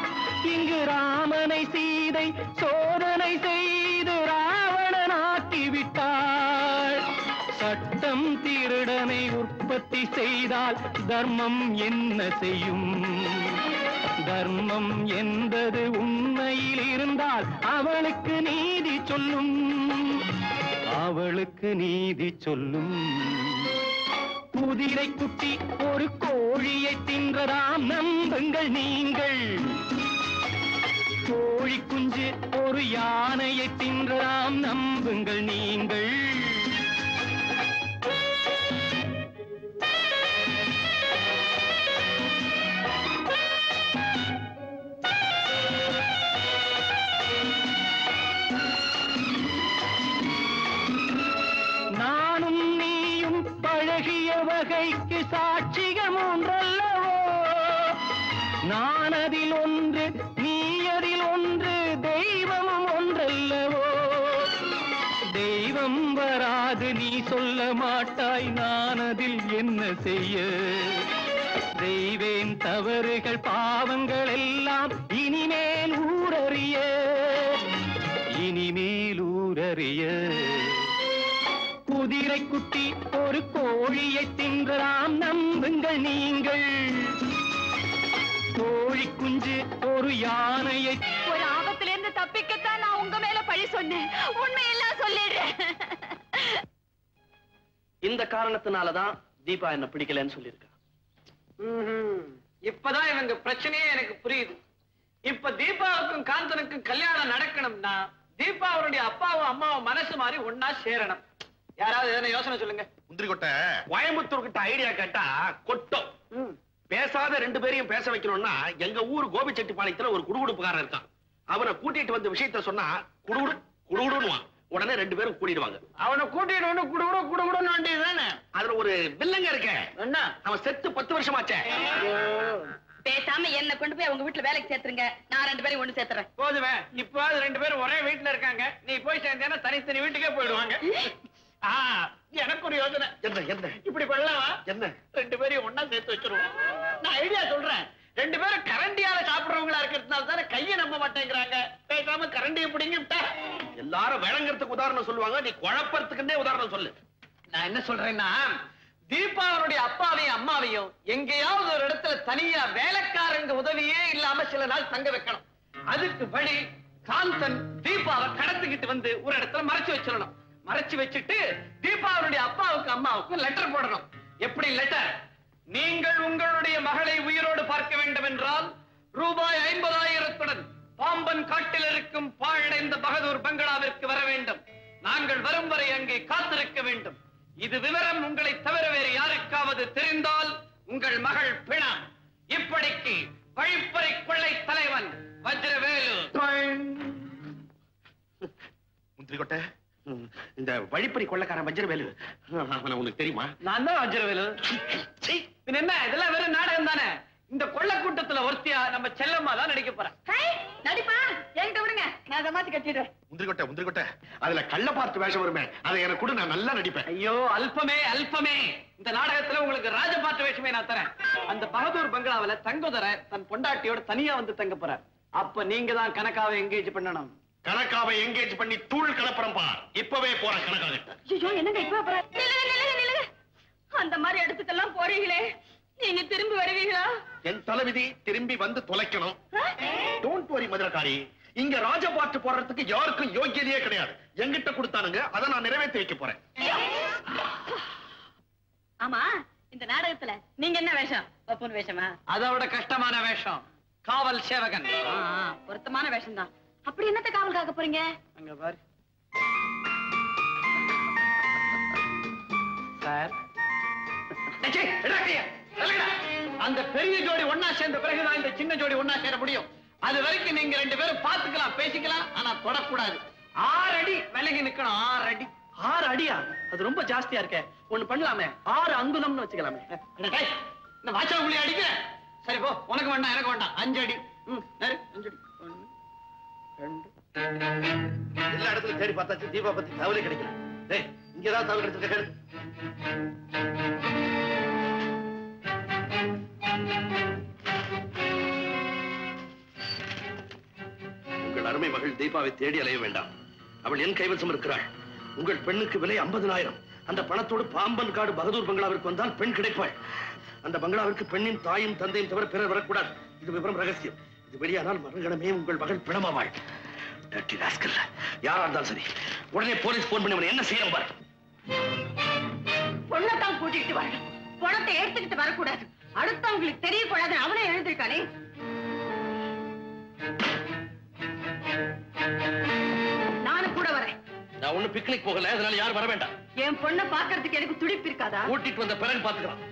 இங்கு ராமனை சீதை சோதனை செய்து ராவணனாக்கி விட்டாள். சட்டம் திருடனை உற்பத்தி செய்தால் தர்மம் என்ன செய்யும்? தர்மம் என்பது உண்மையில் இருந்தால் அவளுக்கு நீதி சொல்லும், அவளுக்கு நீதி சொல்லும். குதிரை குட்டி ஒரு கோழியை தின்றதாம், நம்புங்கள் நீங்கள். கோழி குஞ்சு ஒரு யானையை தின்றதாம், நம்புங்கள் நீங்கள். நானும் நீயும் பழகிய வகைக்கு சாட்சியம் ஒன்றல்லவோ. நான் அதில் ஒன்று, நீ அதில் ஒன்று, தெய்வமும் ஒன்றல்லவோ. தெய்வம் கோபம் வராது நீ சொல்ல மாட்டாய் நான் அதில் என்ன செய்ய செய்வேன் தவறுகள் பாவங்கள் எல்லாம் இனிமேல் ஊரறிய குதிரை குட்டி ஒரு கோழியை தின்றலாம் நம்புங்கள் நீங்கள் கோழி குஞ்சு ஒரு யானையை ஒரு ஆபத்திலிருந்து தப்பிக்கத்தான் நான் உங்க மேல பழி சொன்னேன் உண்மையெல்லாம் சொல்லிடுறேன் இந்த காரணத்தினாலதான் தீபா என்ன பிடிக்கலன்னு சொல்லியிருக்கா. இப்பதான் இவங்க பிரச்சனையே எனக்கு புரியுது. இப்ப தீபாவுக்கும் காந்தனுக்கும் கல்யாணம் நடக்கணும்னா தீபா அவருடைய அப்பாவும் அம்மாவும் மனசு மாதிரி ஒன்னா சேரணும். யாராவது எதனா யோசனை சொல்லுங்க. முந்திரி கொட்டை கோயம்புத்தூர் கிட்ட ஐடியா கேட்டா கொட்டும். பேசாத ரெண்டு பேரையும் பேச வைக்கணும்னா எங்க ஊர் கோபிச்செட்டிப்பாளையத்துல ஒரு குடுகுடுப்புக்காரன் இருக்கான். அவனை கூட்டிட்டு வந்த விஷயத்த சொன்னா குடுகுடு குடுகுடுன்னுவான். உடனே ரெண்டு பேரும் கூட்டிடுவாங்க. அவனை கூட்டிட்டு வந்து குடுகுடு குடுகுடுன்னு வேண்டியதுதானே. அதுல ஒரு வில்லங்க இருக்க. என்ன அவன் செத்து 10 வருஷமாச்சே. பேசாம என்ன கொண்டு போய் அவங்க வீட்டுல வேலைக்கு சேர்த்துருங்க. நான் ரெண்டு பேரும் ஒண்ணு சேர்த்துறேன். போதுமே. இப்ப ரெண்டு பேரும் ஒரே வீட்டுல இருக்காங்க. நீ போய் சேர்ந்தேன்னா தனித்தனி வீட்டுக்கே போயிடுவாங்க. எனக்கு ஒரு யோசனை. என்ன என்ன இப்படி பண்ணலாமா? என்ன ரெண்டு பேரையும் ஒன்னா சேர்த்து வச்சிருவோம். நான் ஐடியா சொல்றேன். ரெண்டு பேரும் கரண்டியால சாப்பிடுறவங்களா இருக்கிறதுனால தானே கையை நம்ப மாட்டேங்கிறாங்க. பேசாம கரண்டியை பிடிங்கி விட்டா எல்லாரும் விளங்கறதுக்கு உதாரணம் சொல்லுவாங்க. நீ குழப்பறதுக்குன்னே உதாரணம் சொல்லு. நான் என்ன சொல்றேன்னா தீபாவளுடைய அப்பாவையும் அம்மாவையும் எங்கேயாவது ஒரு இடத்துல தனியா வேலைக்காரங்க உதவியே இல்லாம சில நாள் தங்க வைக்கணும். அதுக்கு வழி காந்தன் தீபாவை கடத்திக்கிட்டு வந்து ஒரு இடத்துல மறைச்சு வச்சிடணும். மறைச்சு வச்சுட்டு தீபாவளுடைய அப்பாவுக்கு அம்மாவுக்கு லெட்டர் போடணும். எப்படி லெட்டர்? நீங்கள் உங்களுடைய மகளை உயிரோடு பார்க்க வேண்டும் என்றால் ரூபாய் 50,000 பாம்பன் காட்டில் இருக்கும் பாழடைந்த பகதூர் பங்களாவிற்கு வர வேண்டும். நாங்கள் வரும் வரை அங்கே காத்திருக்க வேண்டும். இது விவரம் உங்களை தவிர வேறு யாருக்காவது தெரிந்தால் உங்கள் மகள் பிணா. இப்படிக்கு வழிப்பறை கொள்ளை தலைவன் வஜ்ரவேலு. முந்திரி கொட்டை இந்த வழிப்பறி கொள்ளக்காரன் வஜ்ரவேலு அவனை உனக்கு தெரியுமா? நான் தான் வஜ்ரவேலு. என்ன இதெல்லாம் வெறும் நாடகம் தானே. இந்த கொள்ள கூட்டத்துல ஒருத்தியா நம்ம செல்லம்மா தான் நடிக்க போறேன். நடிப்பா என்கிட்ட விடுங்க. நான் அதை மாத்தி கட்டிடுறேன். முந்திரி கொட்டை அதுல கள்ள பார்த்து வேஷம் வருமே அதை எனக்கு கூட நான் நல்லா நடிப்பேன். ஐயோ அல்பமே அல்பமே. இந்த நாடகத்துல உங்களுக்கு ராஜபாட்டு வேஷமே நான் தரேன். அந்த பகதூர் பங்களாவில தங்குதர தன் பொண்டாட்டியோட தனியா வந்து தங்க போற. அப்ப நீங்க தான் கணக்காவை எங்கேஜ் பண்ணணும். கணக்காவை எங்கேஜ் பண்ணி தூள் கலப்பறம் பார். இப்பவே போறேன் கணக்காக. ஐயோ என்னங்க இப்ப போற? அந்த மாதிரி இடத்துக்கெல்லாம் போறீங்களே நீங்க திரும்பி வருவீங்களா? என் தலைவிதி திரும்பி வந்து தொலைக்கணும். Don't worry மதுரக்காரி. இங்க ராஜபாட்டு போடுறதுக்கு யாருக்கும் யோகியதையே கிடையாது. என்கிட்ட கொடுத்தானுங்க அதை நான் நிறைவேற்றி வைக்க போறேன். ஆமா இந்த நாடகத்துல நீங்க என்ன வேஷம்? ஒப்பன் வேஷமா? அதோட கஷ்டமான வேஷம் காவல் சேவகன். பொருத்தமான வேஷம் தான். அப்படி என்னத்த காவல் காக்க போறீங்க? அங்க பாரு சார். அந்த பெரிய ஜோடி ஒன்னா சேர்ந்த பிறகுதான் இந்த சின்ன ஜோடி ஒன்னா சேர முடியும். அது வரைக்கும் நீங்க ரெண்டு பேரும் பாத்துக்கலாம் பேசிக்கலாம். ஆனா தொடக்கூடாது. 6 அடி விலகி நிக்கணும். 6 அடி. 6 அடியா? அது ரொம்ப ஜாஸ்தியா இருக்க. ஒண்ணு பண்ணலாமே 6 அங்குலம்னு வச்சுக்கலாமே. இந்த வாச்சா புள்ளி அடிக்க. சரி போ. உனக்கு வேண்டாம் எனக்கு வேண்டாம். 5 அடி. 5 அடி. 1 2 எல்லா இடத்துலயும் தேடி பார்த்தாச்சு. தீபா பத்தி தகவலே கிடைக்கல. டேய் இங்கதான் தகவல் கிடைச்சிருக்க. உங்கள் அருமை மகள் தீபாவை தேடி அலைய வேண்டாம். அவள் என் கைவசம் இருக்கிறாள். உங்கள் பெண்ணுக்கு விலை 50,000. அந்த பணத்தோடு பாம்பன் காடு பகதூர் பங்களாவிற்கு வந்தால் பெண் கிடைப்பாள். அந்த பங்களாவிற்கு பெண்ணின் தாயும் தந்தையும் தவிர பிறர் வரக்கூடாது. இது விவரம் ரகசியம். இது வெளியானால் மறுகணமே உங்கள் மகள் பிணமாவாள். யாரா இருந்தாலும் சரி உடனே போலீஸ் போன் பண்ணி என்ன செய்யணும் பாரு. பொண்ணத்தான் கூட்டிட்டு வரணும். பணத்தை எடுத்துக்கிட்டு வரக்கூடாது. அடுத்தவங்களுக்கு தெரியக்கூடாது. அவனே எழுந்திருக்கானே. நானும் கூட வரேன். நான் ஒண்ணு பிக்னிக் போகல. அதனால யாரும் வர வேண்டாம். என் பொண்ணை பாக்குறதுக்கு எனக்கு துடிப்பு இருக்காதா? கூட்டிட்டு வந்த பிறகு பாத்துக்கலாம்.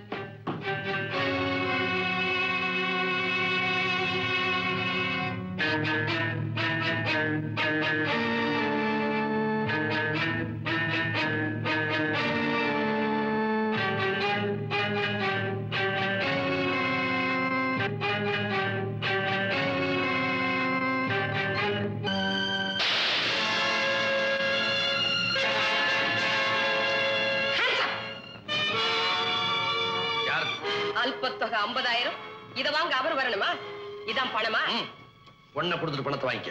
ஆக 50,000. இத வாங்க அவர் வரணுமா? இதான் பணமா? பொண்ணை கொடுத்துட்டு பணத்தை வாங்கிக்க.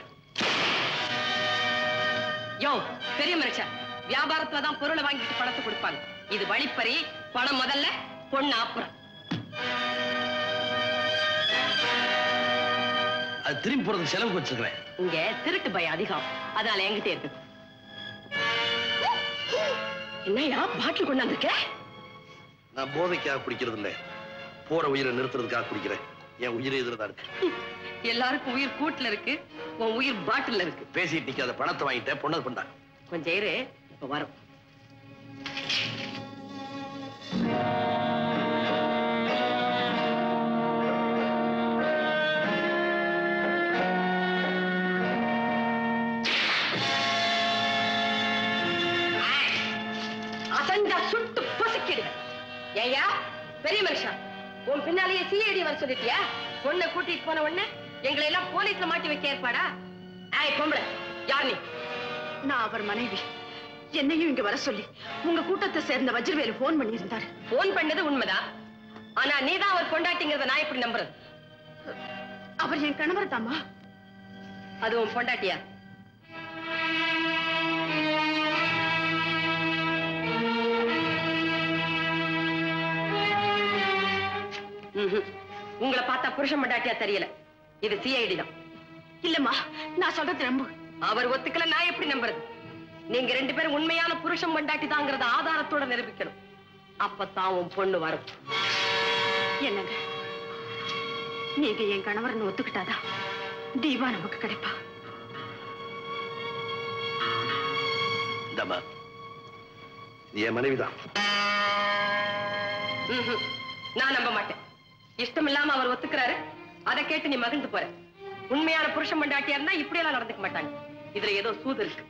யோ பெரிய மனுஷன், வியாபாரத்துலதான் பொருளை வாங்கிட்டு பணத்தை கொடுப்பாங்க. இது வழிப்பறி. பணம் முதல்ல, பொண்ணு அப்புறம். அது திரும்பி போறதுக்கு செலவுக்கு வச்சிருக்கிறேன். இங்க திருட்டு பயம் அதிகம், அதனால என்கிட்ட இருக்கு. என்னையா பாட்டில் கொண்டாந்துருக்க? நான் போதைக்காக குடிக்கிறது இல்ல, போற உயிரை நிறுத்துறதுக்காக குடிக்கிறேன். என் உயிரை எதிர்தான் இருக்கு. எல்லாருக்கும் உயிர் கூட்டுல இருக்கு, உன் உயிர் பாட்டில் இருக்கு. பேசிட்டு நிக்காத, பணத்தை வாங்கிட்டேன், பொண்ணது பண்ணா. கொஞ்சம் இரு, இப்ப வரும். அசண்டா சுட்டு பொசுக்கிடுவேன். ஏயா பெரிய மனுஷா, உன் பின்னாலேயே சிஐடி வர சொல்லிட்டியா? பொண்ணை கூட்டிட்டு போன உடனே எங்களை எல்லாம் போலீஸ்ல மாட்டி வைக்க ஏற்பாடா? ஏய் பொம்பளை, யார் நீ? நான் அவர் மனைவி. என்னையும் இங்க வர சொல்லி உங்க கூட்டத்தை சேர்ந்த வஜ்ரவேலு போன் பண்ணி இருந்தாரு. போன் பண்ணது உண்மைதான், ஆனா நீதான் அவர் பொண்டாட்டிங்கிறத நான் எப்படி நம்புறது? அவர் என் கணவர் தாமா. அது உன் பொண்டாட்டியா? உங்களை பார்த்தா புருஷன் பொண்டாட்டியா தெரியல. இது சிஐடி தான். இல்லம்மா, நான் சொல்றது நம்பு. அவர் ஒத்துக்கல, நான் எப்படி நம்புறது? நீங்க 2 பேரும் உண்மையான புருஷன் பொண்டாட்டி தாங்கிறத ஆதாரத்தோட நிரூபிக்கணும். அப்பதான் உன் பொண்ணு வரும். என்னங்க, நீங்க என் கணவர்னு ஒத்துக்கிட்டாதான் தீபா நமக்கு கிடைப்பா. என் மனைவிதான். நான் நம்ப மாட்டேன். இஷ்டம் இல்லாம அவர் ஒத்துக்கிறாரு, அதை கேட்டு நீ மகிழ்ந்து போற. உண்மையான புருஷன் பொண்டாட்டியா இருந்தா இப்படி எல்லாம் நடந்துக்க மாட்டாங்க. இதுல ஏதோ சூது இருக்கு.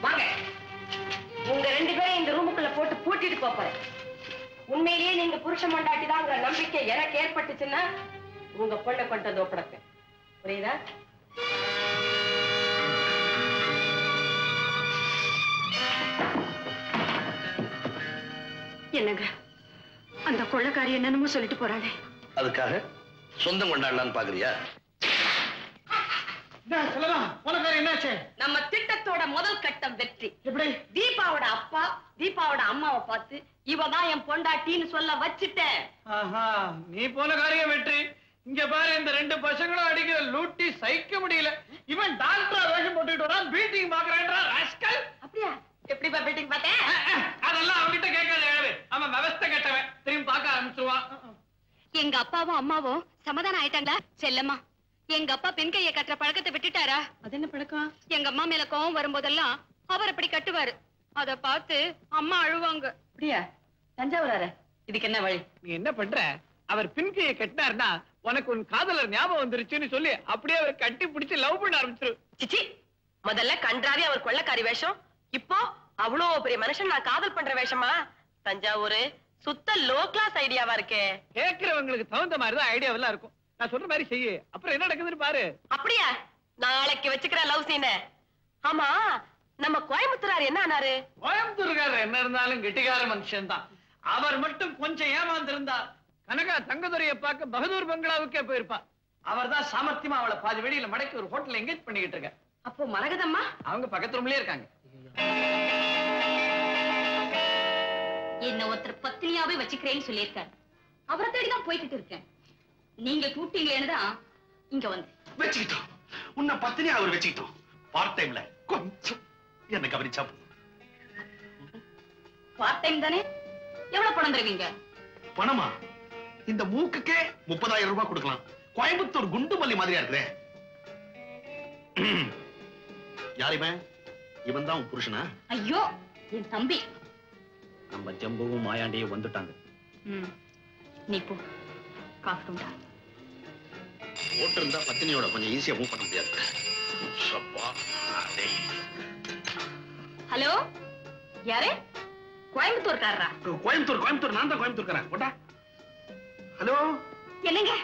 வாங்க, உங்க 2 பேரும் இந்த ரூமுக்குள்ள போட்டு பூட்டிட்டு போறேன். உண்மையிலேயே நீங்க புருஷன் பொண்டாட்டி தாங்கிற நம்பிக்கை எனக்கு ஏற்பட்டுச்சுன்னா உங்க பொண்ணை கொண்டு ஒப்படைப்பேன். புரியுதா? என்னங்க, அந்த கொள்ளைக்காரி என்னன்னு சொல்லிட்டு போறாளே, அதுக்காக சொந்தம் கொண்டாடலான்னு பாக்குறியா? நம்ம திட்டத்தோட முதல் கட்டம் வெற்றி. எப்படி? தீபாவோட அப்பா தீபாவோட அம்மாவை பார்த்து இவதான் என் பொண்டாட்டின்னு சொல்ல வச்சுட்டேன். நீ போன காரியம் வெற்றி. இங்க பாரு, இந்த 2 பசங்களும் அடிக்கிற லூட்டி சகிக்க முடியல. இவன் டாக்டரா வேஷம் போட்டுட்டு வரான், பீட்டிங் பாக்குறான்றா ராஸ்கல். அப்படியா? எப்படி பீட்டிங் பார்த்தேன்? அதெல்லாம் அவன்கிட்ட கேட்காத. அவன் விவஸ்தை கட்டவன், திரும்பி பார்க்க ஆரம்பிச்சுவான். எங்க அப்பாவும் அம்மாவும் சமாதானம் ஆயிட்டாங்களா? செல்லம்மா, எங்க அப்பா பெண் கையை கட்டுற பழக்கத்தை விட்டுட்டாரா? அது என்ன பழக்கம்? எங்க அம்மா மேல கோவம் வரும்போதெல்லாம் அவர் அப்படி கட்டுவாரு. அத பார்த்து அம்மா அழுவாங்க. அப்படியா? தஞ்சாவூரார, இதுக்கு என்ன வழி? நீ என்ன பண்ற? அவர் பின்கையை கட்டினார்னா உனக்கு உன் காதலர் ஞாபகம் வந்துருச்சுன்னு சொல்லி அப்படியே அவர் கட்டி பிடிச்சு லவ் பண்ண ஆரம்பிச்சிரு. சிச்சி, முதல்ல கன்றாவே அவர் கொள்ளைக்காரி வேஷம், இப்போ அவ்வளோ பெரிய மனுஷன் நான் காதல் பண்ற வேஷமா? தஞ்சாவூர் சுத்த லோ கிளாஸ் ஐடியாவா இருக்கே. கேட்கிறவங்களுக்கு தகுந்த மாதிரிதான் ஐடியாவெல்லாம் இருக்கும். நான் சொல்ற மாதிரி செய்ய, அப்புறம் என்ன நடக்குதுன்னு பாரு. அப்படியா? நாளைக்கு வச்சுக்கிற லவ் சீன். ஆமா, நம்ம கோயம்புத்தூரார் என்ன ஆனாரு? கோயம்புத்தூர்காரர் என்ன இருந்தாலும் கெட்டிக்கார மனுஷன் தான். அவர் மட்டும் கொஞ்சம் ஏமாந்திருந்தா கனகா தங்கதுரையை பார்க்க பகதூர் பங்களாவுக்கே போயிருப்பா. அவர் தான் சாமர்த்தியமா அவளை பாதி வெளியில மடக்கி ஒரு ஹோட்டல் எங்கேஜ் பண்ணிக்கிட்டு இருக்க. அப்போ மரகதம்மா அவங்க பக்கத்து ரூம்லயே இருக்காங்க. என்ன ஒருத்தர் பத்தினியாவே வச்சுக்கிறேன்னு சொல்லியிருக்காரு. அவரை தேடிதான் போய்கிட்டு இருக்கேன். நீங்க கூப்பிட்டீங்களேன்னுதான் இங்க வந்து வச்சுக்கிட்டோம். உன்னை பத்தினியா அவர் வச்சுக்கிட்டோம். பார்ட் டைம்ல கொஞ்சம் என்ன கவனிச்சா பார்ட் டைம் தானே? எவ்வளவு பணம் தருவீங்க? பணமா? இந்த மூக்குக்கே 30,000 ரூபாய் கொடுக்கலாம். கோயம்புத்தூர் குண்டு மல்லி மாதிரியா இருக்குதே. யாருமே இவன் தான் உன் புருஷனா? ஐயோ, என் தம்பி. நம்ம ஜம்புவும் மாயாண்டியும் வந்துட்டாங்க. நீ போ, காஃபுண்டா. ஓட்டு இருந்தா பத்தினியோட கொஞ்சம் ஈஸியா மூவ் பண்ண முடியாது. ஹலோ, யாரு? கோயம்புத்தூர்காரரா? கோயம்புத்தூர் நான் தான் கோயம்புத்தூர்காரன். போட்டா. ஹலோ, என்னங்க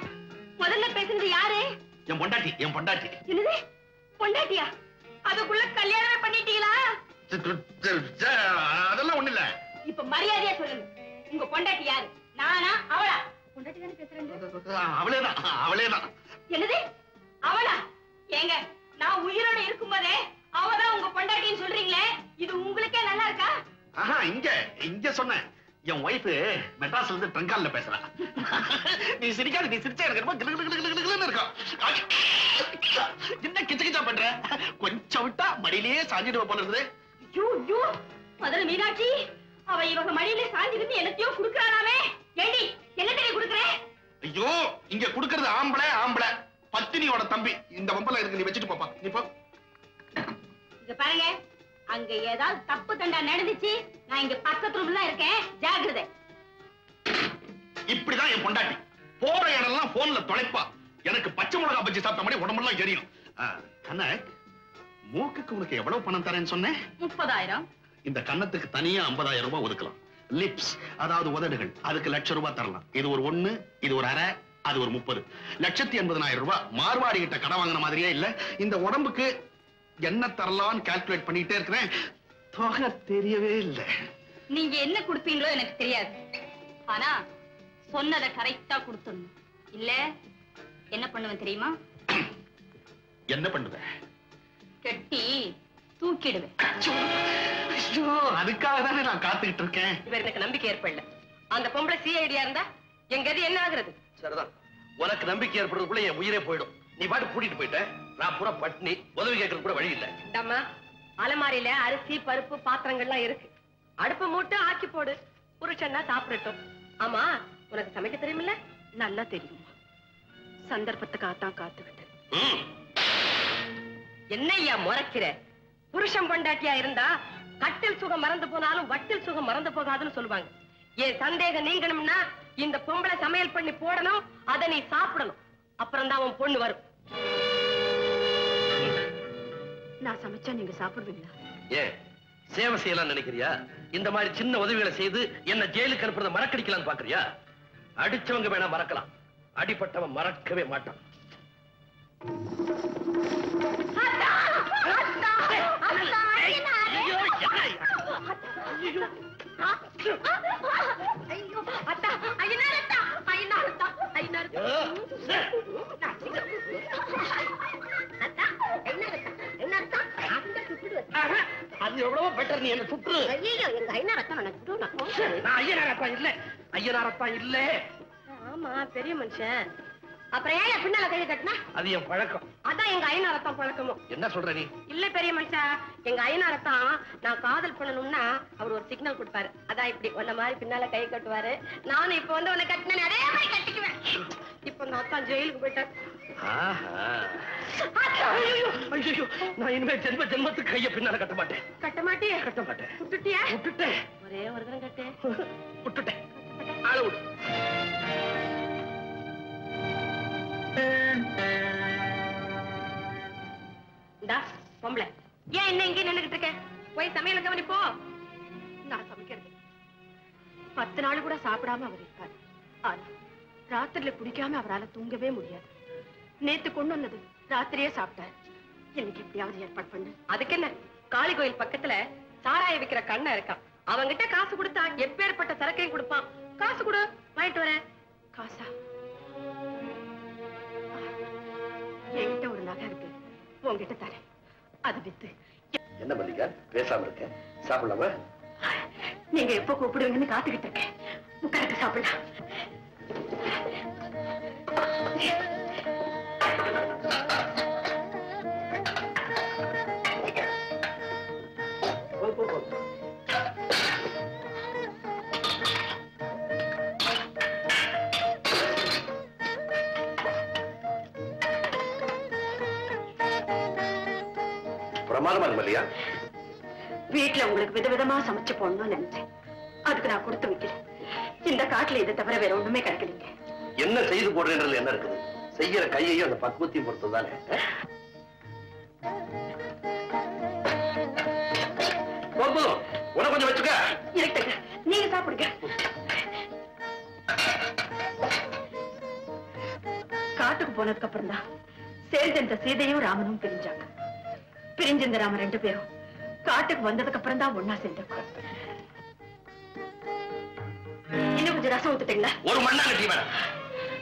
முதல்ல பேசுறது யாரு? என் பொண்டாட்டி. என்னது பொண்டாட்டியா? அதுக்குள்ள கல்யாணமே பண்ணிட்டீங்களா? அதெல்லாம் ஒண்ணு இல்ல. இப்ப மரியாதையா சொல்லுங்க, உங்க பொண்டாட்டி யாரு? நானா அவளா? பொண்டாட்டி தானே பேசுறேன். அவளேதான். என்னது அவளா? ஏங்க நான் உயிரோட இருக்கும்போதே அவதான் உங்க பொண்டாட்டின்னு சொல்றீங்களே, இது உங்களுக்கே நல்லா இருக்கா? ஆஹா, இங்க சொன்னேன். என் ஒய்ஃப் மெட்ராஸ்ல இருந்து ட்ரங்கால்ல பேசுறா. நீ சிரிக்காத, நீ சிரிச்சா எனக்கு ரொம்ப கிளுகிளுகிளுகிளுன்னு இருக்கும். என்ன கிச்சகிச்சா பண்ற? கொஞ்சம் விட்டா மடியிலேயே சாஞ்சிடுவ போல இருக்குது. ஐயோ முதல்ல மீனாட்சி, அவ இவங்க மடியில சாஞ்சிருந்து என்னத்தையோ குடுக்கறானாமே. ஏண்டி என்ன தெரிய குடுக்கற? ஐயோ, இங்க குடுக்கறது ஆம்பளை பத்தினியோட தம்பி. இந்த வம்பல இருக்கு, நீ வச்சுட்டு போப்பா. நீ போ. இங்க பாருங்க, அங்க ஏதாவது தப்பு தண்டா நடந்துச்சு, நான் இங்க பக்கத்து ரூம்ல இருக்கேன், ஜாக்கிரதை. இப்படிதான் என் பொண்டாட்டி போற இடம்லாம் போன்ல தொலைப்பா. எனக்கு பச்சை மிளகா பஜ்ஜி சாப்பிட்ட மாதிரி உடம்பெல்லாம் எரியும். கனக், மூக்குக்கு உனக்கு எவ்வளவு பணம் தரேன்னு சொன்னேன்? 30,000. இந்த கன்னத்துக்கு தனியா 50,000 ரூபாய் ஒதுக்கலாம். லிப்ஸ், அதாவது உதடுகள், அதுக்கு ₹1,00,000 தரலாம். இது ஒரு 1, இது ஒரு அரை, அது ஒரு 30. ₹1,80,000 ரூபாய். மார்வாடி கிட்ட கடை வாங்கின மாதிரியே இல்ல. இந்த உடம்புக்கு என்ன தரலாம்னு கால்குலேட் பண்ணிட்டே இருக்கிறேன். தொகை தெரியவே இல்ல. நீங்க என்ன கொடுப்பீங்களோ எனக்கு தெரியாது, ஆனா சொன்னதை கரெக்டா கொடுத்துடணும். இல்ல என்ன பண்ணுவேன் தெரியுமா? என்ன பண்ணுவேன்? கட்டி தூக்கிடுவேன். ஐயோ, அதுக்காக தானே நான் காத்துக்கிட்டு இருக்கேன். இவர் எனக்கு நம்பிக்கை ஏற்படல. அந்த பொம்பளை சிஐடியா இருந்தா எங்க அது என்ன ஆகுறது? சரிதான், உனக்கு நம்பிக்கை ஏற்படுறதுக்குள்ள என் உயிரே போயிடும். நீ பாட்டு கூட்டிட்டு போயிட்ட, நான் பூரா பட்னி, உதவி கேட்கறது கூட வழி இல்ல. இந்தம்மா, அலமாரியில அரிசி பருப்பு பாத்திரங்கள்லாம் இருக்கு. அடுப்பு மூட்டு ஆக்கி போடு, புருஷன்னா சாப்பிடட்டும். ஆமா, உனக்கு சமைக்க தெரியுமில்ல? நல்லா தெரியுமா, சந்தர்ப்பத்துக்காகத்தான் காத்துக்கிட்டேன். என்னையா முறைக்கிற? புருஷன் பொண்டாட்டியா இருந்தா கட்டில் சுகம் மறந்து போனாலும் வட்டில் சுகம் மறந்து போகாதுன்னு சொல்லுவாங்க. என் சந்தேகம் நீங்கணும்னா இந்த பொம்பளை சமையல் பண்ணி போடணும், அதை நீ சாப்பிடணும். அப்புறம் தான் உன் பொண்ணு வரும். நான் சமைச்சா நீங்க சாப்பிடுவீங்களா? ஏன் சேவை செய்யலாம் நினைக்கிறியா? இந்த மாதிரி சின்ன உதவிகளை செய்து என்ன ஜெயிலுக்கு அனுப்புறத மறக்கடிக்கலாம்னு பாக்குறியா? அடிச்சவங்க வேணா மறக்கலாம், அடிப்பட்டவன் மறக்கவே மாட்டான். அது எவ்வளவோ பெட்டர். நீ என்ன சுற்று. ஐயனாரத்தான் இல்ல. ஆமா, பெரிய மனுஷன். அப்புறம் ஏன் பின்னால கையை கட்டினா? அது என் பழக்கம். அதான் எங்க ஐநாரத்தான் பழக்கமும். என்ன சொல்ற நீ? இல்ல பெரிய மனுஷா, எங்க ஐநாரத்தான் நான் காதல் பண்ணணும்னா அவர் ஒரு சிக்னல் கொடுப்பாரு. அதான் இப்படி உன்ன மாதிரி பின்னால கை கட்டுவாரு. நானும் இப்ப வந்து உன்னை கட்டினேன், அதே மாதிரி கட்டிக்குவேன். இப்ப அந்த அத்தான் ஜெயிலுக்கு போயிட்டேன். நான் இனிமே ஜென்மத்துக்கு கைய பின்னால கட்ட மாட்டேன். கட்ட மாட்டியே? கட்ட மாட்டேன். விட்டுட்டியா? விட்டுட்டேன். ஒரே ஒரு தினம் கட்டு. விட்டுட்டேன். ஆள விடு. இந்தா பொம்பளை, ஏன் என்ன இங்கே நின்னுகிட்டு இருக்க? போய் சமையல கவனிப்போ. நான் சமைக்கிறது 10 நாள் கூட சாப்பிடாம அவர் இருக்காரு. ஆனா ராத்திரில குடிக்காம அவரால தூங்கவே முடியாது. நேத்து கொண்டு வந்தது ராத்திரியே சாப்பிட்டாரு. எனக்கு எப்படியாவது ஏற்பாடு பண்ணு. அதுக்கு என்ன, காளி கோயில் பக்கத்துல சாராய விக்கிற கண்ண இருக்கான். அவங்கிட்ட காசு கொடுத்தா எப்பேற்பட்ட சரக்கையும் கொடுப்பான். காசு கொடு, வாங்கிட்டு வரேன். காசா? என்கிட்ட ஒரு நகை இருக்கு, உங்ககிட்ட தரேன். அது வித்து. என்ன மல்லிகா பேசாம இருக்க? சாப்பிடலாமா? நீங்க எப்ப கூப்பிடுவீங்கன்னு காத்துக்கிட்டு இருக்கேன். உட்கார்ந்து சாப்பிடலாம். பிரமாதமா இருக்கு மல்லிகா. வீட்டுல உங்களுக்கு விதவிதமா சமைச்சு போடணும்னு நினைச்சேன். அதுக்கு நான் கொடுத்து வைக்கிறேன். இந்த காட்டுல இதை தவிர வேற ஒண்ணுமே கிடைக்கலீங்க. என்ன செய்து போடுறேன்றது என்ன இருக்குது? செய்யற கையையும் அந்த பக்குவத்தையும் பொறுத்ததானே. உன கொஞ்சம் வச்சுக்க. இருக்கட்டுங்க, நீங்க சாப்பிடுங்க. காட்டுக்கு போனதுக்கு அப்புறம் தான் சேர்ந்த சீதையும் ராமனும் பிரிஞ்சாங்க. பிரிஞ்சிருந்த ராம 2 பேரும் காட்டுக்கு வந்ததுக்கு அப்புறம் தான் ஒன்னா சேர்ந்திருக்கோம். இன்னும் கொஞ்சம் ரசம் ஊத்துட்டீங்களா? ஒரு மண்ணாங்கட்டி வேணாம்.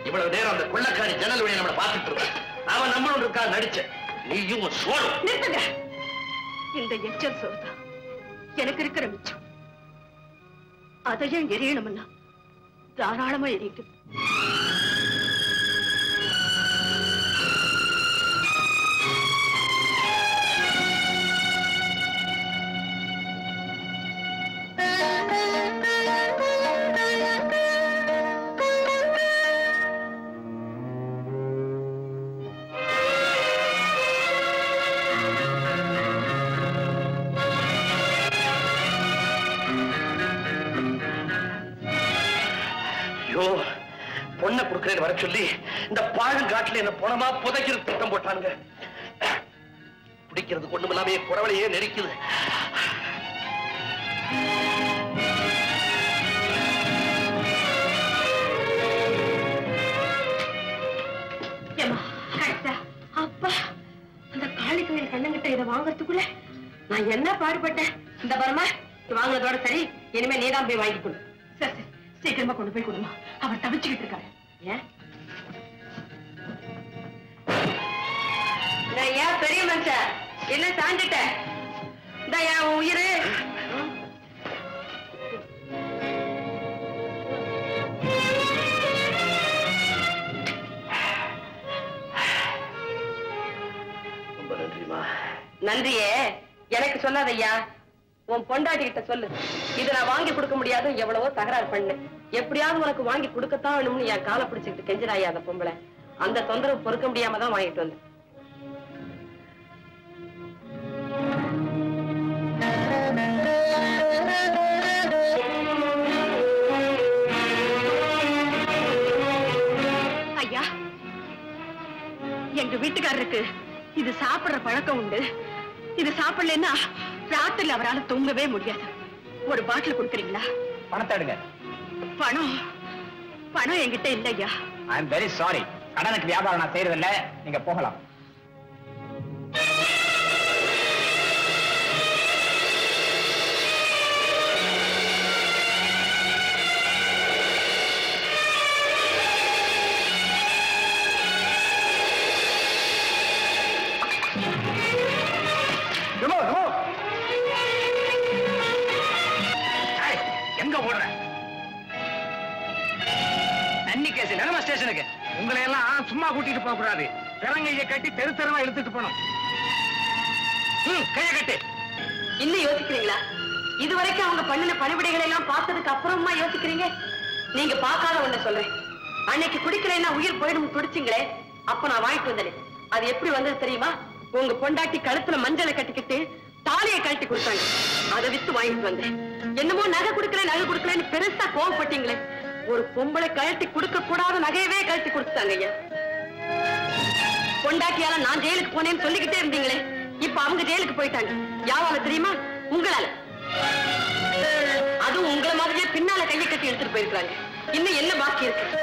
இவ்வளவு நேரம் அந்த கொள்ளக்காரி ஜன்னல் வழியை நம்மளை பார்த்துட்டு இருக்க. அவன் நம்மளோட இருக்கா நடிச்ச. நீயும் சோறு. நிறுத்துங்க. இந்த எச்சல் சோறுதான் எனக்கு இருக்கிற மிச்சம். அதையும் எரியணும்னா தாராளமா எரியுது. பொண்ணை கொடுக்கிறேன் வர சொல்லி இந்த பாழுங்காட்டுல என்ன பணமா புதைக்கிற திட்டம் போட்டானுங்க. பிடிக்கிறது ஒண்ணும் இல்லாம குறவளையே நெரிக்குது. அப்பா அந்த காளி கோயில் கண்ணங்கிட்ட இதை வாங்கறதுக்குள்ள நான் என்ன பாடுபட்டேன். இந்த பரமா வாங்கினதோட சரி, இனிமே நீதான் போய் வாங்கி கொடு. சரி சரி, சீக்கிரமா கொண்டு போய் கொடுமா. அவர் தவிச்சுக்கிட்டு இருக்காரு. ஏன் பெரிய மனுஷன் என்ன சாஞ்சிட்ட? இந்த என் உயிரு ரொம்ப நன்றிமா. நன்றியே எனக்கு சொல்லாதையா, உன் பொண்டாட்டி கிட்ட சொல்லு. இதை நான் வாங்கி கொடுக்க முடியாது, எவ்வளவோ தகராறு பண்ணு. எப்படியாவது உனக்கு வாங்கி கொடுக்கத்தான் வேணும்னு என் காலை பிடிச்சுக்கிட்டு கெஞ்சிராயா அந்த பொம்பளை. அந்த தொந்தரவு பொறுக்க முடியாம தான் வாங்கிட்டு வந்தேன். ஐயா, எங்க வீட்டுக்காரருக்கு இது சாப்பிடுற பழக்கம் உண்டு. இது சாப்பிடலன்னா ராத்திரில அவரால் தூங்கவே முடியாது. ஒரு பாட்டில் கொடுக்குறீங்களா? பணத்தை எடுங்க. பணம் என்கிட்ட இல்லையா. I am very sorry. கடனுக்கு வியாபாரம் நான் செய்யறதில்ல. நீங்க போகலாம். எங்க ஓடுற? தண்ணி கேஸ் நிலம ஸ்டேஷனுக்கு. உங்களை எல்லாம் சும்மா கூட்டிட்டு போக கூடாது. திறங்கையை கட்டி தெரு தெருவா இழுத்துட்டு போனோம். கைய கட்டு. இன்னும் யோசிக்கிறீங்களா? இதுவரைக்கும் அவங்க பண்ணின பணிவிடைகளை எல்லாம் பார்த்ததுக்கு அப்புறமா யோசிக்கிறீங்க? நீங்க பார்க்காத ஒண்ணு சொல்றேன். அன்னைக்கு குடிக்கலைன்னா உயிர் போயிடும் துடிச்சிங்களே, அப்ப நான் வாங்கிட்டு வந்தேன். அது எப்படி வந்தது தெரியுமா? உங்க பொண்டாட்டி கழுத்துல மஞ்சளை கட்டிக்கிட்டு தாலியை கழட்டி கொடுத்தாங்க. அதை வித்து வாங்கிட்டு வந்தேன். என்னமோ நகை கொடுக்கலன்னு பெருசா கோவப்பட்டீங்களே. ஒரு பொம்பளை கழட்டி கொடுக்க கூடாத நகையவே கழட்டி கொடுத்தாங்க ஐயா. பொண்டாட்டியால நான் ஜெயிலுக்கு போனேன்னு சொல்லிக்கிட்டே இருந்தீங்களே, இப்ப அவங்க ஜெயிலுக்கு போயிட்டாங்க. யாவால தெரியுமா? உங்களால. அதுவும் உங்களை மாதிரியே பின்னால கையை கட்டி எடுத்துட்டு போயிருக்காங்க. இன்னும் என்ன பாக்கி இருக்கு?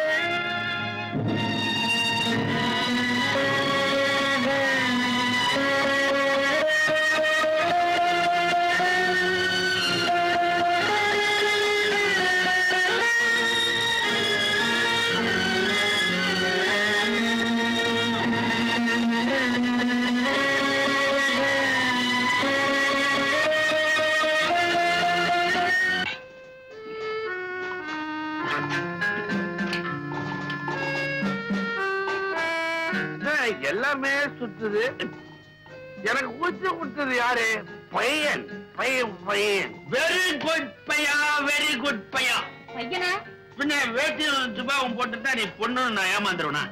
எல்லாமே சுத்துது. எனக்கு ஊச்சு கொடுத்தது யாரு? பையன் பையன் பையன். வெரி குட் பையா, வெரி குட் பையா. பையனா? பின்ன வேட்டியும் சுபாவும் போட்டுட்டா நீ பொண்ணுன்னு நான் ஏமாந்துருவனா?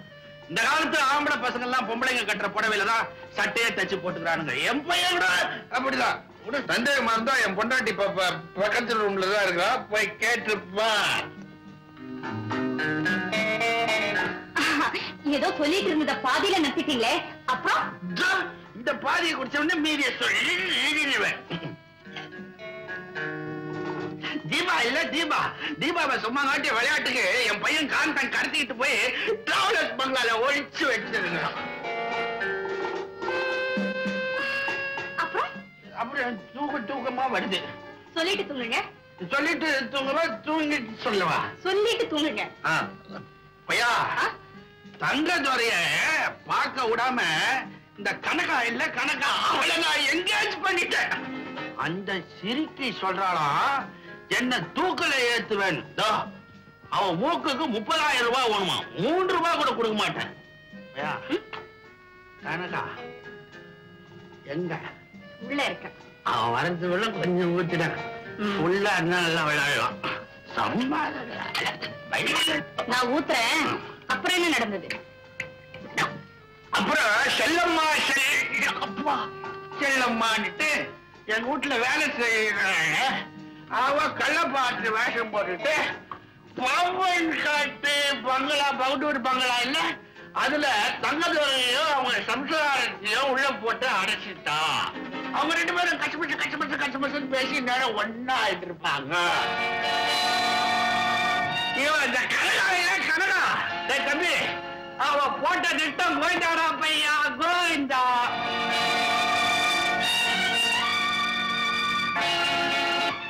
இந்த காலத்து ஆம்பளை பசங்க எல்லாம் பொம்பளைங்க கட்டுற புடவையில தான் சட்டையே தச்சு போட்டுக்கிறானுங்க. என் பையன் கூட அப்படிதான். கூட சந்தேகமா இருந்தா என் பொண்டாட்டி பக்கத்து ரூம்ல தான் இருக்கா, போய் கேட்டுப்பா. ஏதோ சொல்லிட்டு இருந்த பாதியில நிறுத்திட்டீங்களே, அப்புறம் இந்த பாதியை குடிச்ச உடனே மீறிய சொல்லி தீபா இல்ல தீபா. தீபாவை சும்மா காட்டிய விளையாட்டுக்கு என் பையன் காந்தன் கடத்திக்கிட்டு போய் டிராவலர்ஸ் பங்களால ஒழிச்சு வச்சிருங்க. அப்புறம் அப்புறம் தூக்கமா வருது. சொல்லிட்டு சொல்லுங்க. சொல்லிட்டு தூங்குறா, தூங்கிட்டு சொல்லவா? சொல்லிட்டு தூங்குங்க. பையா, தங்கதுரைய பார்க்க விடாம இந்த கனகா இல்ல கனகா அவளை நான் எங்கேஜ் பண்ணிட்டேன். அந்த சிரிக்கி சொல்றாளா என்ன தூக்கல ஏத்துவேன். அவன் மூக்குக்கு 30,000 ரூபாய் வேணுமா, 3 ரூபாய் கூட கொடுக்க மாட்டேன். கனகா எங்க? உள்ள இருக்க. அவன் வரதுக்குள்ள கொஞ்சம் ஊத்தினேன். உள்ள நல்லா விளையாடலாம். நான் ஊத்துறேன். அப்புறம் என்ன நடந்தது? அப்புறம் செல்லம்மா அப்பா செல்லம்மான்ட்டு எங்க வீட்டுல வேலை செய்யறாங்க. அவ கள்ளப்பாட்டு வேஷம் போட்டுட்டு பாம்பன் காட்டு பங்களா, பவுடூர் பங்களா இல்ல, அதுல தங்கதுரையும் அவங்க சம்சாரத்தையும் உள்ள போட்டு அடைச்சிட்டா. அவங்க 2 பேரும் கச்சமச்சு பேசி நேரம் ஒன்னா ஆயிட்டு இருப்பாங்க. இவன் இந்த கனகா கனகா தம்பி, அவ போட்ட திட்டம் கோவிந்தாடா பையா, கோவிந்தா.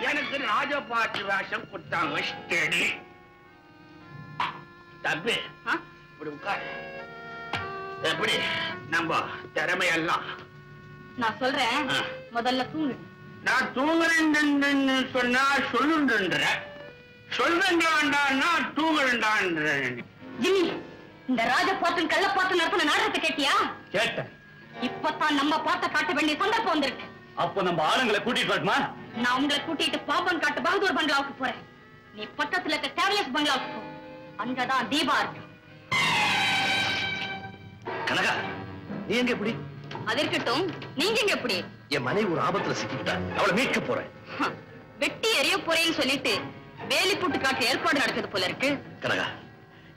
எனக்கு ராஜபாட்டு வேஷம் கொடுத்தாங்க. ஸ்டெடி தம்பி, இப்படி உட்கார். எப்படி நம்ம திறமையெல்லாம்? நான் சொல்றேன், முதல்ல தூங்கு. நான் தூங்குறேன்னு சொன்னா சொல்லுன்ற, சொல்றேன்டான்னா தூங்குறேன்டான்ற. ஜிம்மி, இந்த ராஜபாட்டன் கள்ளப்பாட்டன் நடத்தின நாடகத்தை கேட்டியா? கேட்டேன். இப்பதான் நம்ம பாட்ட காட்ட வேண்டிய சந்தர்ப்பம் வந்திருக்கு. அப்போ நம்ம ஆளுங்களை கூட்டிட்டு வரட்டுமா? நான் உங்களை கூட்டிட்டு பாப்பன் காட்டு பகதூர் பங்களாவுக்கு போறேன். நீ பக்கத்துல இருக்க கேவலியஸ் பங்களாவுக்கு போ. அங்கதான் தீபா இருக்கு. கனகா, நீ எங்க எப்படி? அது இருக்கட்டும், நீங்க எங்க எப்படி? என் மனைவி ஒரு ஆபத்துல சிக்கிட்டா, அவளை மீட்க போறேன். வெட்டி எரிய போறேன்னு சொல்லிட்டு வேலி போட்டு காட்டு ஏற்பாடு நடக்குது போல இருக்கு. கனகா,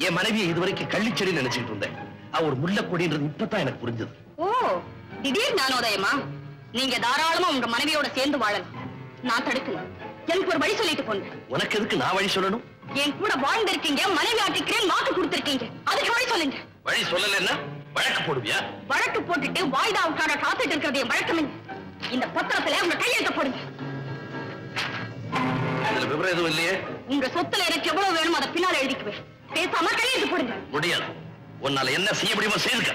என் மனைவியை இதுவரைக்கும் கள்ளிச்செடி நினைச்சிட்டு இருந்தேன். அவ ஒரு முள்ளக்கொடின்றது இப்பதான் எனக்கு புரிஞ்சது. ஓ, திடீர் ஞானோதயமா? நீங்க தாராளமா உங்க மனைவியோட சேர்ந்து வாழலாம். நான் தடுக்கல. எனக்கு ஒரு வழி சொல்லிட்டு போங்க. உனக்கு எதுக்கு நான் வழி சொல்லணும்? என் கூட வாழ்ந்திருக்கீங்க, மனைவி ஆட்டிக்கிறேன் வாக்கு கொடுத்திருக்கீங்க, அதுக்கு வழி சொல்லுங்க. வழி சொல்லலன்னா வழக்கு போடுவியா? வழக்கு போட்டுட்டு வாய்தாவுக்கான காத்துட்டு இருக்கிறது என் வழக்கமே. இந்த பத்திரத்துல உங்க கையெழுத்த போடுங்க. இதுல விவரம் எதுவும் இல்லையே? உங்க சொத்துல எனக்கு எவ்வளவு வேணுமோ அதை பின்னால எழுதிக்குவேன். பேசாம கையெழுத்து போடுங்க. முடியாது. உன்னால என்ன செய்ய முடியுமோ செய்துக்க.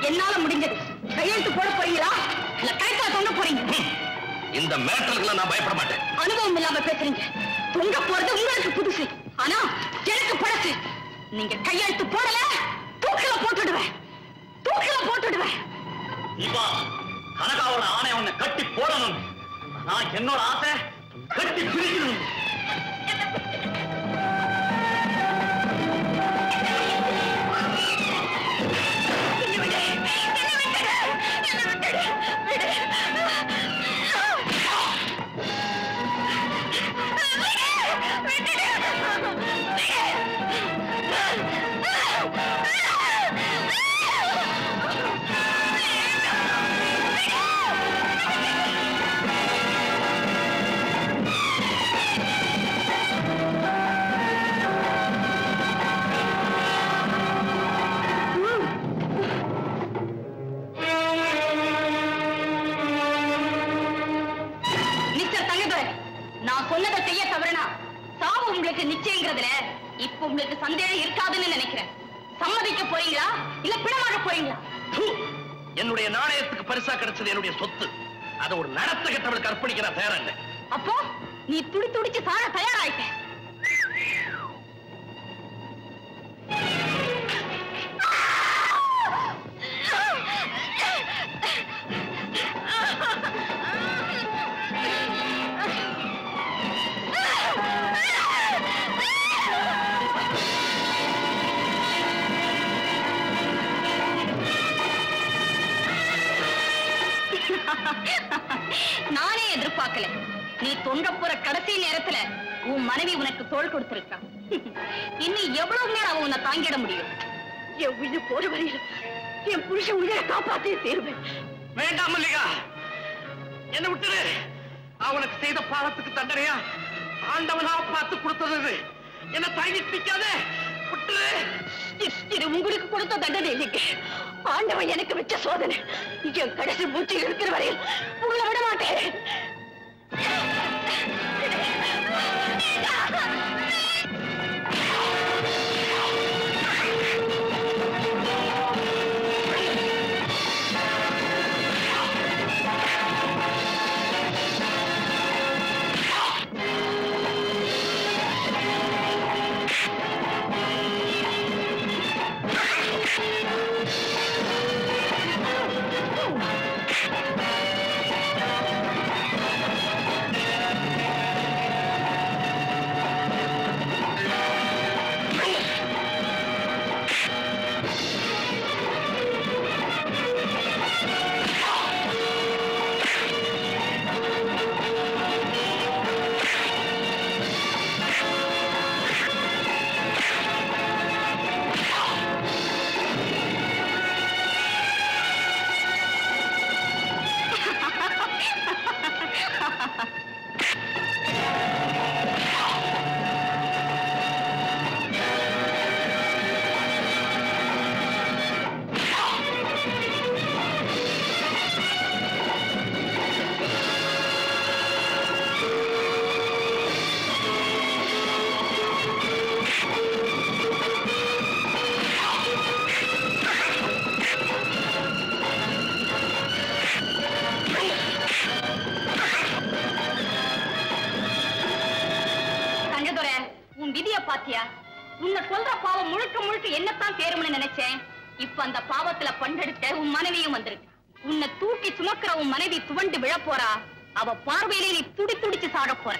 என்னால முடிஞ்சது. கையெழுத்து போட போறீங்களா இல்ல கரெக்டா தொங்க போறீங்க? இந்த மேட்டருக்கு நான் பயப்பட மாட்டேன். அனுபவம் இல்லாம பேசுறீங்க. தொங்க போறது உங்களுக்கு புதுசு, ஆனா எனக்கு பழசு. நீங்க கையெழுத்து போடல, தூக்கில போட்டுடுவேன். தூக்கில போட்டுடுவேன். தீபா, கனகாவோட ஆணை உன்னை கட்டி போடணும். நான் என்னோட ஆசை கட்டி பிரிக்கணும். நிச்சயங்கிறதுல இப்ப உங்களுக்கு சந்தேகம் இருக்காதுன்னு நினைக்கிறேன். சம்மதிக்க போறீங்களா இல்ல பிணமாக போறீங்களா? என்னுடைய நாணயத்துக்கு பரிசா கிடைச்சது என்னுடைய சொத்து. அதை ஒரு நடத்த கெட்டவளுக்கு அர்ப்பணிக்க நான் தயாரா இல்லை. அப்போ நீ துடி துடிச்சு சாக தயாராயிட்ட. நானே எதிர்பார்க்கல. நீ தொங்க போற கடைசி நேரத்துல உன் மனைவி உனக்கு தோள் கொடுத்திருக்கா. இன்னும் எவ்வளவு நேரம் அவன் உன்னை தாங்கிட முடியும்? என் உயிர் போற வரையில் என் புருஷன் உயிரை காப்பாற்றே தீர்வேன். வேண்டாம் மல்லிகா, என்ன விட்டுரு. அவனுக்கு செய்த பாவத்துக்கு தண்டனையா ஆண்டவனா பார்த்து கொடுத்தது. என்ன தாங்கிட்டு நிக்காதே. இது உங்களுக்கு கொடுத்த தண்டனை இல்லைங்க. ஆண்டவன் எனக்கு வச்ச சோதனை. என் கடைசி மூச்சு இருக்கிற வரையில் உங்களை விட மாட்டேன். உன்னை கொல்ற பாவம் முழுக்க முழுக்க என்னத்தான் சேரும்னு நினைச்சேன். இப்ப அந்த பாவத்துல பண்டெடுத்த உன் மனைவியும் வந்திருக்கு. உன்னை தூக்கி சுமக்கிற உன் மனைவி துவண்டு விழ போறா. அவ பார்வையிலே நீ துடி துடிச்சு சாட போற.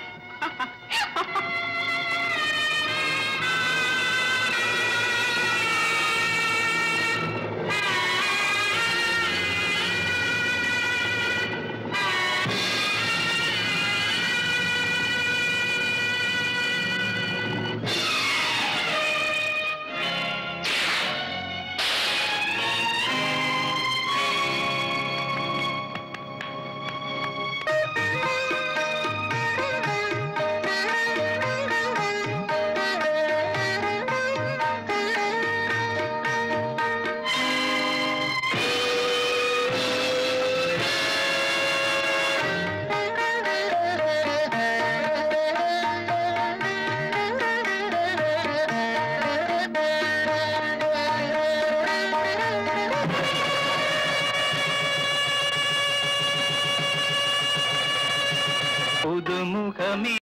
புதுமுகமே